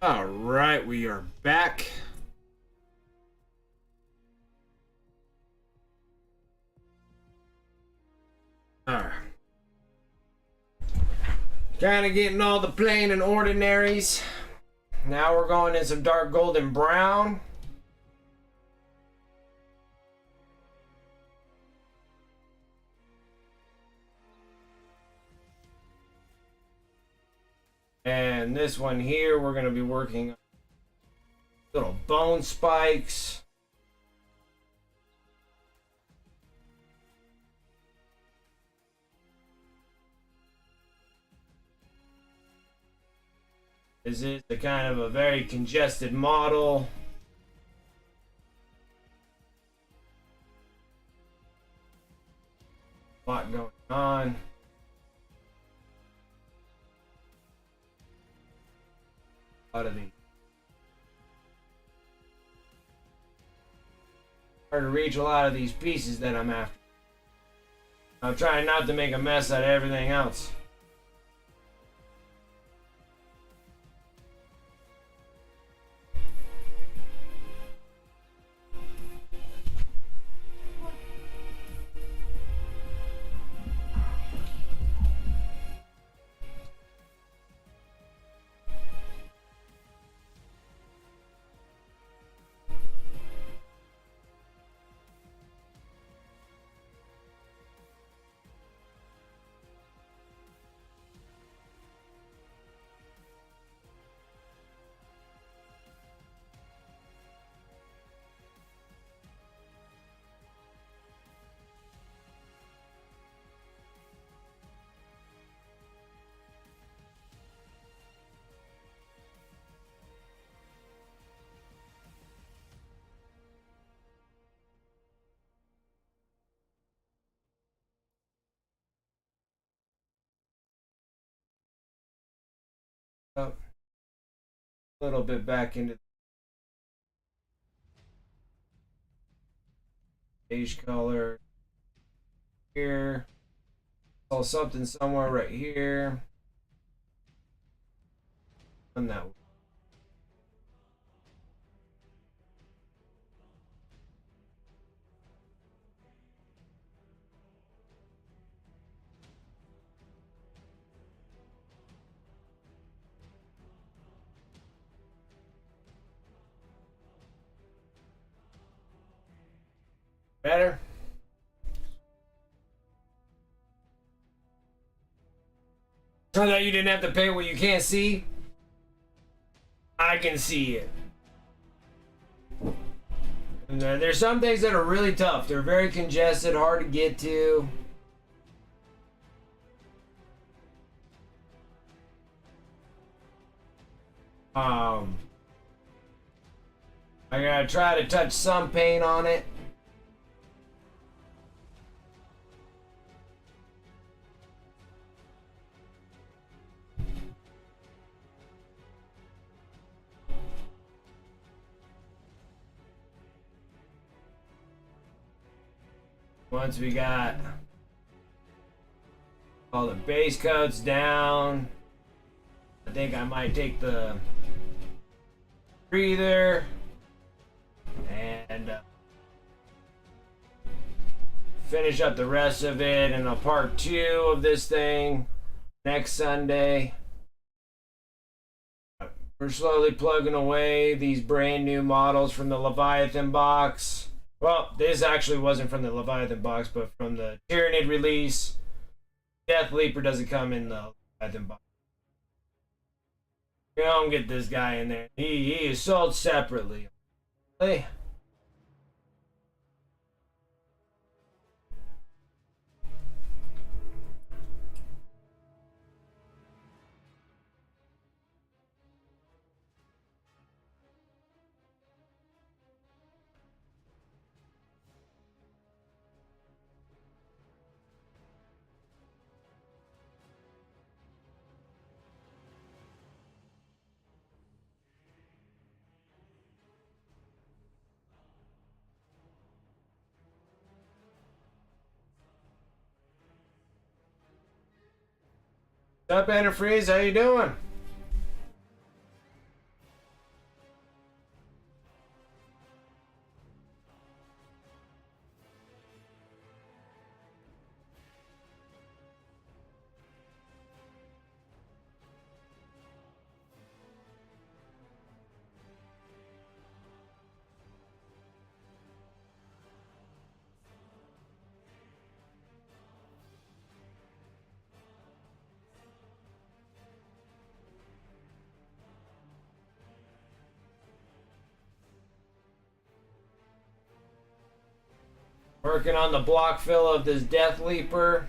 All right, we are back. All right. Kind of getting all the plain and ordinaries. Now we're going in some dark golden brown. And this one here, we're going to be working on little bone spikes. This is a kind of a very congested model. A lot going on. A lot of these. Hard to reach a lot of these pieces that I'm after. I'm trying not to make a mess out of everything else. up a little bit back into the beige color here. Saw something somewhere right here. On that. Better? Turns out you didn't have to pay what you can't see. I can see it. And there's some things that are really tough. They're very congested, hard to get to. I gotta try to touch some paint on it. Once we got all the base coats down, I think I might take the breather and finish up the rest of it in a part 2 of this thing next Sunday. We're slowly plugging away these brand new models from the Leviathan box. Well, this actually wasn't from the Leviathan box, but from the Tyranid release. Deathleaper doesn't come in the Leviathan box. You don't get this guy in there. He is sold separately. Hey. What's up, Antifreeze? How you doing? Working on the block fill of this Deathleaper.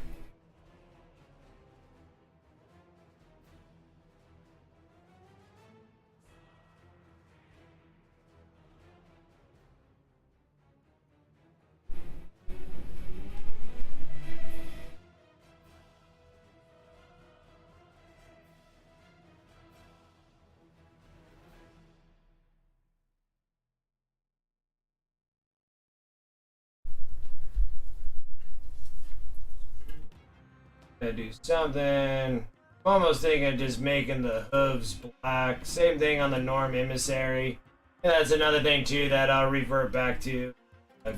Gotta do something. I'm almost thinking of just making the hooves black. Same thing on the Norm Emissary. And that's another thing too that I'll revert back to.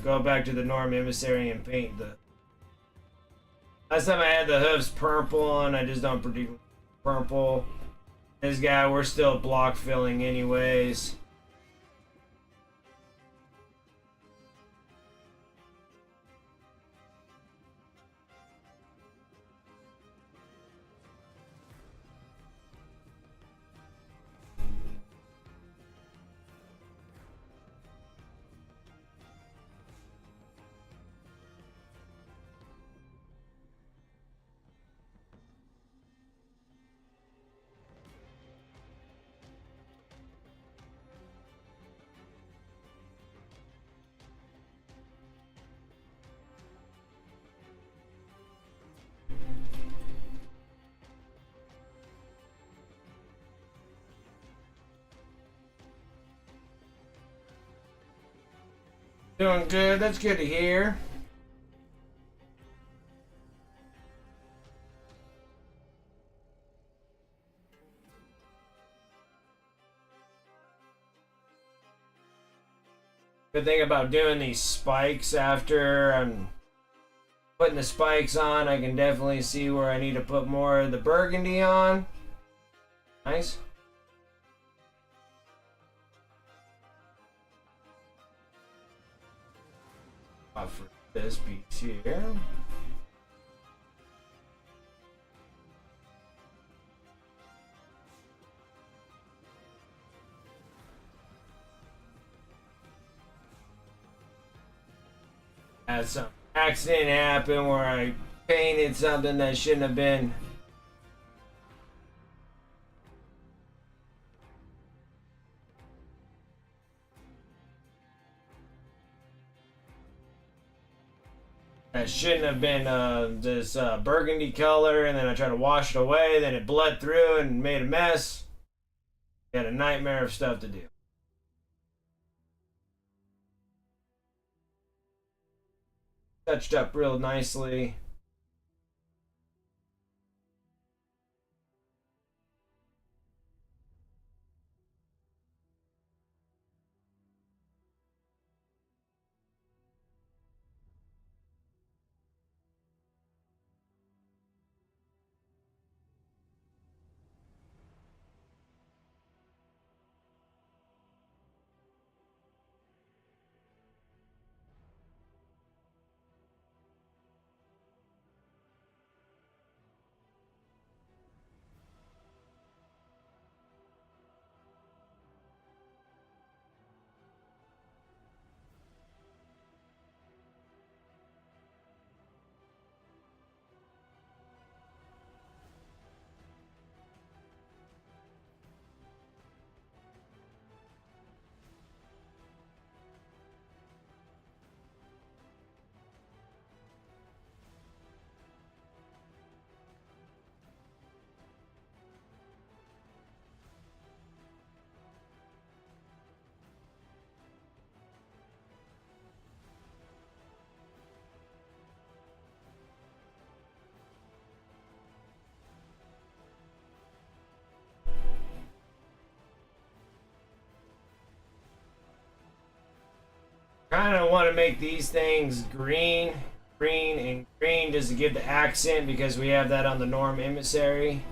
Go back to the Norm Emissary and paint the... Last time I had the hooves purple and I just don't particularly purple. This guy, we're still block filling anyways. Doing good. That's good to hear. Good thing about doing these spikes after I'm putting the spikes on, I can definitely see where I need to put more of the burgundy on. Nice. For this piece here. Had some accident happen where I painted something that shouldn't have been. That shouldn't have been this burgundy color, and then I tried to wash it away, then it bled through and made a mess. Had a nightmare of stuff to do. Touched up real nicely. Kind of want to make these things green, green, and green just to give the accent because we have that on the Norm Emissary.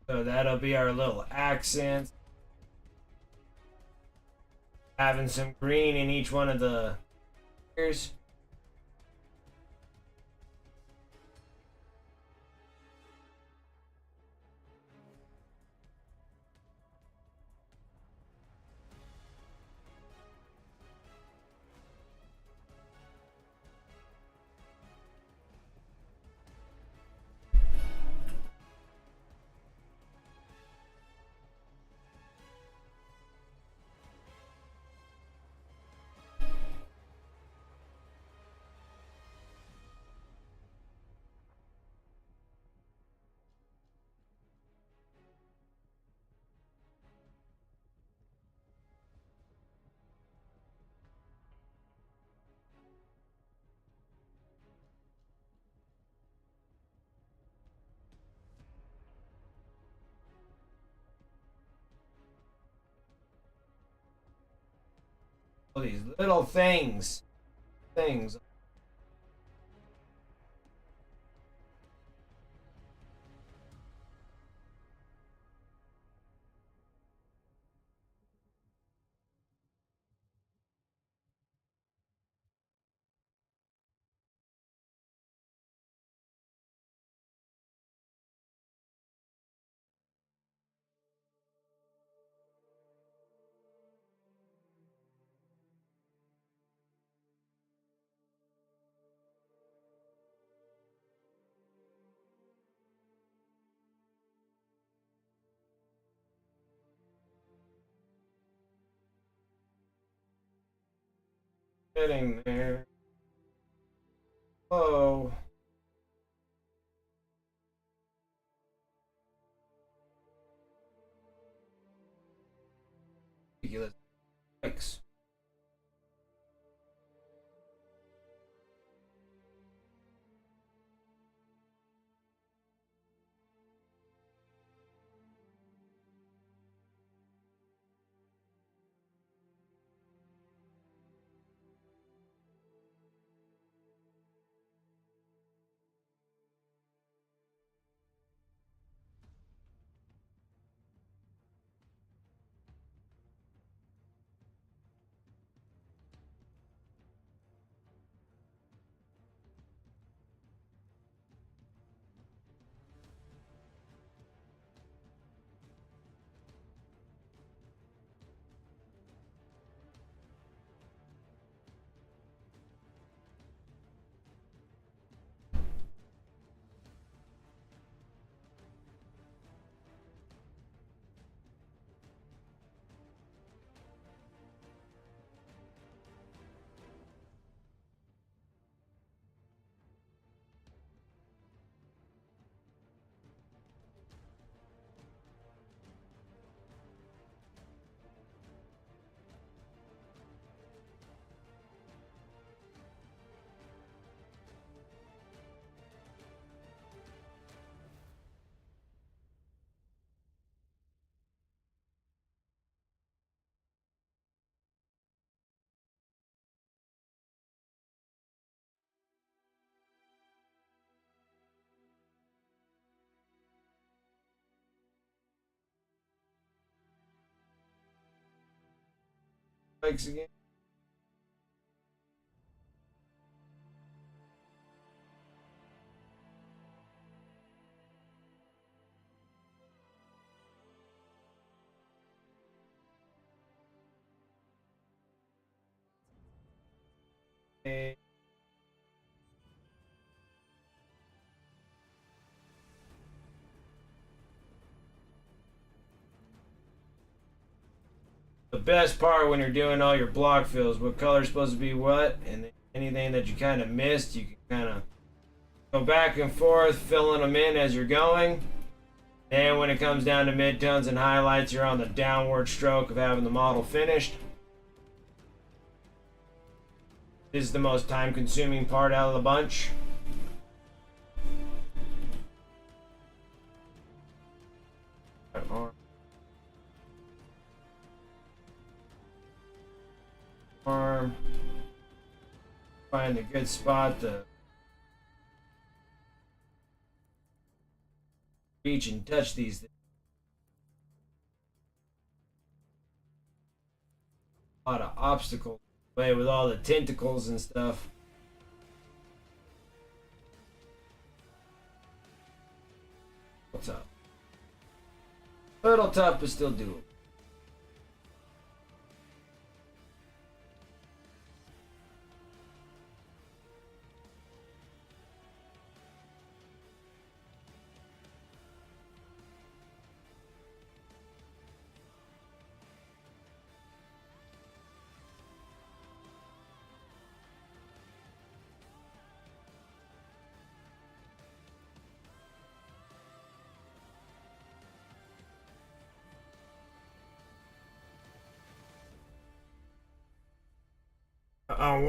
So that'll be our little accent. Having some green in each one of the ears. All these little things. Getting there. Oh. Ridiculous. Thanks. Thanks again. Hey. The best part when you're doing all your block fills, what color's supposed to be what, and anything that you kind of missed, you can kind of go back and forth, filling them in as you're going. And when it comes down to midtones and highlights, you're on the downward stroke of having the model finished. This is the most time-consuming part out of the bunch. Arm. Find a good spot to reach and touch these things. A lot of obstacles way with all the tentacles and stuff. What's up? A little tough, but still doable.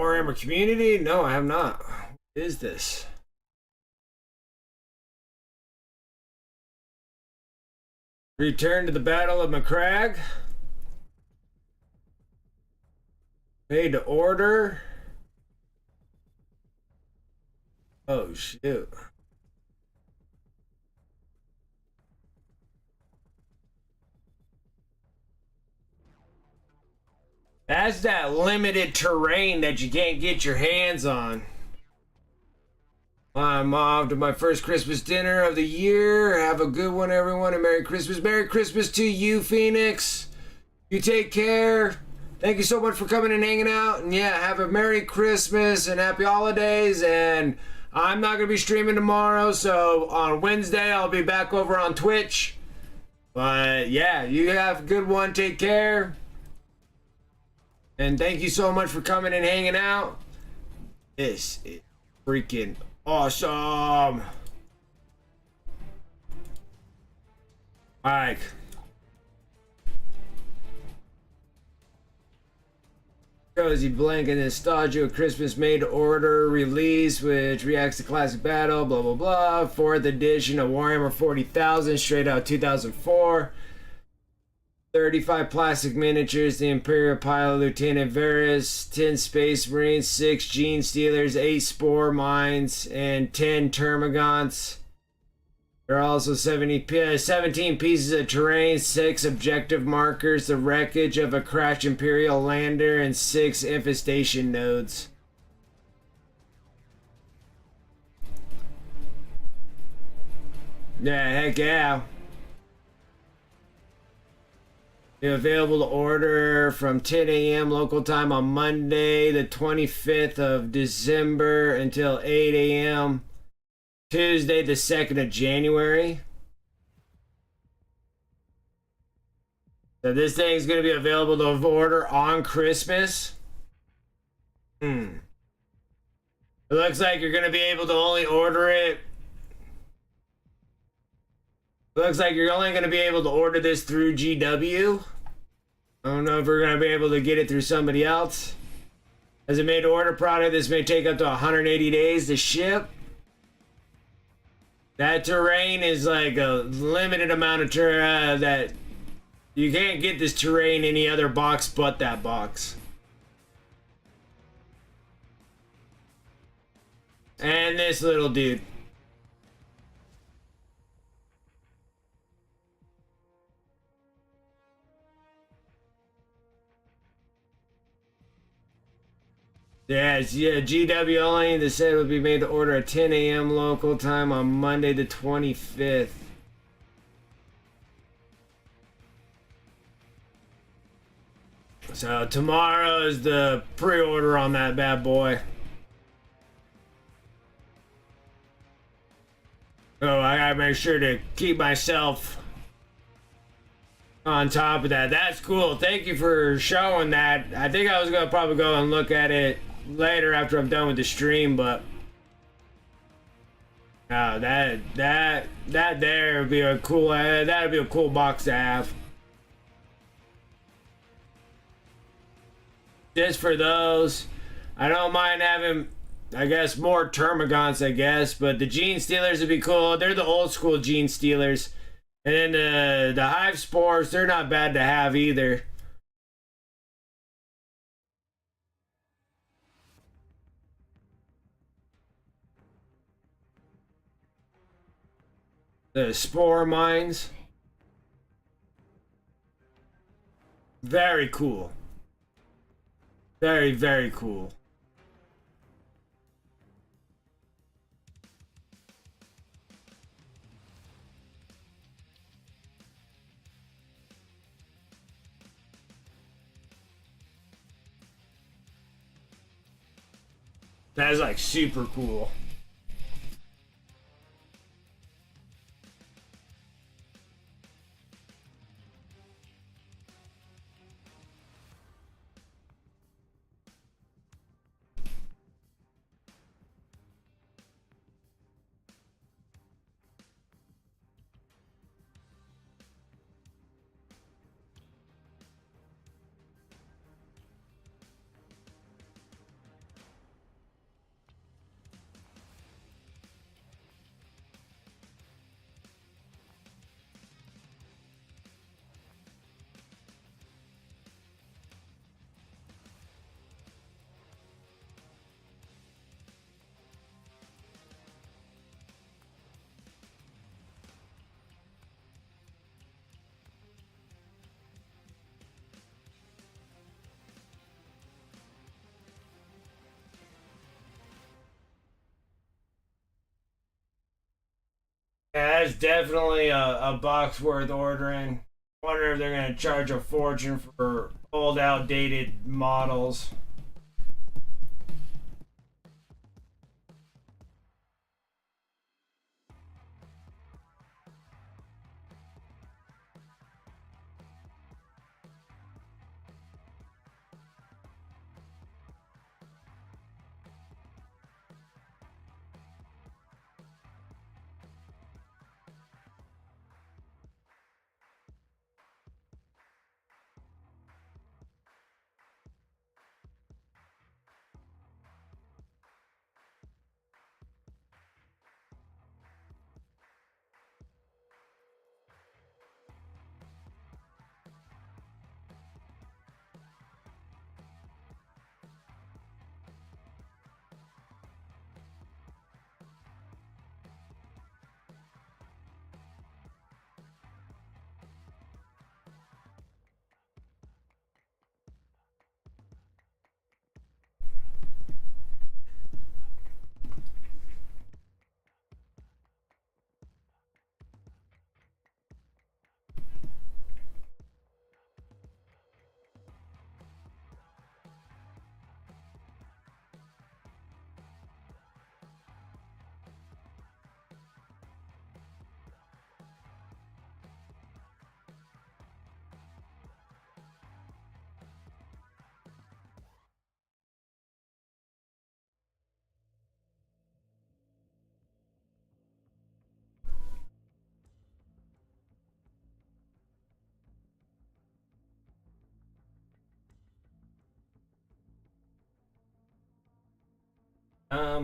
Warhammer Community? No, I have not. What is this? Return to the Battle of Macragge. Made to order. Oh, shoot. That's that limited terrain that you can't get your hands on. I'm off to my first Christmas dinner of the year. Have a good one, everyone, and Merry Christmas. Merry Christmas to you, Phoenix. You take care. Thank you so much for coming and hanging out. And yeah, have a Merry Christmas and Happy Holidays. And I'm not going to be streaming tomorrow, so on Wednesday I'll be back over on Twitch. But yeah, you have a good one. Take care. And thank you so much for coming and hanging out. This is freaking awesome. Alright. Cozy blanket nostalgia, Christmas made to order release, which reacts to classic battle, blah blah blah. 4th edition of Warhammer 40,000, straight out 2004. 35 plastic miniatures, the Imperial Pilot, Lieutenant Varys, 10 Space Marines, 6 Gene Stealers, 8 Spore Mines, and 10 Termagants. There are also 17 pieces of terrain, 6 objective markers, the wreckage of a crashed Imperial lander, and 6 infestation nodes. Yeah, heck yeah. They're available to order from 10 a.m. local time on Monday, the 25th of December until 8 a.m. Tuesday, the 2nd of January. So this thing's going to be available to order on Christmas. It looks like you're going to be able to only order it. Looks like you're only going to be able to order this through GW. I don't know if we're going to be able to get it through somebody else. As a made-to-order product, this may take up to 180 days to ship. That terrain is like a limited amount of terrain that you can't get this terrain any other box but that box. And this little dude. Yeah, GW only. The set will be made to order at 10 a.m. local time on Monday the 25th. So tomorrow is the pre-order on that bad boy. Oh, I gotta make sure to keep myself on top of that. That's cool. Thank you for showing that. I think I was gonna probably go and look at it later after I'm done with the stream, but that there would be a cool that'd be a cool box to have. Just for those, I don't mind having, I guess, more Termagants, I guess, but the Gene Stealers would be cool. They're the old school Gene Stealers. And then the Hive Spores, they're not bad to have either. The Spore Mines. Very cool. Very, very cool. That is like super cool. Yeah, that's definitely a box worth ordering. Wonder if they're gonna charge a fortune for old, outdated models.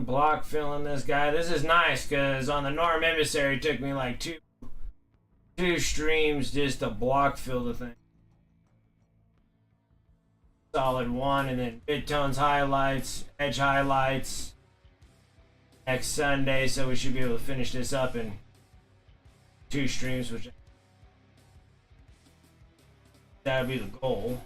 Block filling this guy. This is nice because on the Norm Emissary it took me like two streams just to block fill the thing. Solid one, and then midtones highlights, edge highlights next Sunday, so we should be able to finish this up in 2 streams, which that would be the goal.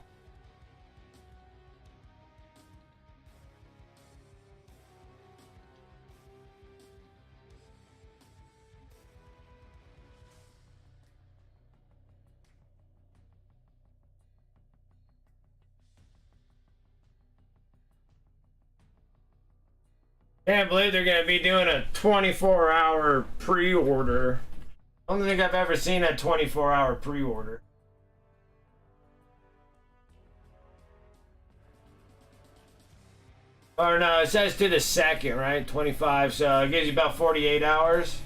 Can't believe they're going to be doing a 24-hour pre-order. I don't think I've ever seen a 24-hour pre-order. Or no, it says to the 2nd, right? 25, so it gives you about 48 hours.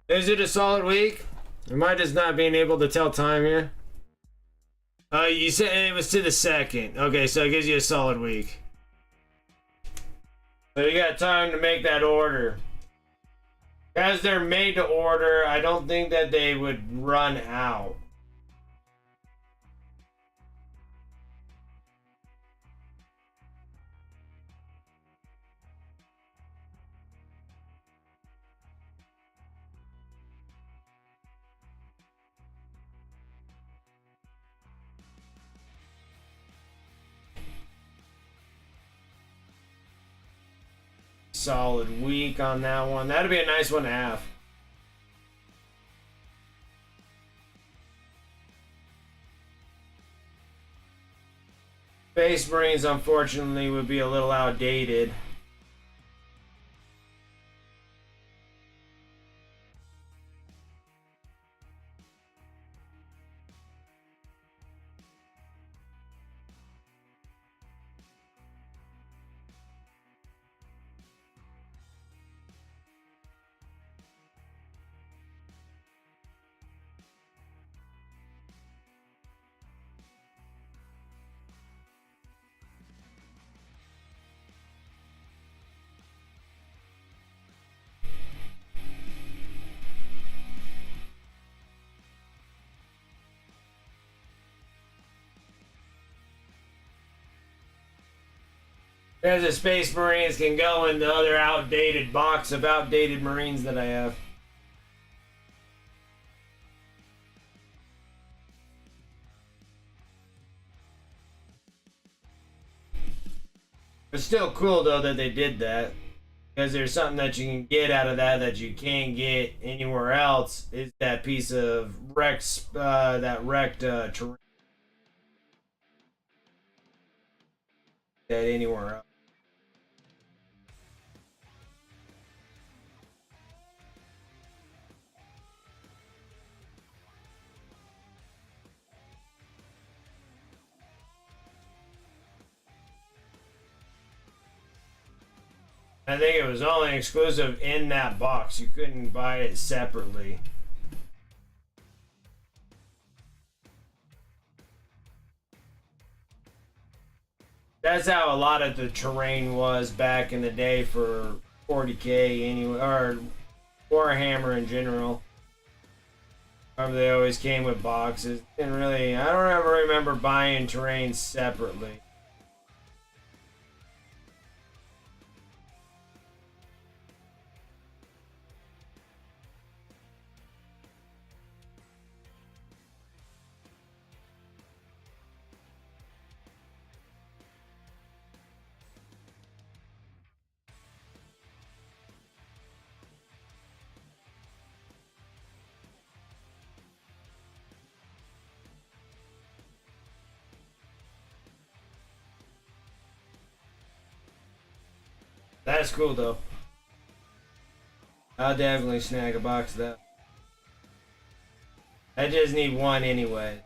Is it a solid week? Am I just not being able to tell time here? You said it was to the 2nd. Okay, so it gives you a solid week. So you got time to make that order. As they're made to order, I don't think that they would run out. Solid week on that one. That'd be a nice one to have. Space Marines, unfortunately, would be a little outdated. Because the Space Marines can go in the other outdated box of outdated Marines that I have. It's still cool though that they did that. Because there's something that you can get out of that you can't get anywhere else, is that piece of wrecked terrain. That anywhere else. I think it was only exclusive in that box. You couldn't buy it separately. That's how a lot of the terrain was back in the day for 40K anyway, or Warhammer in general. They always came with boxes. Didn't really, I don't ever remember buying terrain separately. That's cool though. I'll definitely snag a box of that. I just need one anyway.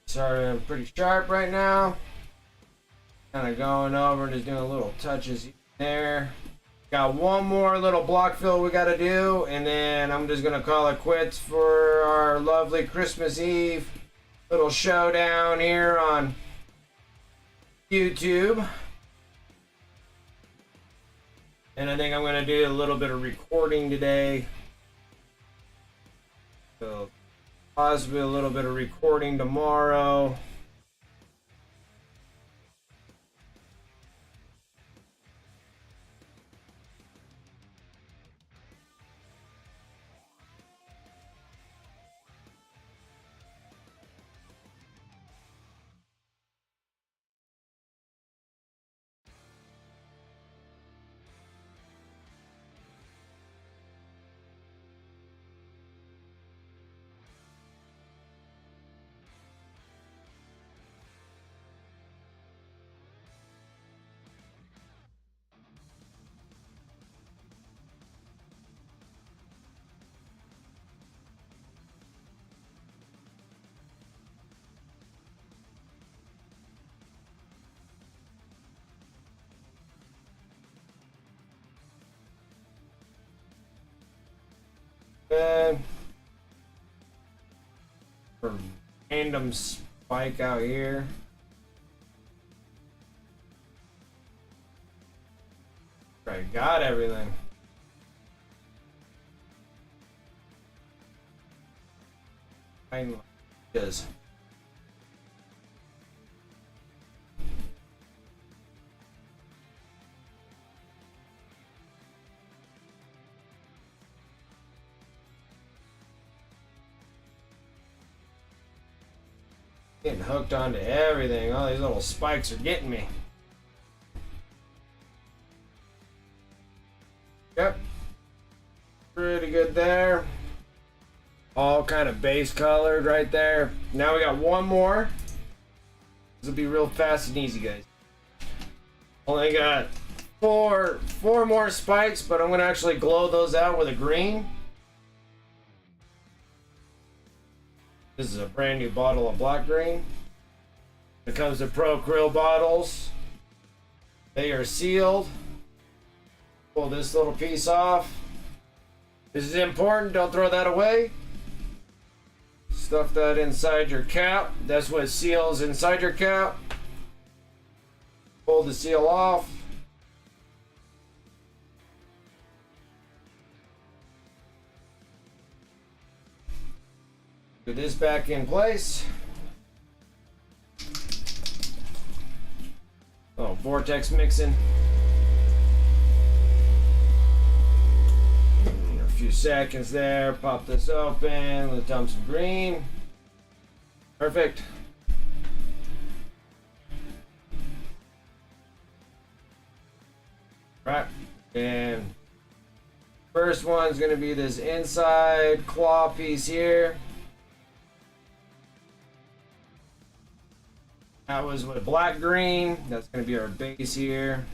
Sorry, I'm pretty sharp right now. Kind of going over and just doing little touches there. Got one more little block fill we got to do, and then I'm just going to call it quits for our lovely Christmas Eve little showdown here on YouTube. And I think I'm going to do a little bit of recording today. So possibly a little bit of recording tomorrow. And random spike out here. I got everything. I is. Getting hooked onto everything. All these little spikes are getting me. Yep. Pretty good there. All kind of base colored right there. Now we got one more. This will be real fast and easy, guys. Only got four more spikes, but I'm gonna actually glow those out with a green. This is a brand new bottle of black green. It comes to Pro Krill bottles. They are sealed. Pull this little piece off. This is important, don't throw that away. Stuff that inside your cap. That's what seals inside your cap. Pull the seal off. Put this back in place. Oh, vortex mixing. A few seconds there. Pop this open. Let's dump some green. Perfect. Right. And first one's going to be this inside claw piece here. That was with black green. That's going to be our base here.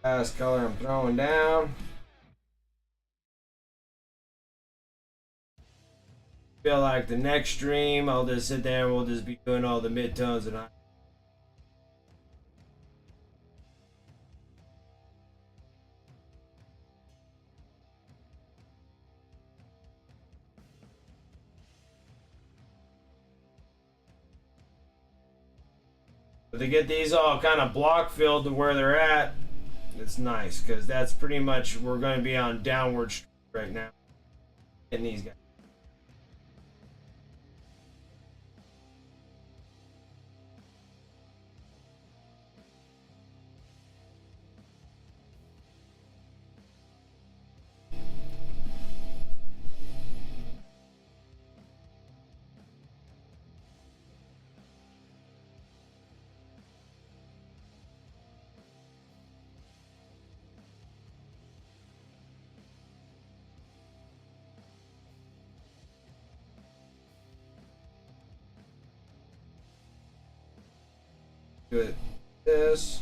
Last color I'm throwing down. feel like the next stream I'll just sit there and we'll just be doing all the midtones and but to get these all kind of block filled to where they're at, it's nice because that's pretty much we're going to be on downward right now. And these guys. Good. This.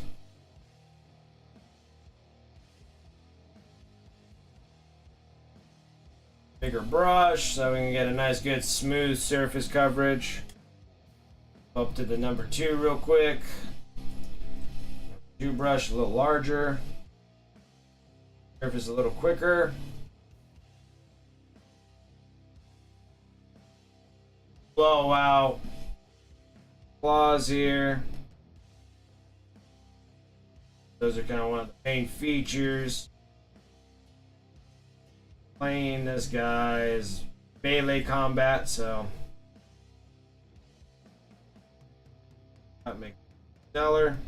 Bigger brush so we can get a nice good smooth surface coverage. Up to the number 2 real quick. 2 brush a little larger. Surface a little quicker. Blow out. Claws here. Those are kind of one of the main features. Playing this guy is melee combat, so that makes it stellar.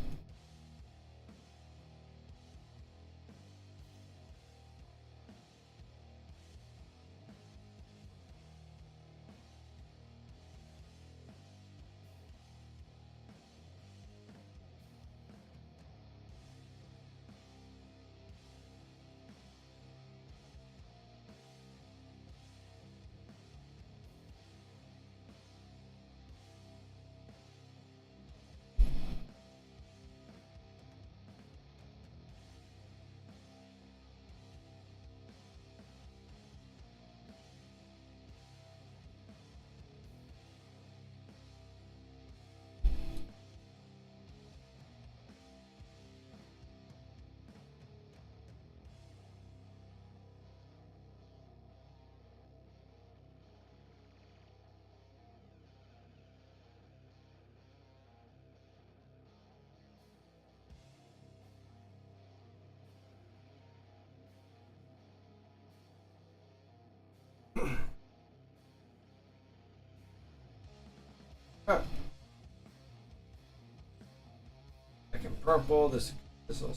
Second purple. This will.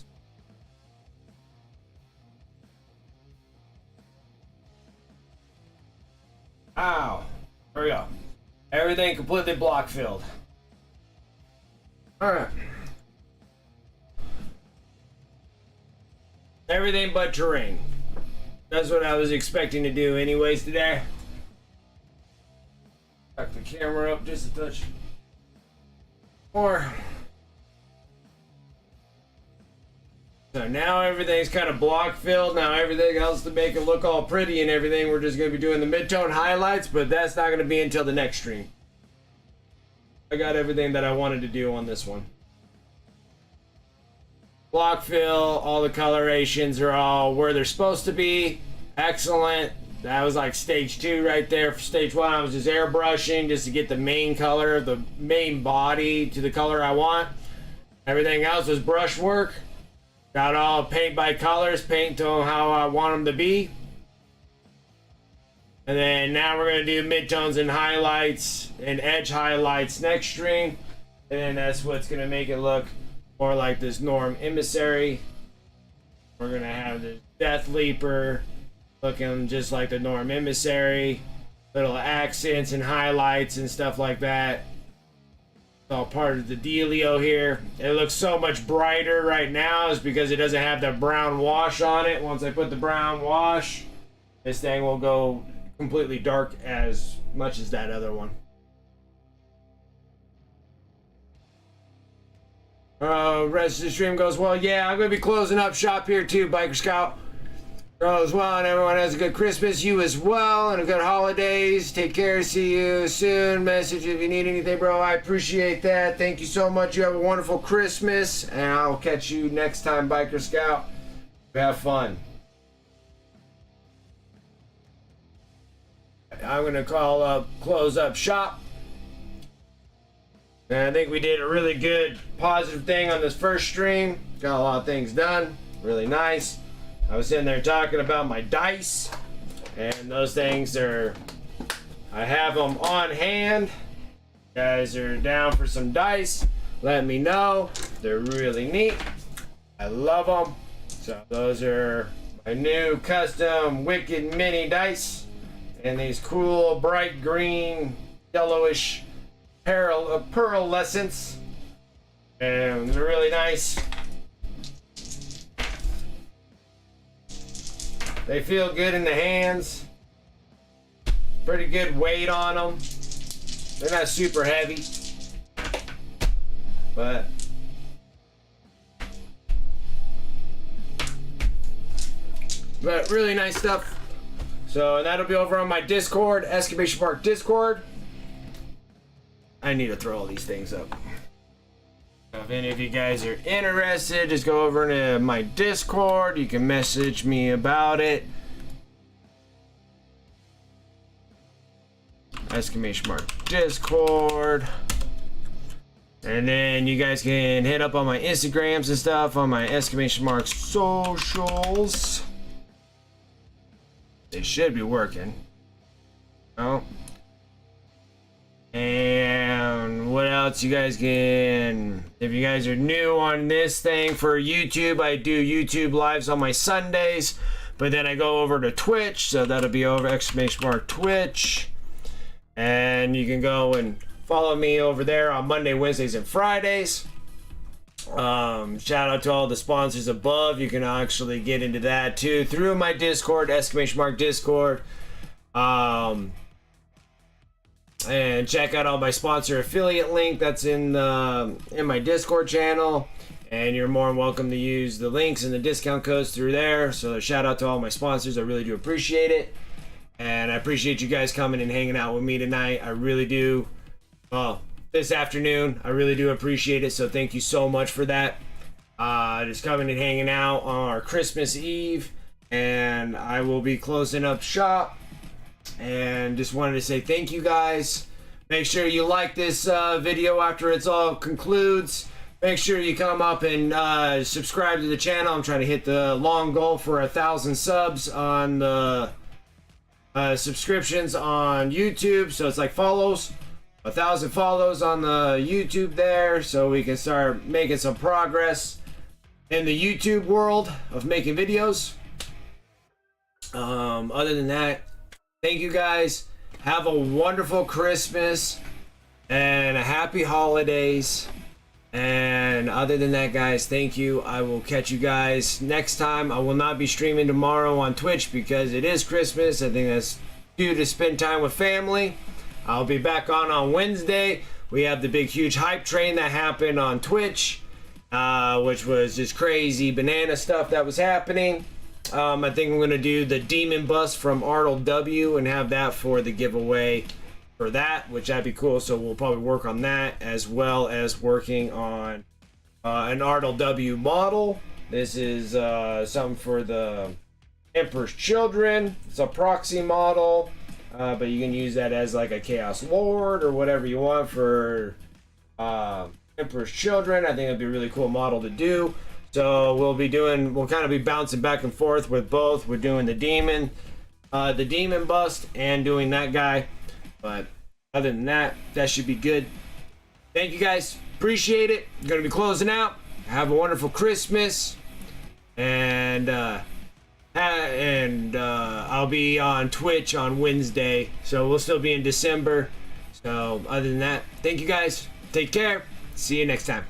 Ow! There we go. Everything completely block filled. All right. Everything but terrain. That's what I was expecting to do anyways today. Back the camera up just a touch more. So now everything's kind of block filled. Now everything else to make it look all pretty and everything, we're just going to be doing the mid-tone highlights, but that's not going to be until the next stream. I got everything that I wanted to do on this one. Block fill, all the colorations are all where they're supposed to be. Excellent. That was like stage 2 right there. For stage 1, I was just airbrushing just to get the main color, the main body to the color I want. Everything else was brush work. Got all paint by colors, paint to how I want them to be. And then now we're going to do midtones and highlights and edge highlights next stream. And then that's what's going to make it look more like this Norm Emissary. We're going to have the Deathleaper looking just like the Norm Emissary. Little accents and highlights and stuff like that. It's all part of the dealio here. It looks so much brighter right now is because it doesn't have the brown wash on it. Once I put the brown wash, this thing will go completely dark as much as that other one. Rest of the stream goes well. Yeah, I'm going to be closing up shop here too, Biker Scout. all as well, and everyone has a good Christmas. You as well, and a good holidays. Take care. See you soon. Message if you need anything, bro. I appreciate that. Thank you so much. You have a wonderful Christmas, and I'll catch you next time, Biker Scout. Have fun. I'm gonna close up shop. And I think we did a really good positive thing on this first stream. Got a lot of things done. Really nice. I was sitting there talking about my dice, and those things are, I have them on hand. You guys are down for some dice, let me know. They're really neat. I love them. So those are my new custom Wicked Mini dice, and these cool bright green, yellowish pearlescence, and they're really nice. They feel good in the hands. Pretty good weight on them. They're not super heavy, but really nice stuff. So that'll be over on my Discord, Exclamation Park Discord. I need to throw all these things up. If any of you guys are interested, just go over to my Discord. You can message me about it. Exclamation mark Discord. And then you guys can hit up on my Instagrams and stuff on my exclamation mark socials. It should be working. Oh. And what else you guys can, if you guys are new on this thing for YouTube, I do YouTube lives on my Sundays, but then I go over to Twitch, so that'll be over exclamation mark Twitch. And you can go and follow me over there on Monday, Wednesdays, and Fridays. Shout out to all the sponsors above. You can actually get into that too through my Discord, exclamation mark Discord. And check out all my sponsor affiliate link that's in my Discord channel, and you're more than welcome to use the links and the discount codes through there. So shout out to all my sponsors. I really do appreciate it, and I appreciate you guys coming and hanging out with me tonight. I really do. Well, this afternoon, I really do appreciate it. So thank you so much for that. Just coming and hanging out on our Christmas Eve, and I will be closing up shop. And just wanted to say thank you guys. Make sure you like this video after it's all concludes. Make sure you come up and subscribe to the channel. I'm trying to hit the long goal for 1,000 subs on the subscriptions on YouTube. So it's like follows, 1,000 follows on the YouTube there, so we can start making some progress in the YouTube world of making videos. Other than that, thank you guys. Have a wonderful Christmas and a happy holidays. And other than that, guys, thank you. I will catch you guys next time. I will not be streaming tomorrow on Twitch because it is Christmas. I think that's due to spend time with family. I'll be back on Wednesday. We have the big, huge hype train that happened on Twitch, which was just crazy banana stuff that was happening. I think I'm going to do the Demon Bust from Arnold W and have that for the giveaway for that, which that'd be cool. So we'll probably work on that as well as working on an Arnold W model. This is something for the Emperor's Children. It's a proxy model, but you can use that as like a Chaos Lord or whatever you want for Emperor's Children. I think it'd be a really cool model to do. So we'll kind of be bouncing back and forth with both. We're doing the Demon Bust and doing that guy. But other than that, that should be good. Thank you guys. Appreciate it. I'm going to be closing out. Have a wonderful Christmas. And I'll be on Twitch on Wednesday. So we'll still be in December. So other than that, thank you guys. Take care. See you next time.